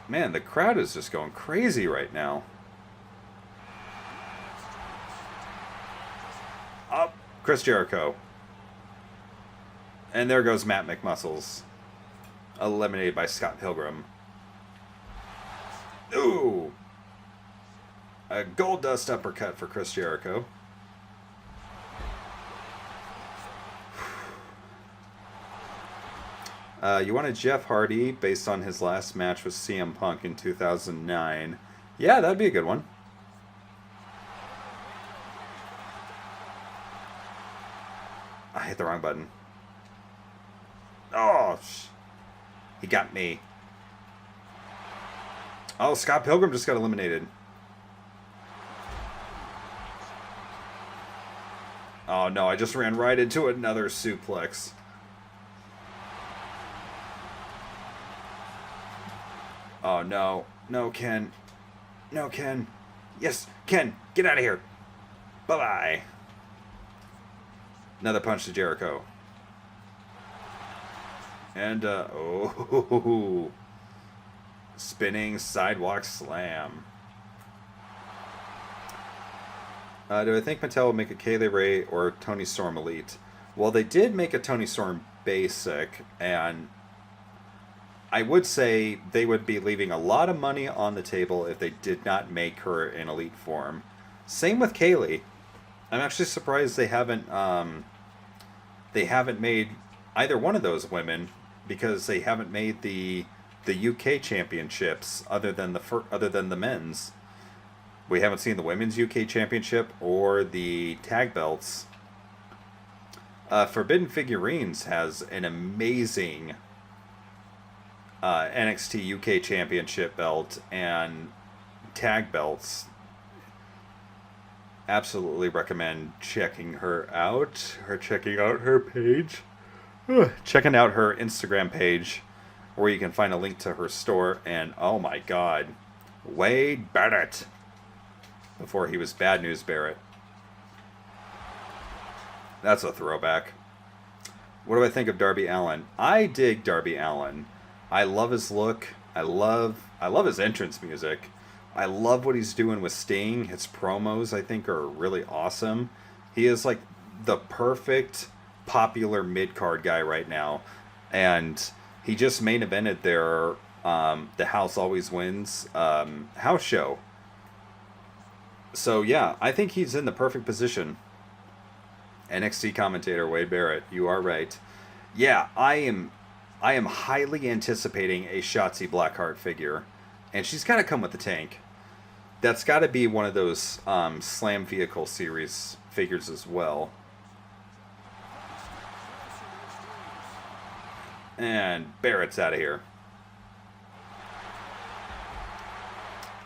S1: Man, the crowd is just going crazy right now. Up, Chris Jericho. And there goes Matt McMuscles. Eliminated by Scott Pilgrim. Ooh! A gold dust uppercut for Chris Jericho. You wanted Jeff Hardy based on his last match with CM Punk in 2009. Yeah, that'd be a good one. I hit the wrong button. Oh, he got me. Oh, Scott Pilgrim just got eliminated. Oh no, I just ran right into another suplex. Oh no. No, Ken. No, Ken. Yes, Ken, get out of here. Bye-bye. Another punch to Jericho. And, oh. Spinning sidewalk slam. Do I think Mattel will make a Kaylee Ray or Toni Storm Elite? Well, they did make a Toni Storm Basic, and I would say they would be leaving a lot of money on the table if they did not make her in Elite form. Same with Kaylee. I'm actually surprised they haven't made either one of those women, because they haven't made the UK championships other than the men's. We haven't seen the women's UK championship or the tag belts. Forbidden Figurines has an amazing NXT UK championship belt and tag belts. Absolutely recommend checking her out, or checking out her page. Checking out her Instagram page, where you can find a link to her store. And oh my god, Wade Barrett, before he was Bad News Barrett. That's a throwback. What do I think of Darby Allin? I dig Darby Allin. I love his look. I love his entrance music. I love what he's doing with Sting. His promos, I think, are really awesome. He is like the perfect popular mid-card guy right now. And he just main evented their The House Always Wins house show. So yeah, I think he's in the perfect position. NXT commentator Wade Barrett, you are right. Yeah, I am highly anticipating a Shotzi Blackheart figure, and she's got to come with the tank. That's got to be one of those Slam Vehicle Series figures as well. And Barrett's out of here.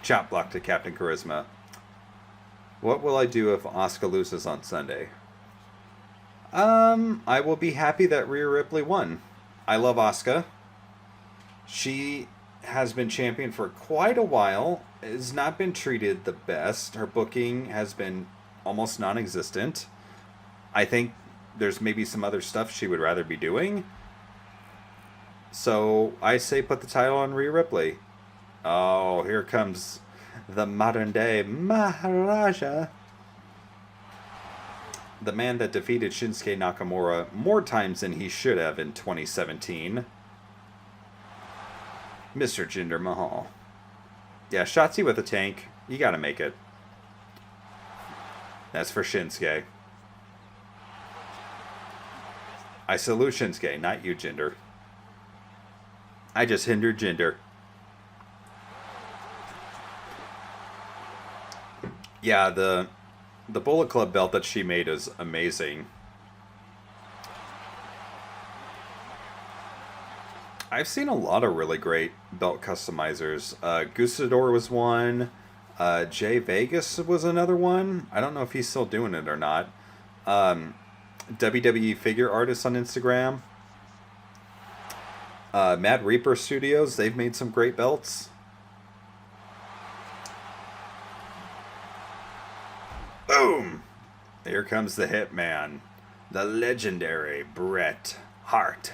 S1: Chop block to Captain Charisma. What will I do if Asuka loses on Sunday? I will be happy that Rhea Ripley won. I love Asuka. She has been champion for quite a while. Has not been treated the best. Her booking has been almost non-existent. I think there's maybe some other stuff she would rather be doing. So I say put the title on Rhea Ripley. Oh, here comes the modern day Maharaja. The man that defeated Shinsuke Nakamura more times than he should have in 2017. Mr. Jinder Mahal. Yeah, Shotzi with a tank. You gotta make it. That's for Shinsuke. I salute Shinsuke, not you, Jinder. I just hindered Jinder. Yeah, the Bullet Club belt that she made is amazing. I've seen a lot of really great belt customizers. Gusador was one. Jay Vegas was another one. I don't know if he's still doing it or not. WWE figure artists on Instagram. Mad Reaper Studios, they've made some great belts. Boom! Here comes the Hitman. The legendary Bret Hart.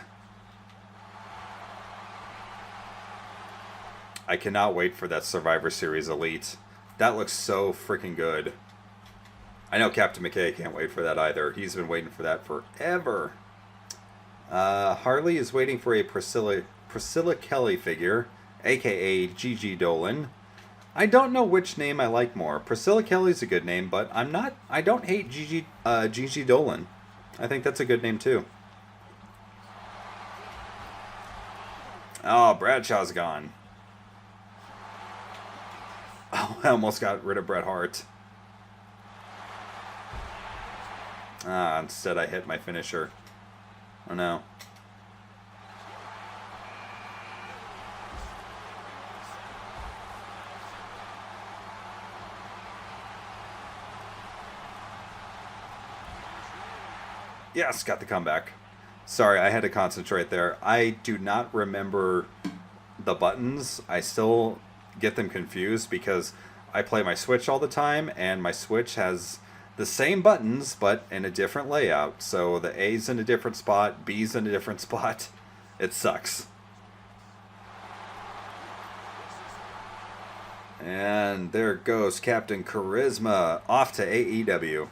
S1: I cannot wait for that Survivor Series Elite. That looks so freaking good. I know Captain McKay can't wait for that either. He's been waiting for that forever. Harley is waiting for a Priscilla Kelly figure, aka Gigi Dolan. I don't know which name I like more. Priscilla Kelly's a good name, but I don't hate Gigi Dolan. I think that's a good name too. Oh, Bradshaw's gone. Oh, I almost got rid of Bret Hart. Instead I hit my finisher. Oh no. Yes, got the comeback. Sorry, I had to concentrate there. I do not remember the buttons. I still get them confused because I play my Switch all the time, and my Switch has the same buttons, but in a different layout. So the A's in a different spot, B's in a different spot. It sucks. And there goes Captain Charisma off to AEW.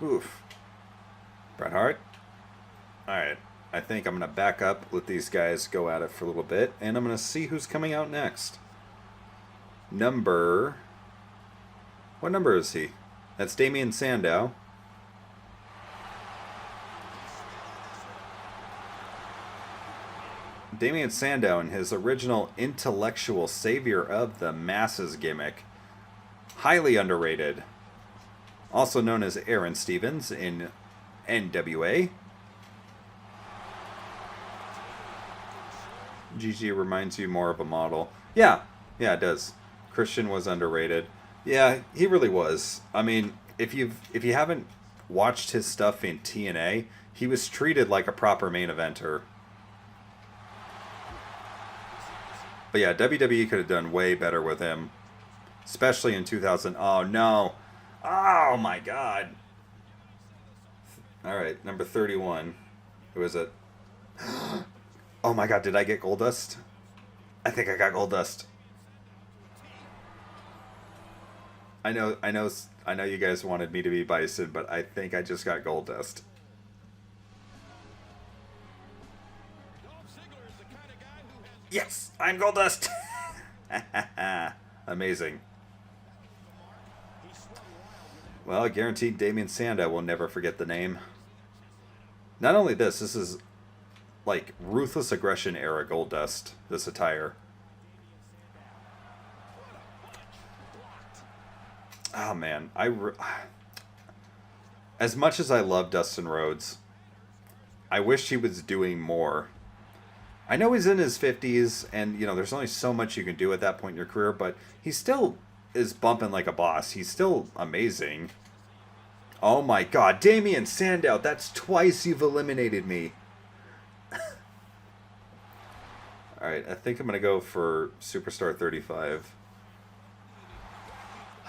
S1: Oof. Bret Hart. Alright. I think I'm going to back up, let these guys go at it for a little bit, and I'm going to see who's coming out next. What number is he? That's Damian Sandow. Damian Sandow in his original intellectual savior of the masses gimmick. Highly underrated. Also known as Aaron Stevens in NWA. Gigi reminds you more of a model. Yeah, it does. Christian was underrated. Yeah, he really was. I mean, if you haven't watched his stuff in TNA, he was treated like a proper main eventer. But yeah, WWE could have done way better with him, especially in 2000. Oh no! Oh my God! All right, number 31. Who is it? Oh my God! Did I get Goldust? I think I got Goldust. I know you guys wanted me to be Bison, but I think I just got Goldust. Yes, I'm Goldust. Amazing. Well, guaranteed Damian Sandow will never forget the name. Not only this is like Ruthless Aggression era Goldust, this attire. Oh man, as much as I love Dustin Rhodes, I wish he was doing more. I know he's in his 50s, and there's only so much you can do at that point in your career, but he still is bumping like a boss. He's still amazing. Oh my God, Damian Sandow, that's twice you've eliminated me. Alright, I think I'm going to go for Superstar 35.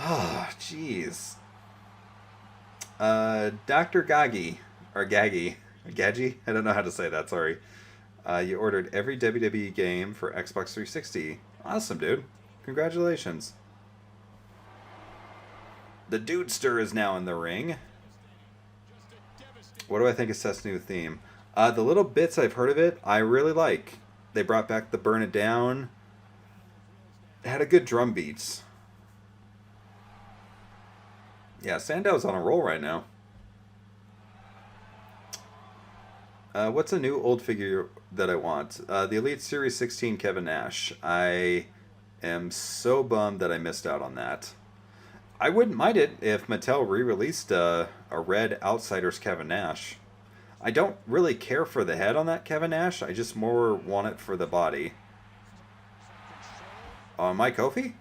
S1: Oh, jeez. Dr. Gagi, or Gaggy, Gadgy? I don't know how to say that, sorry. You ordered every WWE game for Xbox 360. Awesome, dude. Congratulations. The Dudester is now in the ring. What do I think of Seth's new theme? The little bits I've heard of it, I really like. They brought back the Burn It Down. It had a good drum beats. Yeah, Sandow's on a roll right now. What's a new old figure that I want? The Elite Series 16 Kevin Nash. I am so bummed that I missed out on that. I wouldn't mind it if Mattel re-released a red Outsiders Kevin Nash. I don't really care for the head on that Kevin Nash. I just more want it for the body. Am I Kofi?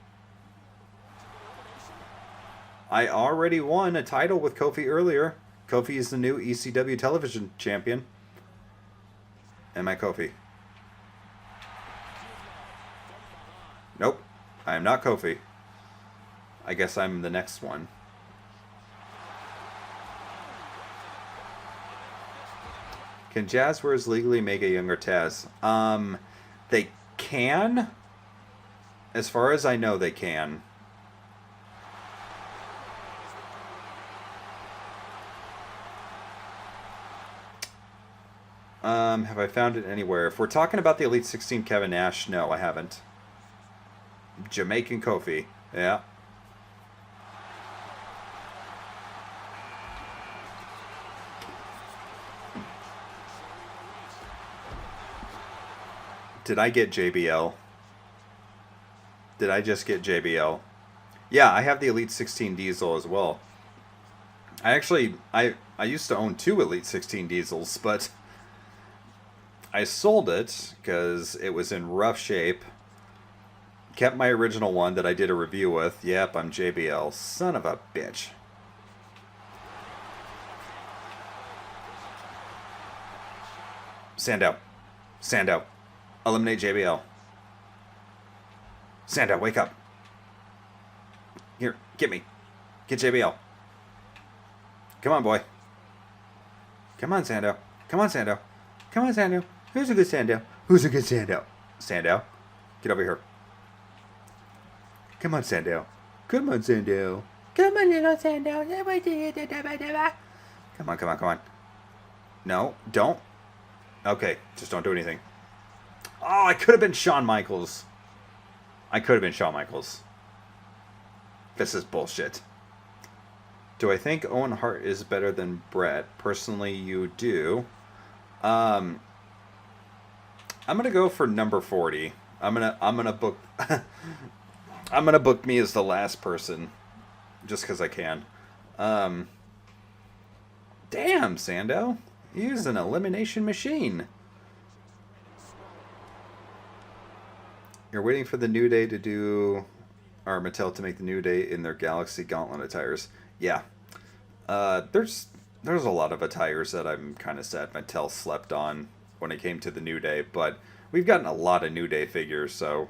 S1: I already won a title with Kofi earlier. Kofi is the new ECW television champion. Am I Kofi? Nope. I am not Kofi. I guess I'm the next one. Can Jazzwares legally make a younger Taz? They can. As far as I know, they can. Have I found it anywhere? If we're talking about the Elite 16 Kevin Nash, no, I haven't. Jamaican Kofi. Yeah. Did I get JBL? Did I just get JBL? Yeah, I have the Elite 16 Diesel as well. I used to own two Elite 16 Diesels, but I sold it because it was in rough shape. Kept my original one that I did a review with. Yep, I'm JBL. Son of a bitch. Sandow. Sandow. Eliminate JBL. Sandow, wake up. Here, get me. Get JBL. Come on, boy. Come on, Sandow. Come on, Sandow. Come on, Sandow. Who's a good Sandow? Who's a good Sandow? Sandow, get over here. Come on, Sandow. Come on, Sandow. Come on, little Sandow. Come on, come on, come on. No, don't. Okay, just don't do anything. Oh, I could have been Shawn Michaels. I could have been Shawn Michaels. This is bullshit. Do I think Owen Hart is better than Brett? Personally, you do. I'm gonna go for number 40. I'm gonna book I'm gonna book me as the last person, just because I can. Damn, Sandow, he's an elimination machine. You're waiting for the New Day to do, or Mattel to make the New Day in their Galaxy Gauntlet attires. Yeah. There's a lot of attires that I'm kind of sad Mattel slept on when it came to the New Day, but we've gotten a lot of New Day figures, so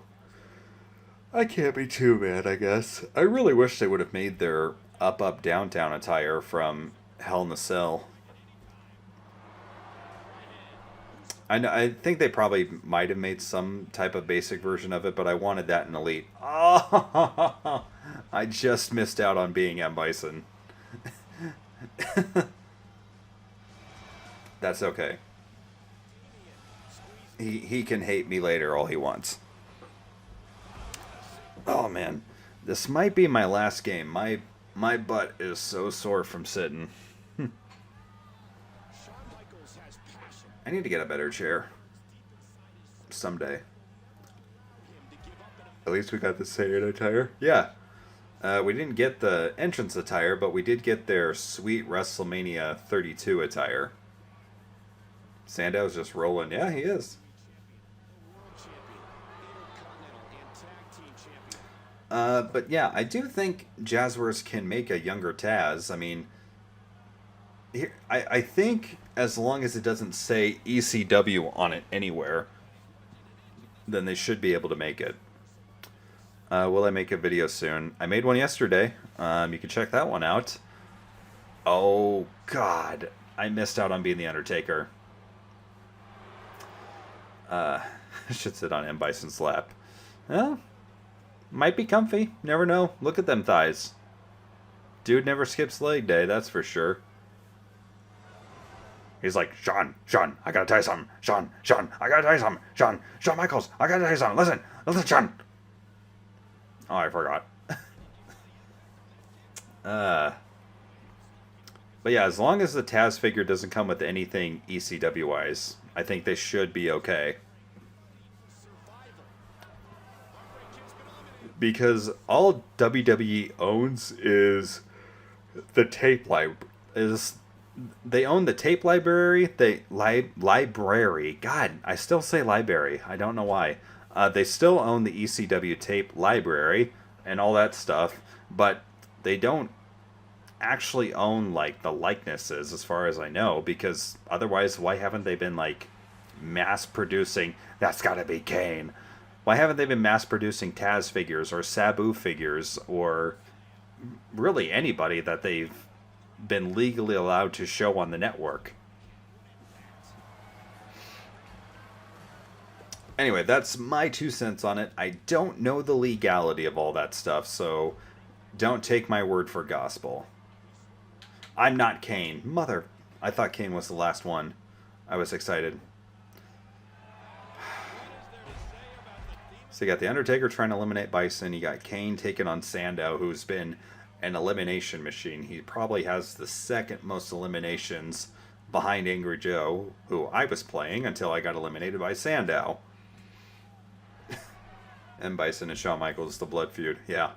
S1: I can't be too mad, I guess. I really wish they would have made their up, up, down, down attire from Hell in a Cell. I think they probably might have made some type of basic version of it, but I wanted that in Elite. Oh, I just missed out on being M. Bison. That's okay. He can hate me later all he wants. Oh man, this might be my last game. My butt is so sore from sitting. I need to get a better chair. Someday. At least we got the Saiyan attire. Yeah. We didn't get the entrance attire, but we did get their sweet WrestleMania 32 attire. Sandow's just rolling. Yeah, he is. But yeah, I do think Jazzwares can make a younger Taz. I mean, here, I think as long as it doesn't say ECW on it anywhere, then they should be able to make it. Will I make a video soon? I made one yesterday. You can check that one out. Oh, God. I missed out on being The Undertaker. I should sit on M. Bison's lap. Well, might be comfy. Never know. Look at them thighs. Dude never skips leg day, that's for sure. He's like, Shawn, I gotta tell you something. Shawn, I gotta tell you something. Shawn Michaels, I gotta tell you something. Listen, Shawn. Oh, I forgot. But yeah, as long as the Taz figure doesn't come with anything ECW-wise, I think they should be okay. Because all WWE owns is the tape they own the tape library, library. God, I still say library. I don't know why. They still own the ECW tape library and all that stuff, but they don't actually own like the likenesses as far as I know, because otherwise why haven't they been like mass producing, that's gotta be Kane. Why haven't they been mass producing Taz figures or Sabu figures or really anybody that they've been legally allowed to show on the network? Anyway, that's my 2 cents on it. I don't know the legality of all that stuff, so don't take my word for gospel. I'm not Kane. Mother, I thought Kane was the last one. I was excited. So you got The Undertaker trying to eliminate Bison. You got Kane taking on Sandow, who's been an elimination machine. He probably has the second most eliminations behind Angry Joe, who I was playing until I got eliminated by Sandow. M. Bison and Shawn Michaels, the blood feud. Yeah.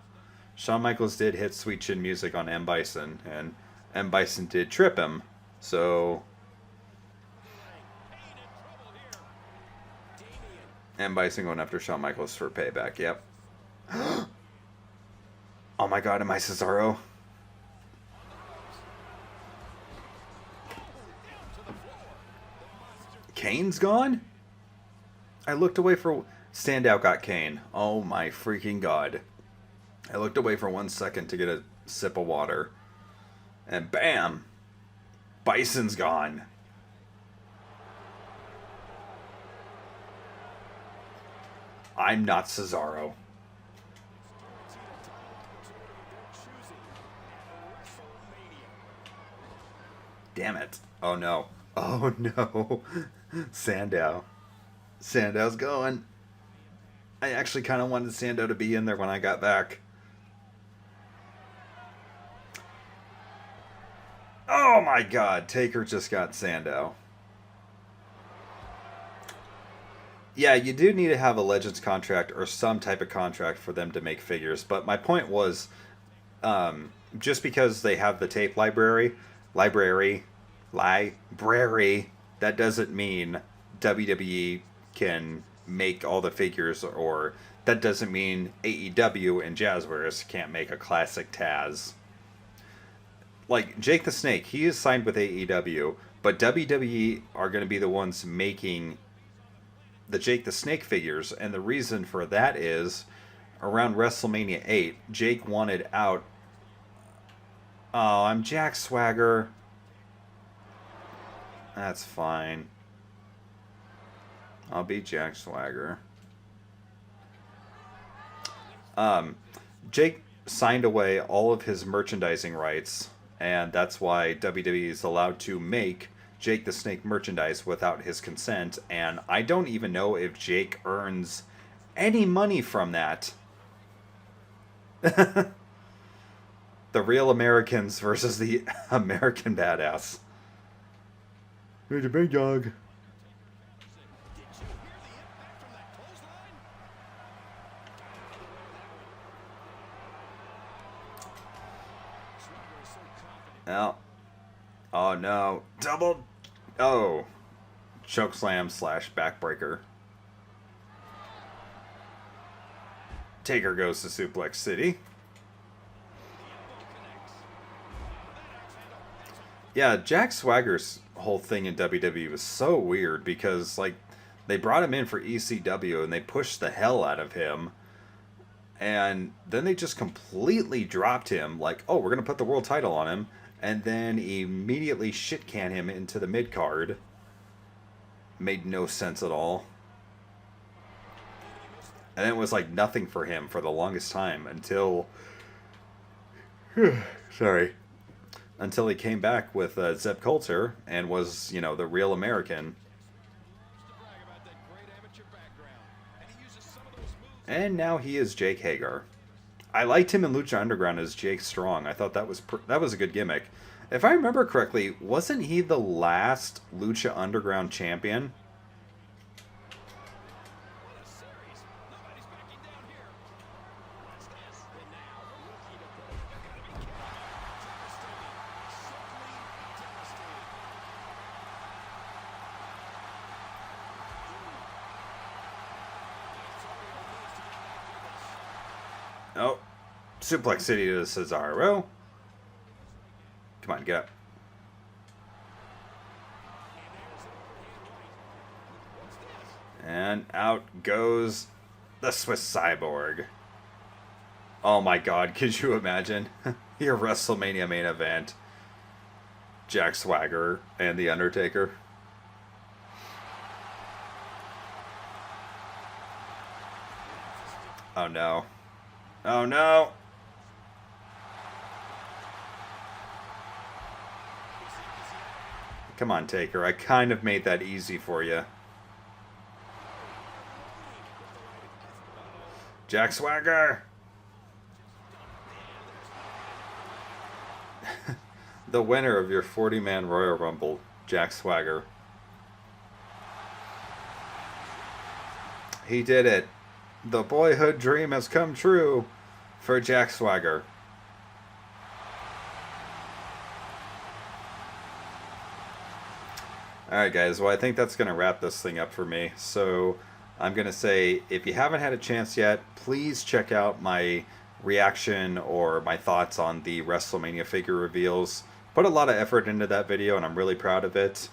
S1: Shawn Michaels did hit Sweet Chin Music on M. Bison, and M. Bison did trip him. So M. Bison going after Shawn Michaels for payback. Yep. Oh my god, am I Cesaro? Kane's gone? I looked away for... Standout got Kane. Oh my freaking god. I looked away for 1 second to get a sip of water. And bam! Bison's gone. I'm not Cesaro. Damn it. Oh no. Oh no. Sandow. Sandow's going. I actually kind of wanted Sandow to be in there when I got back. Oh my god. Taker just got Sandow. Yeah, you do need to have a Legends contract or some type of contract for them to make figures. But my point was, just because they have the tape library, that doesn't mean WWE can make all the figures, or that doesn't mean AEW and Jazzwares can't make a classic Taz. Like Jake the Snake, he is signed with AEW, but WWE are going to be the ones making the Jake the Snake figures, and the reason for that is around WrestleMania 8, Jake wanted out. Oh, I'm Jack Swagger. That's fine. I'll be Jack Swagger. Jake signed away all of his merchandising rights, and that's why WWE is allowed to make Jake the Snake merchandise without his consent, and I don't even know if Jake earns any money from that. The real Americans versus the American Badass. Here's a big dog. Oh. Oh no. Double. Oh. Chokeslam / backbreaker. Taker goes to Suplex City. Yeah, Jack Swagger's whole thing in WWE was so weird because, like, they brought him in for ECW and they pushed the hell out of him. And then they just completely dropped him, like, oh, we're going to put the world title on him. And then immediately shit-can him into the mid-card. Made no sense at all. And it was like nothing for him for the longest time until... Sorry. Until he came back with Zeb Coulter and was, you know, the real American. And now he is Jake Hager. I liked him in Lucha Underground as Jake Strong. I thought that was a good gimmick. If I remember correctly, wasn't he the last Lucha Underground champion? Oh, Suplex City to Cesaro. Come on, get up. And out goes the Swiss Cyborg. Oh my god, could you imagine? Your WrestleMania main event. Jack Swagger and The Undertaker. Oh no. Oh no! Come on, Taker. I kind of made that easy for you. Jack Swagger! The winner of your 40-man Royal Rumble, Jack Swagger. He did it. The boyhood dream has come true for Jack Swagger. Alright guys, well I think that's going to wrap this thing up for me. So I'm going to say, if you haven't had a chance yet, please check out my reaction or my thoughts on the WrestleMania figure reveals. Put a lot of effort into that video and I'm really proud of it.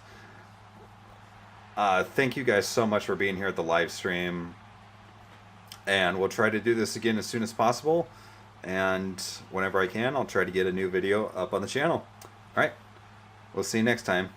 S1: Thank you guys so much for being here at the live stream. And we'll try to do this again as soon as possible. And whenever I can, I'll try to get a new video up on the channel. Alright, we'll see you next time.